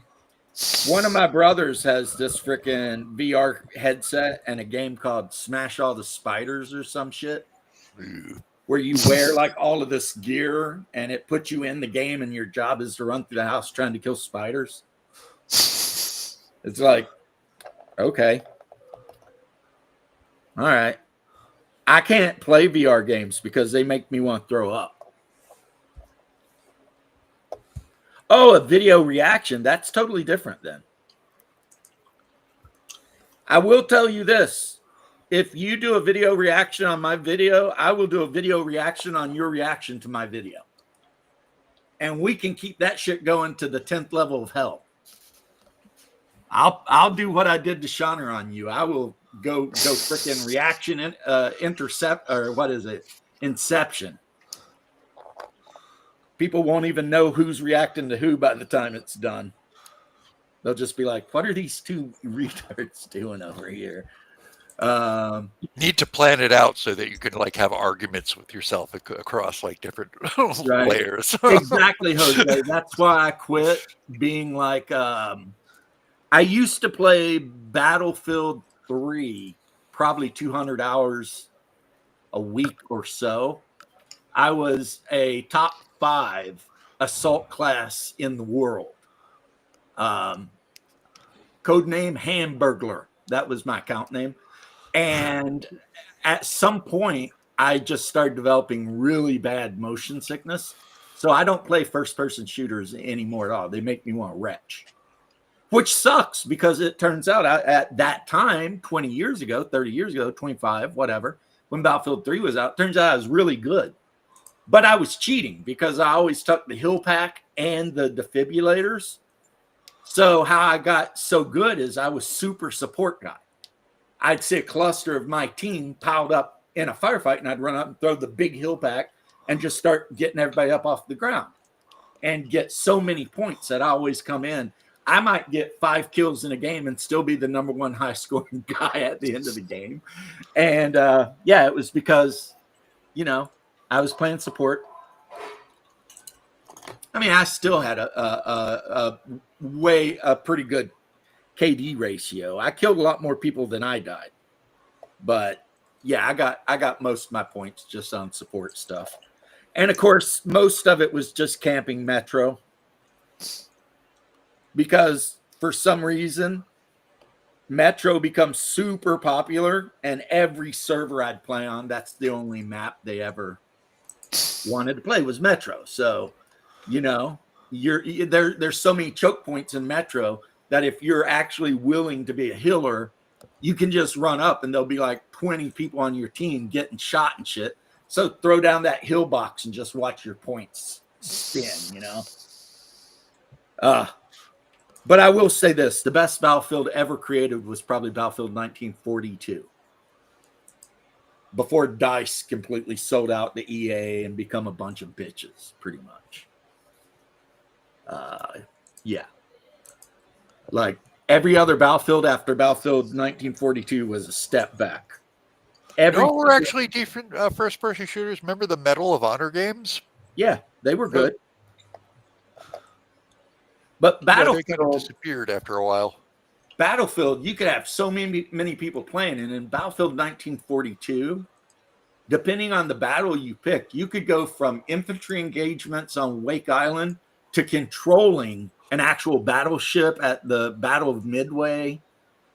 One of my brothers has this freaking VR headset and a game called Smash All the Spiders or some shit, where you wear all of this gear and it puts you in the game and your job is to run through the house trying to kill spiders. It's like, okay. All right. I can't play VR games because they make me want to throw up. Oh, a video reaction. That's totally different then. I will tell you this. If you do a video reaction on my video, I will do a video reaction on your reaction to my video. And we can keep that shit going to the 10th level of hell. I'll do what I did to Shauner on you. I will go freaking reaction intercept, or what is it? Inception. people won't even know who's reacting to who by the time it's done. They'll just be like, what are these two retards doing over here? Need to plan it out so that you can like have arguments with yourself across like different Right. layers. Exactly, Jose. That's why I quit being like, I used to play Battlefield 3, probably 200 hours a week or so. I was a top 5 assault class in the world. Code name Hamburglar. That was my account name. And at some point, I just started developing really bad motion sickness. So I don't play first-person shooters anymore at all. They make me want to retch, which sucks because it turns out at that time, 20 years ago, 30 years ago, 25, whatever, when Battlefield 3 was out, turns out I was really good. But I was cheating because I always took the hill pack and the defibrillators. So how I got so good is I was super support guy. I'd see a cluster of my team piled up in a firefight, and I'd run up and throw the big hill pack and just start getting everybody up off the ground and get so many points that I always come in. I might get 5 kills in a game and still be the number 1 high scoring guy at the end of the game. And yeah, it was because, you know, I was playing support. I mean, I still had a pretty good KD ratio. I killed a lot more people than I died. But yeah, I got most of my points just on support stuff. And of course, most of it was just camping Metro. Because for some reason, Metro becomes super popular, and every server I'd play on, that's the only map they ever wanted to play was Metro. So, you know, there's so many choke points in Metro that if you're actually willing to be a healer, you can just run up and there'll be like 20 people on your team getting shot and shit. So throw down that hill box and just watch your points spin, you know? But I will say this, the best Battlefield ever created was probably Battlefield 1942. Before DICE completely sold out the EA and become a bunch of bitches, pretty much. Yeah. Like every other Battlefield after Battlefield 1942 was a step back. No, we're actually different first-person shooters. Remember the Medal of Honor games? Yeah, they were good. But Battlefield, they kind of disappeared after a while. Battlefield, you could have so many people playing, and in Battlefield 1942, depending on the battle you pick, you could go from infantry engagements on Wake Island to controlling an actual battleship at the Battle of Midway,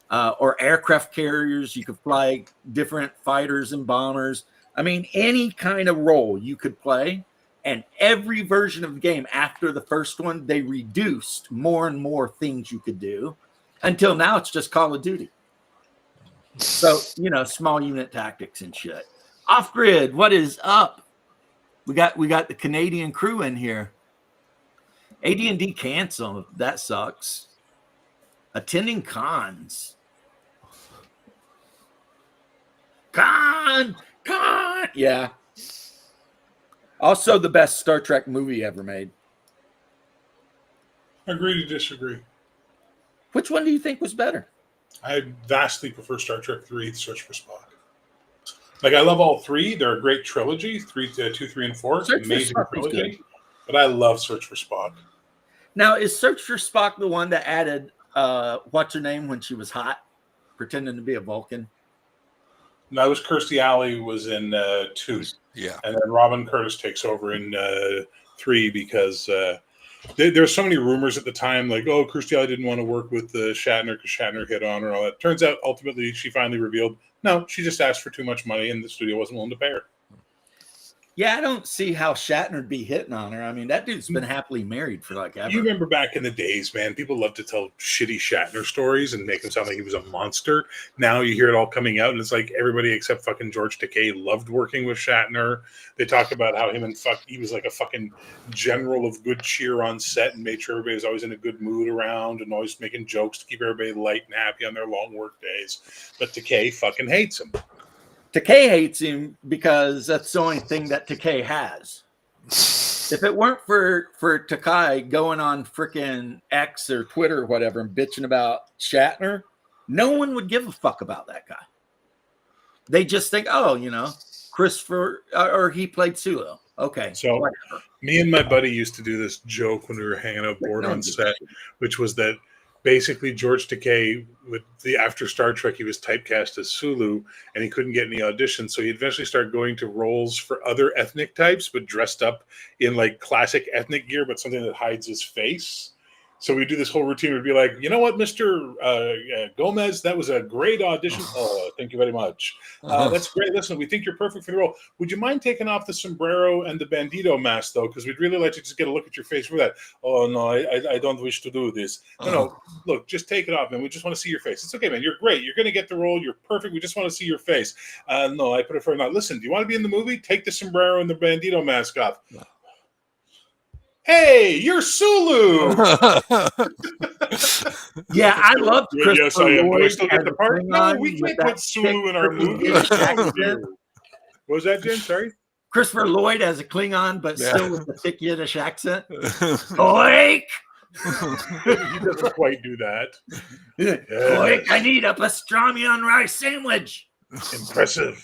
or aircraft carriers. You could fly different fighters and bombers. I mean, any kind of role you could play. And every version of the game after the first one, they reduced more and more things you could do until now it's just Call of Duty. So, you know, small unit tactics and shit. Off Grid, what is up? We got the Canadian crew in here. AD&D cancel. That sucks. Attending cons. Con. Yeah. Also the best Star Trek movie ever made. Agree to disagree. Which one do you think was better? I vastly prefer Star Trek 3, Search for Spock. Like, I love all three. They're a great trilogy, 2, 3, and 4. Search for Amazing Spock was trilogy. good. But I love Search for Spock. Now, is Search for Spock the one that added what's her name when she was hot, pretending to be a Vulcan? And that was Kirstie Alley was in 2. Yeah. And then Robin Curtis takes over in 3 because there's so many rumors at the time, like, oh, Kirstie Alley didn't want to work with Shatner because Shatner hit on her and all that. Turns out, ultimately, she finally revealed, no, she just asked for too much money and the studio wasn't willing to pay her. Yeah, I don't see how Shatner would be hitting on her. I mean, that dude's been happily married for like ever. You remember back in the days, man, people love to tell shitty Shatner stories and make him sound like he was a monster. Now you hear it all coming out, and it's like everybody except fucking George Takei loved working with Shatner. They talk about how he was like a fucking general of good cheer on set and made sure everybody was always in a good mood around and always making jokes to keep everybody light and happy on their long work days. But Takei fucking hates him. Takei hates him because that's the only thing that Takei has. If it weren't for Takai going on frickin' X or Twitter or whatever and bitching about Shatner, no one would give a fuck about that guy. They just think, oh, Christopher, or he played Sulu. Okay, So whatever. me and my buddy used to do this joke when we were hanging out bored on set, which was that basically George Takei, after Star Trek, he was typecast as Sulu, and he couldn't get any auditions, so he eventually started going to roles for other ethnic types, but dressed up in like classic ethnic gear, but something that hides his face. So we do this whole routine. We'd be like, you know what, Mr. Gomez, that was a great audition. Oh, thank you very much. That's great. Listen, we think you're perfect for the role. Would you mind taking off the sombrero and the bandito mask, though? Because we'd really like to just get a look at your face for that. Oh, no, I don't wish to do this. No, look, just take it off, man. We just want to see your face. It's okay, man. You're great. You're going to get the role. You're perfect. We just want to see your face. No, I prefer not. Listen, do you want to be in the movie? Take the sombrero and the bandito mask off. Hey, you're Sulu. Yeah, I love Christopher Yes, I am. Do I Lloyd still get as the a part? No, Klingon we with can't that put Sulu in our thick movie. British accent. What was that, Jen? Sorry. Christopher Lloyd as a Klingon, but Yeah. still with the thick Yiddish accent. Oik! He doesn't quite do that. Oik, I need a pastrami on rice sandwich. Impressive.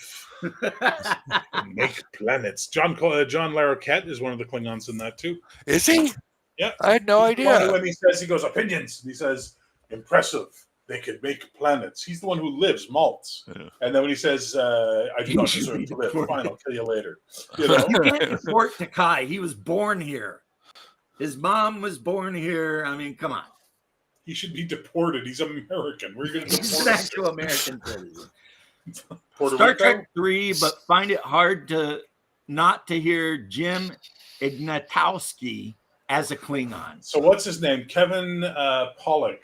Make planets. John Larroquette is one of the Klingons in that too. Is he? Yeah. I had no idea. When he goes opinions, and he says impressive. They could make planets. He's the one who lives, malts. Yeah. And then when he says, "I do not deserve to live," fine, I'll kill you later. You know. You can't deport Takai. He was born here. His mom was born here. I mean, come on. He should be deported. He's American. We're going to He's deport an him. actual American citizen. Puerto Star Rico? Trek 3, but find it hard not to hear Jim Ignatowski as a Klingon. So what's his name? Kevin Pollak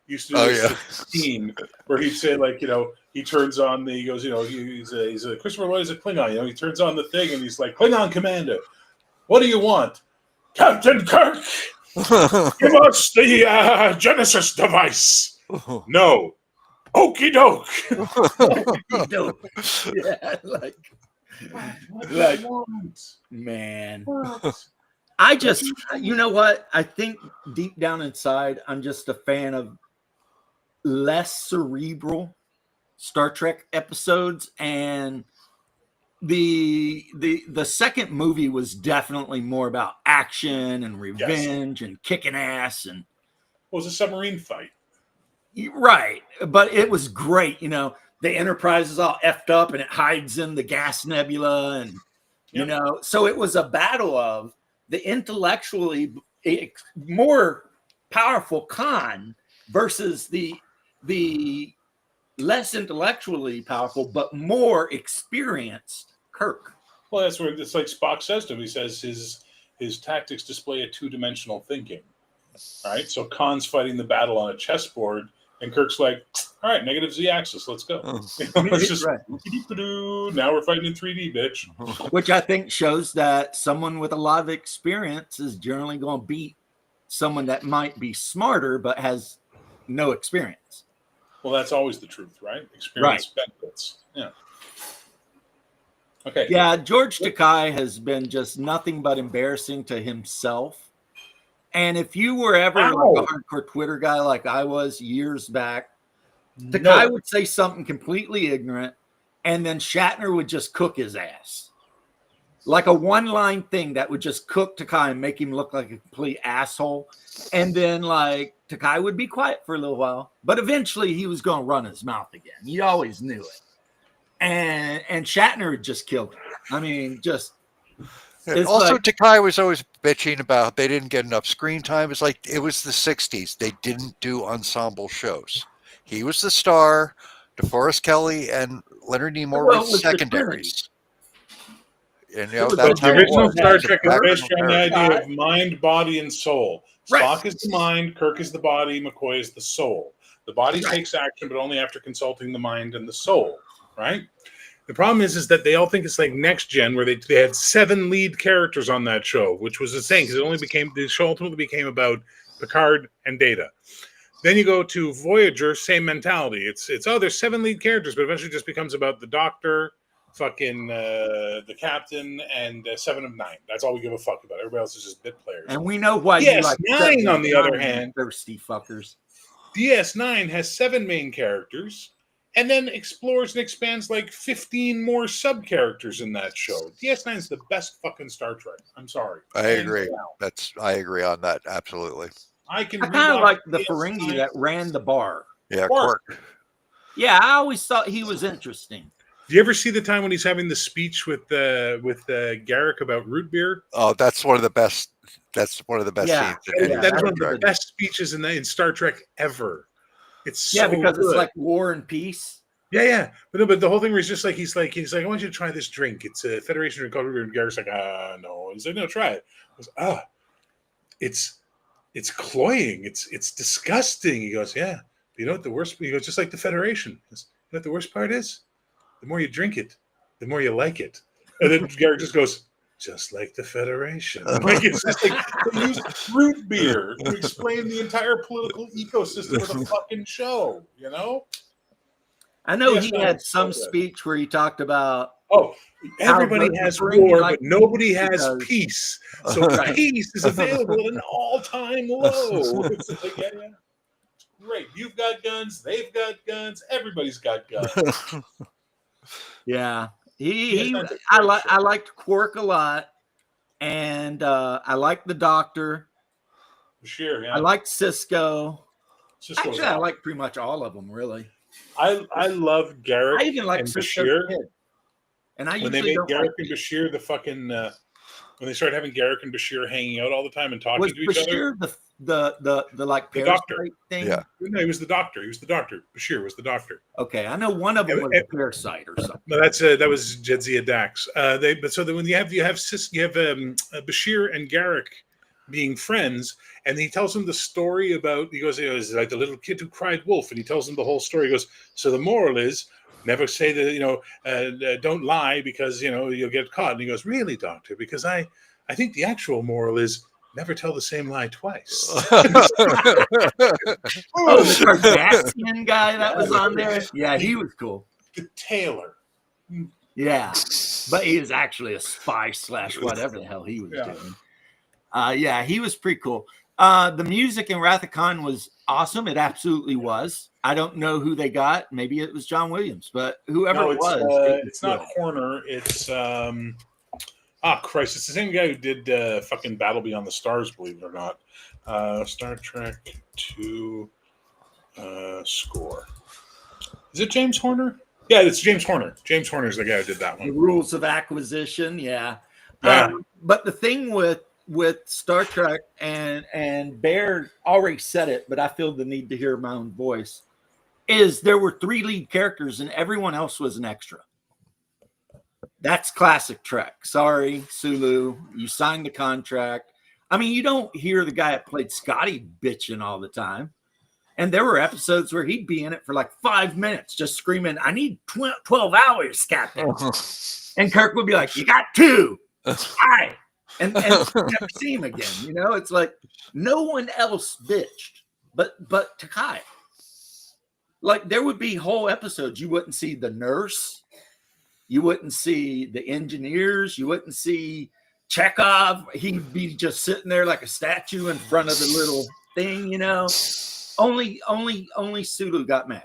used to do this scene where he'd say, like, he turns on he goes, he's a Christopher Lloyd is a Klingon. He turns on the thing and he's like, Klingon commander, what do you want? Captain Kirk, give us the Genesis device. No. Okie doke. Yeah, like man. I just, you know what? I think deep down inside, I'm just a fan of less cerebral Star Trek episodes, and the second movie was definitely more about action and revenge and kicking ass and It was a submarine fight. right, but it was great. The Enterprise is all effed up and it hides in the gas nebula, and so it was a battle of the intellectually more powerful Khan versus the less intellectually powerful but more experienced Kirk. Well, that's where it's like Spock says to him. He says his tactics display a two-dimensional thinking. All right, so Khan's fighting the battle on a chessboard, and Kirk's like, all right, negative z-axis, let's go. It's just Right. now we're fighting in 3D, bitch. Which I think shows that someone with a lot of experience is generally going to beat someone that might be smarter but has no experience. Well, that's always the truth, right? Experience benefits. Yeah. Okay. Yeah, George Takei has been just nothing but embarrassing to himself. And if you were ever like a hardcore Twitter guy like I was years back, Takei would say something completely ignorant, and then Shatner would just cook his ass. Like a one-line thing that would just cook Takei and make him look like a complete asshole. And then, like, Takei would be quiet for a little while, but eventually he was going to run his mouth again. You always knew it. And Shatner had just killed him. I mean, just... Also, like, Takei was always bitching about they didn't get enough screen time. It's like it was the 60s. They didn't do ensemble shows. He was the star. DeForest Kelley and Leonard Nimoy were secondaries. And that's the original Star Trek is based on the idea of mind, body, and soul. Spock is the mind, Kirk is the body, McCoy is the soul. The body takes action, but only after consulting the mind and the soul, right? The problem is that they all think it's like Next Gen, where they had 7 lead characters on that show, which was insane because the show ultimately became about Picard and Data. Then you go to Voyager, same mentality. It's there's 7 lead characters, but eventually just becomes about the Doctor, fucking the captain, and 7 of 9. That's all we give a fuck about. Everybody else is just bit players. And we know why you Yes, like 9 on the other 9, hand. thirsty fuckers. DS9 has 7 main characters, and then explores and expands like 15 more sub characters in that show. DS9 is the best fucking Star Trek. I'm sorry. I Hands agree. down. I agree on that. Absolutely. I can. I kind of rewatch like the DS9. Ferengi that ran the bar. Yeah, Quark. Quark. Yeah, I always thought he was interesting. Do you ever see the time when he's having the speech with Garrick about root beer? Oh, that's one of the best. That's one of the best Yeah. scenes. In Yeah, any That is Star one of the Trek. best speeches in Star Trek ever. It's so Yeah, because good. it's like War and Peace. Yeah. But the whole thing was just like he's like, I want you to try this drink. It's a Federation drink called root beer. And Garrick's like, no. He's like, no, try it. I was, it's cloying. It's disgusting. He goes, yeah. You know what the worst? He goes, just like the Federation. He goes, you know what the worst part is? The more you drink it, the more you like it. And then Garrick just goes, just like the Federation. Like it's just like they use root beer to explain the entire political ecosystem of the fucking show. You know? I know Yes, he I had some know that. speech where he talked about Oh, everybody the has Ferengi war, like but nobody has because- peace. So Right. peace is available at an all-time low. It's like, yeah. It's great. You've got guns. They've got guns. Everybody's got guns. yeah. Yes, that's a I great like show. I liked Quark a lot, and I liked the Doctor. Sure, yeah. I liked Cisco. It's just Actually, I like pretty much all of them, really. I love Garrick I even like and Cisco Bashir. Kid. And I When they usually made don't Garrick like and Bashir the fucking when they started having Garrick and Bashir hanging out all the time and talking was to each other. Bashir the like The parasite Doctor. thing? Yeah. No, he was the doctor. He was the doctor. Bashir was the doctor. Okay, I know one of them was Yeah, a parasite or something. No, that was Jadzia Dax. But so that when you have Bashir and Garrick being friends, and he tells him the story about he goes like the little kid who cried wolf, and he tells him the whole story. He goes, so the moral is never say that don't lie because you'll get caught. And he goes, really, doctor? Because I think the actual moral is never tell the same lie twice. Oh, the Kardashian guy that was on there. Yeah, he was cool. The Taylor. Yeah, but he is actually a spy / whatever the hell he was Yeah. doing. Yeah, he was pretty cool. The music in Wrath of Khan was awesome. It absolutely was. I don't know who they got. Maybe it was John Williams, but whoever No, it was, it's not Horner. It's Christ! It's the same guy who did fucking Battle Beyond the Stars. Believe it or not, Star Trek 2 score. Is it James Horner? Yeah, it's James Horner. James Horner is the guy who did that the one. rules of acquisition. Yeah. Yeah. But the thing with Star Trek and Bear already said it, but I feel the need to hear my own voice, is there were 3 lead characters and everyone else was an extra. That's classic Trek. Sorry, Sulu, you signed the contract. I mean, you don't hear the guy that played Scotty bitching all the time. And there were episodes where he'd be in it for like 5 minutes, just screaming, I need 12 hours, Captain. And Kirk would be like, you got 2. Hi. And never see him again. It's like no one else bitched but Takai. Like there would be whole episodes you wouldn't see the nurse, you wouldn't see the engineers, you wouldn't see Chekhov. He'd be just sitting there like a statue in front of the little thing, Only Sulu got mad.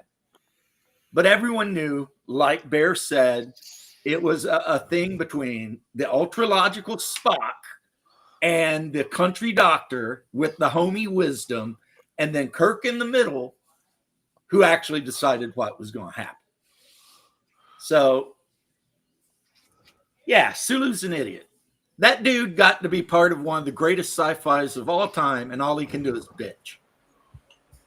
But everyone knew, like Bear said, it was a thing between the ultra-logical Spock and the country doctor with the homey wisdom, and then Kirk in the middle, who actually decided what was going to happen. So, yeah, Sulu's an idiot. That dude got to be part of one of the greatest sci-fis of all time, and all he can do is bitch.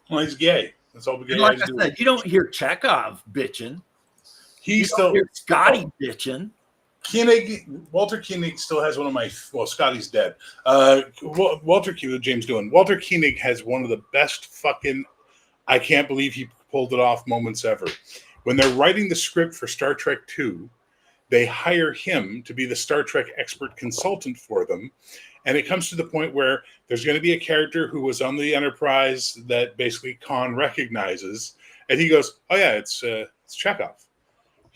Well, he's gay. That's all we And get. like I said, you don't hear Chekhov bitching. You He's don't still hear Scotty bitching. Walter Koenig still has one of my. Well, Scotty's dead. Walter Koenig, James Doohan. Walter Koenig has one of the best fucking. I can't believe he pulled it off moments ever. When they're writing the script for Star Trek II, they hire him to be the Star Trek expert consultant for them. And it comes to the point where there's going to be a character who was on the Enterprise that basically Khan recognizes. And he goes, oh, yeah, it's Chekhov.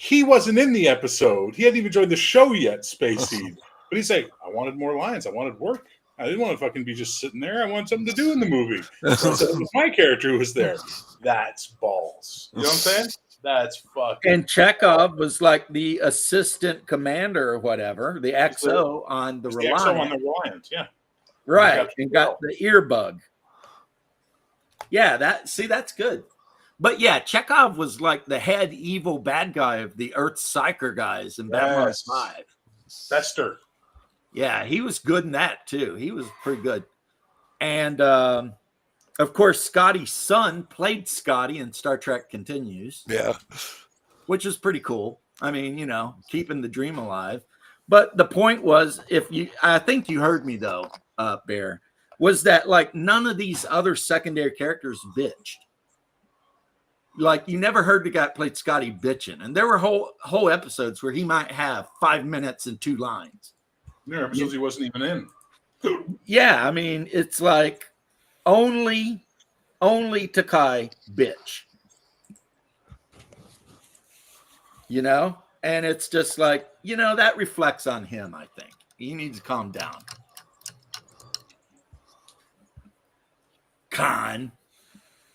He wasn't in the episode. He hadn't even joined the show yet, Space Seed. But he's like, I wanted more lines. I wanted work. I didn't want to fucking be just sitting there. I wanted something to do in the movie. So it was my character who was there. That's balls. You know what I'm saying? That's fucking. And Chekhov was like the assistant commander or whatever, the XO on the The Reliant. XO on the Reliant, yeah. Right, and got the earbug. Yeah, that's good. But yeah, Chekhov was like the head evil bad guy of the Earth Psyker guys in Babylon 5. Fester. Yeah, he was good in that too. He was pretty good. And of course, Scotty's son played Scotty in Star Trek Continues. Yeah. Which is pretty cool. I mean, keeping the dream alive. But the point was, I think you heard me though, Bear, was that like none of these other secondary characters bitched. Like you never heard the guy that played Scotty bitching, and there were whole episodes where he might have 5 minutes and 2 lines. There are episodes he wasn't even in. Yeah, I mean, it's like only Takai bitch. And it's just like, that reflects on him, I think. He needs to calm down. Khan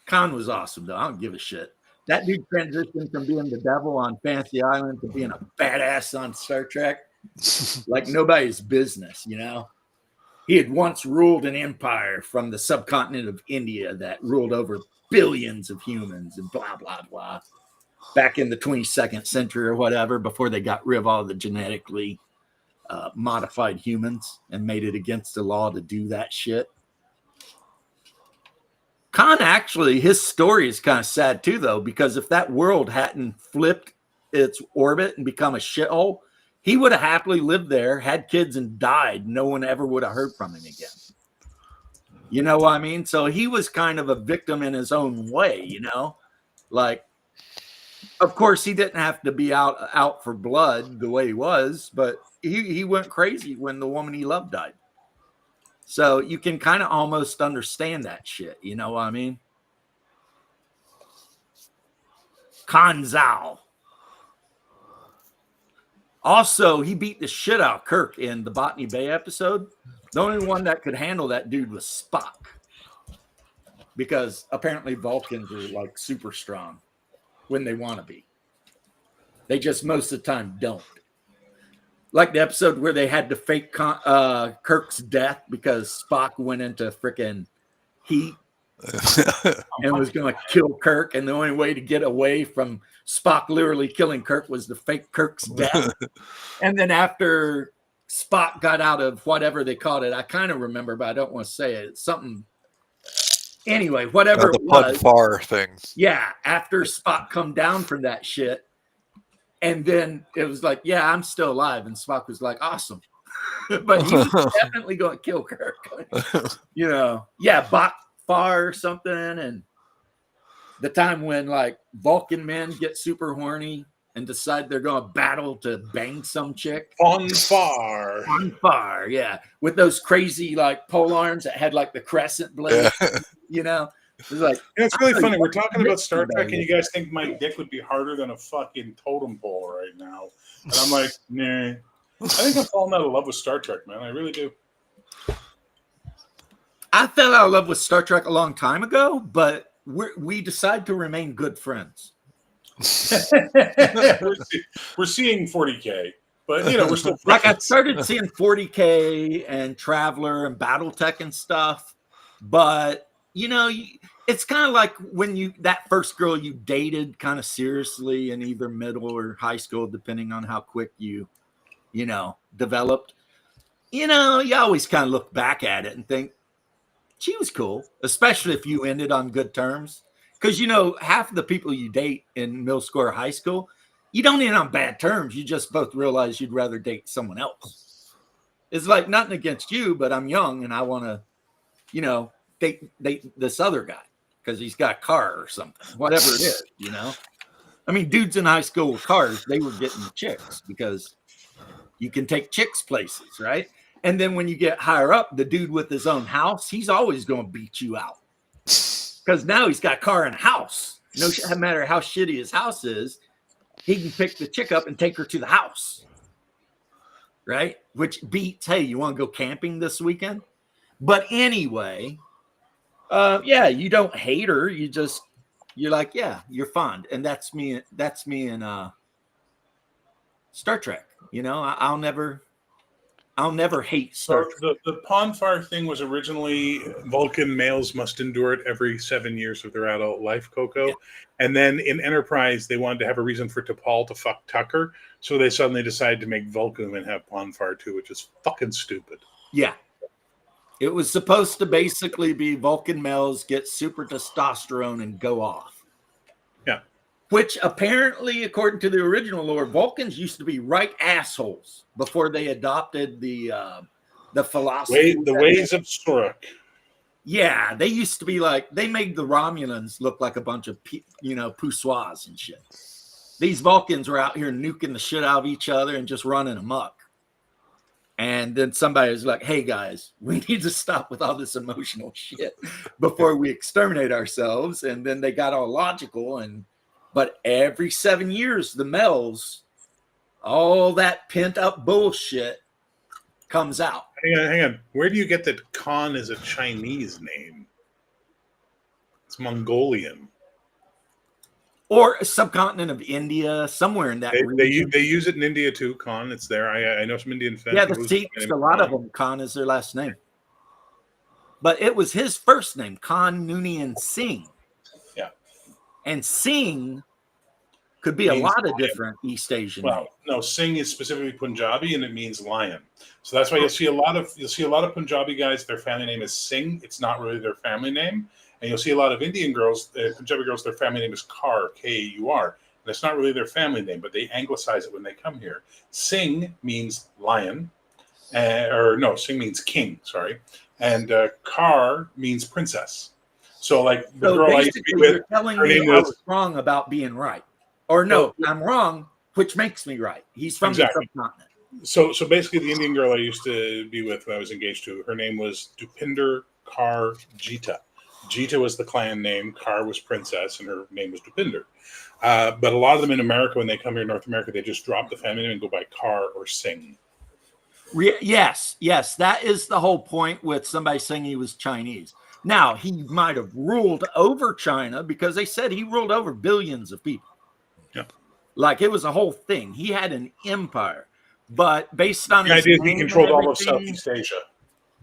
was awesome, though. I don't give a shit. That dude transitioned from being the devil on Fantasy Island to being a badass on Star Trek. Like nobody's business, He had once ruled an empire from the subcontinent of India that ruled over billions of humans and blah, blah, blah. Back in the 22nd century or whatever, before they got rid of all the genetically modified humans and made it against the law to do that shit. Khan actually, his story is kind of sad too, though, because if that world hadn't flipped its orbit and become a shithole, he would have happily lived there, had kids, and died. No one ever would have heard from him again. You know what I mean? So he was kind of a victim in his own way, Like, of course, he didn't have to be out for blood the way he was, but he went crazy when the woman he loved died. So you can kind of almost understand that shit. You know what I mean? Khan Zhao. Also, he beat the shit out of Kirk in the Botany Bay episode. The only one that could handle that dude was Spock. Because apparently Vulcans are like super strong when they want to be. They just most of the time don't. Like the episode where they had to fake Kirk's death because Spock went into freaking heat and was going to kill Kirk. And the only way to get away from Spock literally killing Kirk was to fake Kirk's death. And then after Spock got out of whatever they called it, I kind of remember, but I don't want to say it. It's something. Anyway, whatever the it was. Far things. Yeah, after Spock come down from that shit. And then it was like, yeah, I'm still alive. And Spock was like, awesome. But he was definitely going to kill Kirk. Yeah, Bach Far or something. And the time when like Vulcan men get super horny and decide they're going to battle to bang some chick. On far, yeah. With those crazy like pole arms that had like the crescent blade, It's like, it's really funny. We're talking about Star Trek, and you guys think my dick would be harder than a fucking totem pole right now. And I'm like, nah. I think I'm falling out of love with Star Trek, man. I really do. I fell out of love with Star Trek a long time ago, but we decide to remain good friends. We're seeing 40K, but we're still like I started seeing 40K and Traveler and BattleTech and stuff, but it's kind of like when that first girl you dated kind of seriously in either middle or high school, depending on how quick you developed. You always kind of look back at it and think she was cool, especially if you ended on good terms. Because, half of the people you date in middle school or high school, you don't end on bad terms. You just both realize you'd rather date someone else. It's like nothing against you, but I'm young and I want to, date this other guy because he's got a car or something, whatever it is, I mean, dudes in high school with cars, they were getting chicks because you can take chicks places, right? And then when you get higher up, the dude with his own house, he's always going to beat you out because now he's got a car and house. No matter how shitty his house is, he can pick the chick up and take her to the house. Right? Which beats, hey, you want to go camping this weekend? But anyway, yeah, you don't hate her. You're like, yeah, you're fond. And that's me in Star Trek. You know, I'll never hate Star So Trek. the Ponfar thing was originally Vulcan males must endure it every 7 years of their adult life, Coco. Yeah. And then in Enterprise, they wanted to have a reason for T'Pol to fuck Tucker. So they suddenly decided to make Vulcan women have Ponfar too, which is fucking stupid. Yeah. It was supposed to basically be Vulcan males get super testosterone and go off. Yeah. Which apparently, according to the original lore, Vulcans used to be right assholes before they adopted the philosophy. The ways of Surak. Yeah, they used to be like, they made the Romulans look like a bunch of, poussoirs and shit. These Vulcans were out here nuking the shit out of each other and just running amok. And then somebody was like, hey guys, we need to stop with all this emotional shit before we exterminate ourselves. And then they got all logical. But every 7 years, the Mels, all that pent up bullshit comes out. Hang on. Where do you get that Khan is a Chinese name? It's Mongolian. Or a subcontinent of India, somewhere in that region. They use it in India too, Khan. It's there. I know some Indian fans. Yeah, the Sikhs, a lot of them, Khan is their last name. But it was his first name, Khan Noonien Singh. Yeah. And Singh could be a lot of different East Asian names. No, Singh is specifically Punjabi and it means lion. So that's why you'll see a lot of Punjabi guys, their family name is Singh. It's not really their family name. And you'll see a lot of Indian girls, Punjabi girls, their family name is Kaur, K-A-U-R. And it's not really their family name, but they anglicize it when they come here. Singh means lion, Singh means king, sorry. And Kaur means princess. So like the girl I used to be with, you're telling me I was wrong about being right. Or no, I'm wrong, which makes me right. He's from the subcontinent. So basically the Indian girl I used to be with when I was engaged to, her name was Dupinder Kaur Jita. Jita was the clan name, Kaur was princess, and her name was Dupinder. But a lot of them in America, when they come here in North America, they just drop the family name and go by Kaur or Singh. Yes, that is the whole point with somebody saying he was Chinese. Now, he might have ruled over China because they said he ruled over billions of people. Yeah. Like it was a whole thing. He had an empire, but based on the idea, he controlled all of Southeast Asia.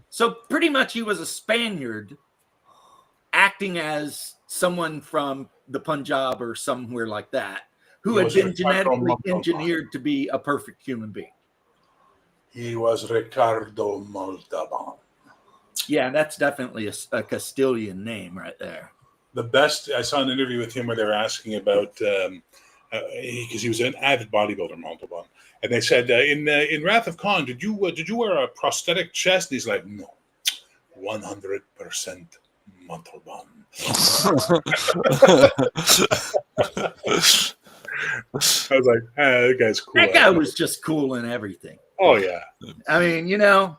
So pretty much he was a Spaniard acting as someone from the Punjab or somewhere like that, who had been genetically engineered to be a perfect human being. He was Ricardo Montalban. Yeah, that's definitely a Castilian name right there. The best, I saw an interview with him where they were asking about, because he was an avid bodybuilder, Montalban. And they said, in Wrath of Khan, did you wear a prosthetic chest? And he's like, no, 100% Montalban. I was like, that guy's cool. That guy was just cool in everything. Oh, yeah. I mean, Come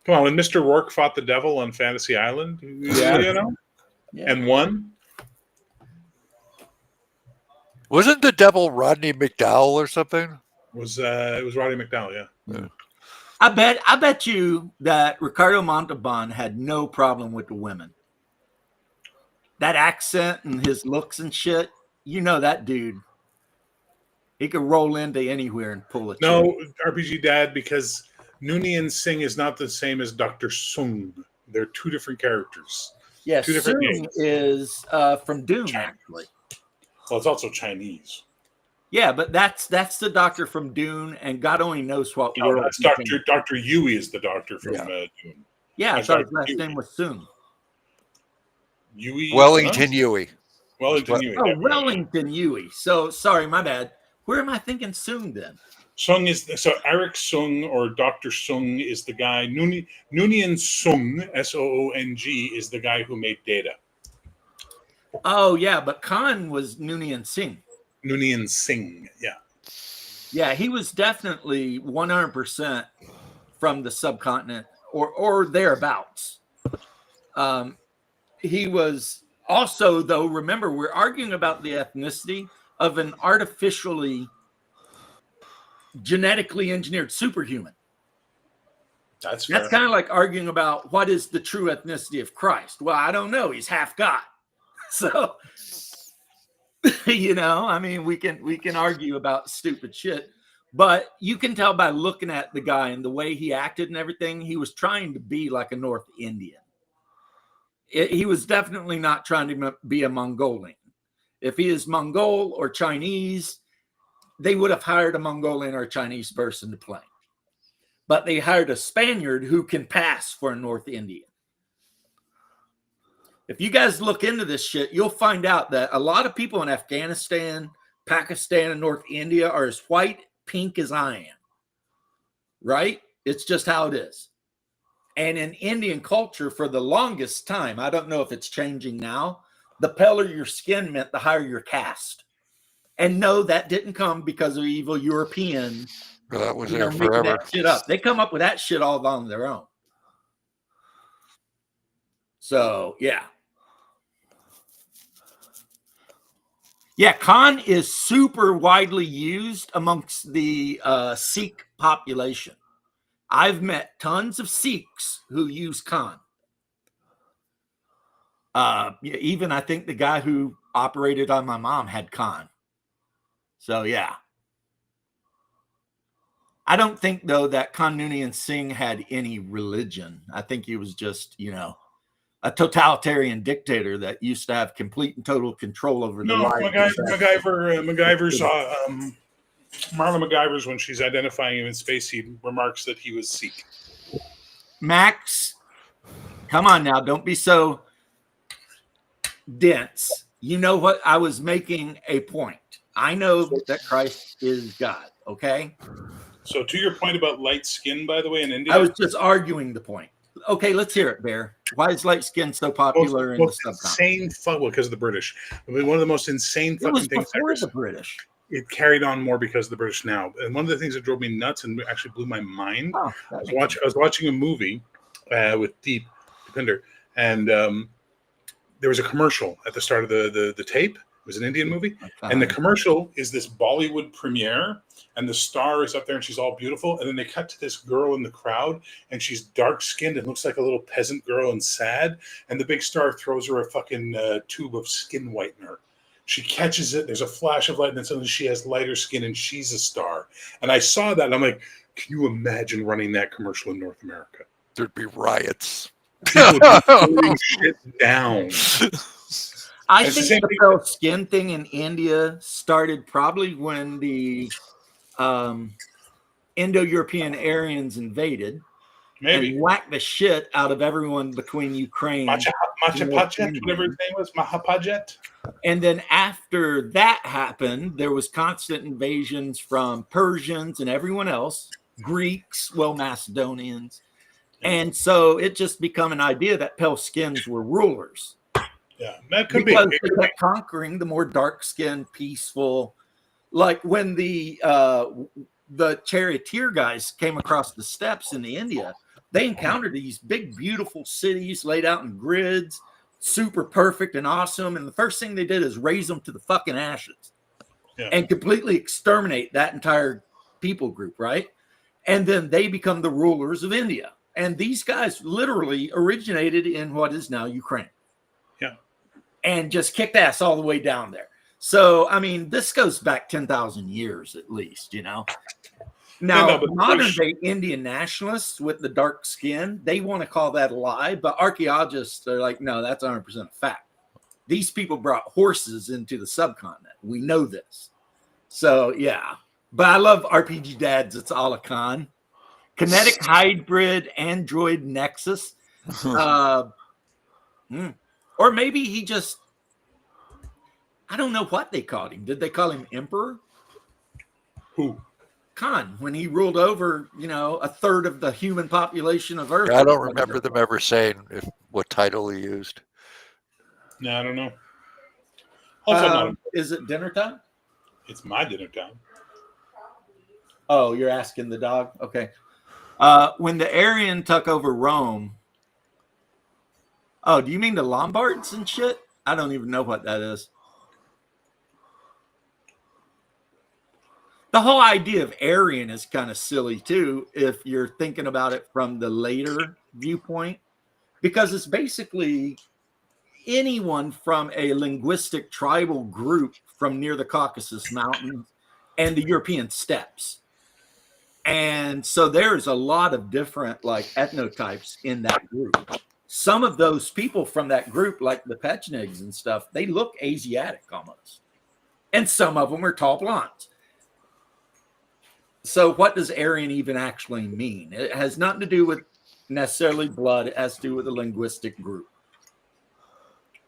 on, when Mr. Rourke fought the devil on Fantasy Island, and won. Wasn't the devil Rodney McDowell or something? It was Roddy McDowell, yeah. I bet you that Ricardo Montalban had no problem with the women. That accent and his looks and shit, that dude. He could roll into anywhere and pull it. No, RPG Dad, because Noonien Singh is not the same as Dr. Sung. They're two different characters. Yeah, two different Sung names. is from Dune, actually. Well, it's also Chinese. Yeah, but that's the doctor from Dune, and God only knows what world. That's Dr. Yui is the doctor from Dune. Yeah, I thought his last name was Sung. Yui. Wellington Yui. Wellington Yui. Oh, Wellington Yui. So sorry, my bad. Where am I thinking Sung then? Sung Eric Sung or Dr. Sung is the guy. Noonien Sung, Soong, is the guy who made Data. Oh yeah, but Khan was Noonien Singh. Noonien Singh, yeah. Yeah, he was definitely 100% from the subcontinent or thereabouts. He was also, though, remember, we're arguing about the ethnicity of an artificially genetically engineered superhuman. That's fair. That's kind of like arguing about what is the true ethnicity of Christ. Well, I don't know. He's half God. So, I mean, we can argue about stupid shit, but you can tell by looking at the guy and the way he acted and everything, he was trying to be like a North Indian. He was definitely not trying to be a Mongolian. If he is Mongol or Chinese, they would have hired a Mongolian or a Chinese person to play. But they hired a Spaniard who can pass for a North Indian. If you guys look into this shit, you'll find out that a lot of people in Afghanistan, Pakistan, and North India are as white, pink as I am. Right? It's just how it is. And in Indian culture, for the longest time, I don't know if it's changing now, the paler your skin meant the higher your caste. And no, that didn't come because of evil Europeans. That was You there know, making forever. that shit up. They come up with that shit all on their own. So, yeah. Yeah, Khan is super widely used amongst the Sikh population. I've met tons of Sikhs who use Khan. Even I think the guy who operated on my mom had Khan. So, yeah. I don't think, though, that Khan Noonien Singh had any religion. I think he was just, a totalitarian dictator that used to have complete and total control over the lives. MacGyver's Marla MacGyver's, when she's identifying him in space, he remarks that he was Sikh. Max, come on now. Don't be so dense. You know what? I was making a point. I know that Christ is God, okay? So to your point about light skin, by the way, in India, I was just arguing the point. Okay, let's hear it, Bear. Why is light skin so popular in the subcontinent? Well, because of the British. I mean, one of the most insane It fucking was things before ever. the British. It carried on more because of the British now. And one of the things that drove me nuts and actually blew my mind, Oh, I was watching a movie with Deepinder, and there was a commercial at the start of the tape. It was an Indian movie, and the commercial is this Bollywood premiere, and the star is up there, and she's all beautiful, and then they cut to this girl in the crowd, and she's dark-skinned and looks like a little peasant girl and sad, and the big star throws her a fucking tube of skin whitener. She catches it, there's a flash of light, and then suddenly she has lighter skin, and she's a star. And I saw that, and I'm like, can you imagine running that commercial in North America? There'd be riots. People would be throwing shit down. I It's the think same the thing- pale skin thing in India started probably when the Indo-European Aryans invaded Maybe. and whacked the shit out of everyone between Ukraine. Machapajet, whatever his name was, Mahapajet. And then after that happened, there was constant invasions from Persians and everyone else, Greeks, well, Macedonians. And so it just become an idea that pale skins were rulers. Yeah, that could Because be. they kept conquering the more dark-skinned, peaceful. Like when the charioteer guys came across the steppes in India, they encountered these big, beautiful cities laid out in grids, super perfect and awesome. And the first thing they did is raise them to the fucking ashes and completely exterminate that entire people group, right? And then they become the rulers of India. And these guys literally originated in what is now Ukraine. And just kicked ass all the way down there. So, I mean, this goes back 10,000 years at least, Now, modern day Indian nationalists with the dark skin, they want to call that a lie, but archaeologists are like, no, that's 100% a fact. These people brought horses into the subcontinent. We know this. So, yeah. But I love RPG Dads. It's all a con. Kinetic Hybrid Android Nexus. Or maybe he just, I don't know what they called him. Did they call him Emperor? Who? Khan, when he ruled over, a third of the human population of Earth. I don't remember them ever saying what title he used. No, I don't know. Also, is it dinner time? It's my dinner time. Oh, you're asking the dog? Okay. When the Aryan took over Rome, oh, do you mean the Lombards and shit? I don't even know what that is. The whole idea of Aryan is kind of silly too, if you're thinking about it from the later viewpoint, because it's basically anyone from a linguistic tribal group from near the Caucasus Mountains and the European steppes. And so there's a lot of different like ethnotypes in that group. Some of those people from that group, like the Pechenigs and stuff, they look Asiatic almost. And some of them are tall blondes. So what does Aryan even actually mean? It has nothing to do with necessarily blood. It has to do with the linguistic group.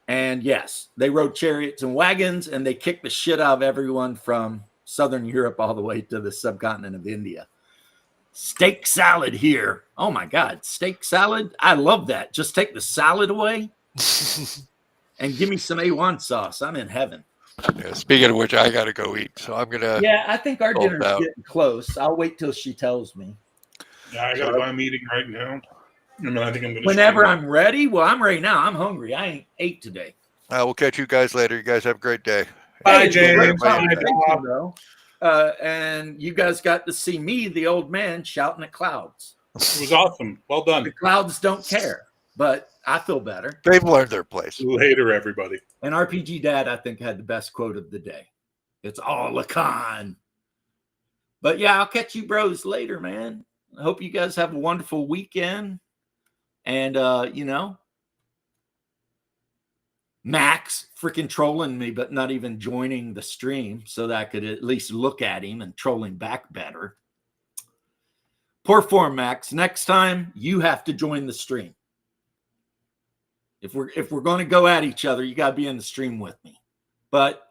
And yes, they rode chariots and wagons, and they kicked the shit out of everyone from Southern Europe all the way to the subcontinent of India. Steak salad here. Oh my God, steak salad. I love that. Just take the salad away and give me some A1 sauce. I'm in heaven. Yeah, speaking of which, I got to go eat. So I'm going to. Yeah, I think our Roll dinner's out. getting close. I'll wait till she tells me. Yeah, I got to go. I'm eating right now. I mean, I think I'm going to. Whenever I'm ready. Well, I'm ready now. I'm hungry. I ain't ate today. We'll catch you guys later. You guys have a great day. Bye, Hey, great James. Bye, conversation, Bob. though. And you guys got to see me, the old man, shouting at clouds. It was awesome. Well The done. clouds don't care, but I feel better. They've learned their place. Later, everybody. And RPG Dad, I think, had the best quote of the day. It's all a con. But yeah, I'll catch you bros later, man. I hope you guys have a wonderful weekend. And, Max freaking trolling me, but not even joining the stream so that I could at least look at him and troll him back better. Poor form, Max. Next time, you have to join the stream. If we're going to go at each other, you got to be in the stream with me. But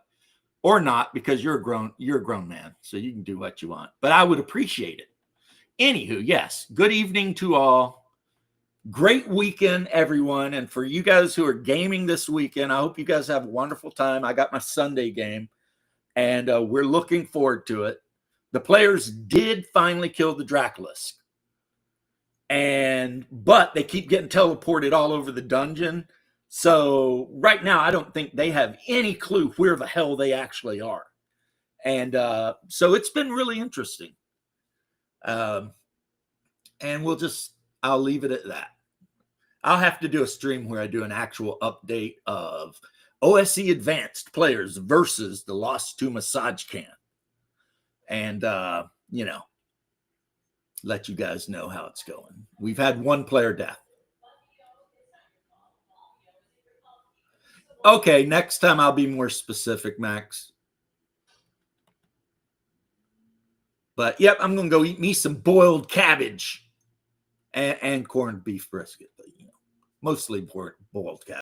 or not, because you're a grown man, so you can do what you want. But I would appreciate it. Anywho, yes, good evening to all. Great weekend, everyone. And for you guys who are gaming this weekend, I hope you guys have a wonderful time. I got my Sunday game, and we're looking forward to it. The players did finally kill the Dracolisk. But they keep getting teleported all over the dungeon. So right now, I don't think they have any clue where the hell they actually are. And so it's been really interesting. And I'll leave it at that. I'll have to do a stream where I do an actual update of OSE Advanced players versus the Lost to Massage Can. And, let you guys know how it's going. We've had one player death. Okay, next time I'll be more specific, Max. But, yep, I'm going to go eat me some boiled cabbage and corned beef brisket. But, mostly boiled cabbage.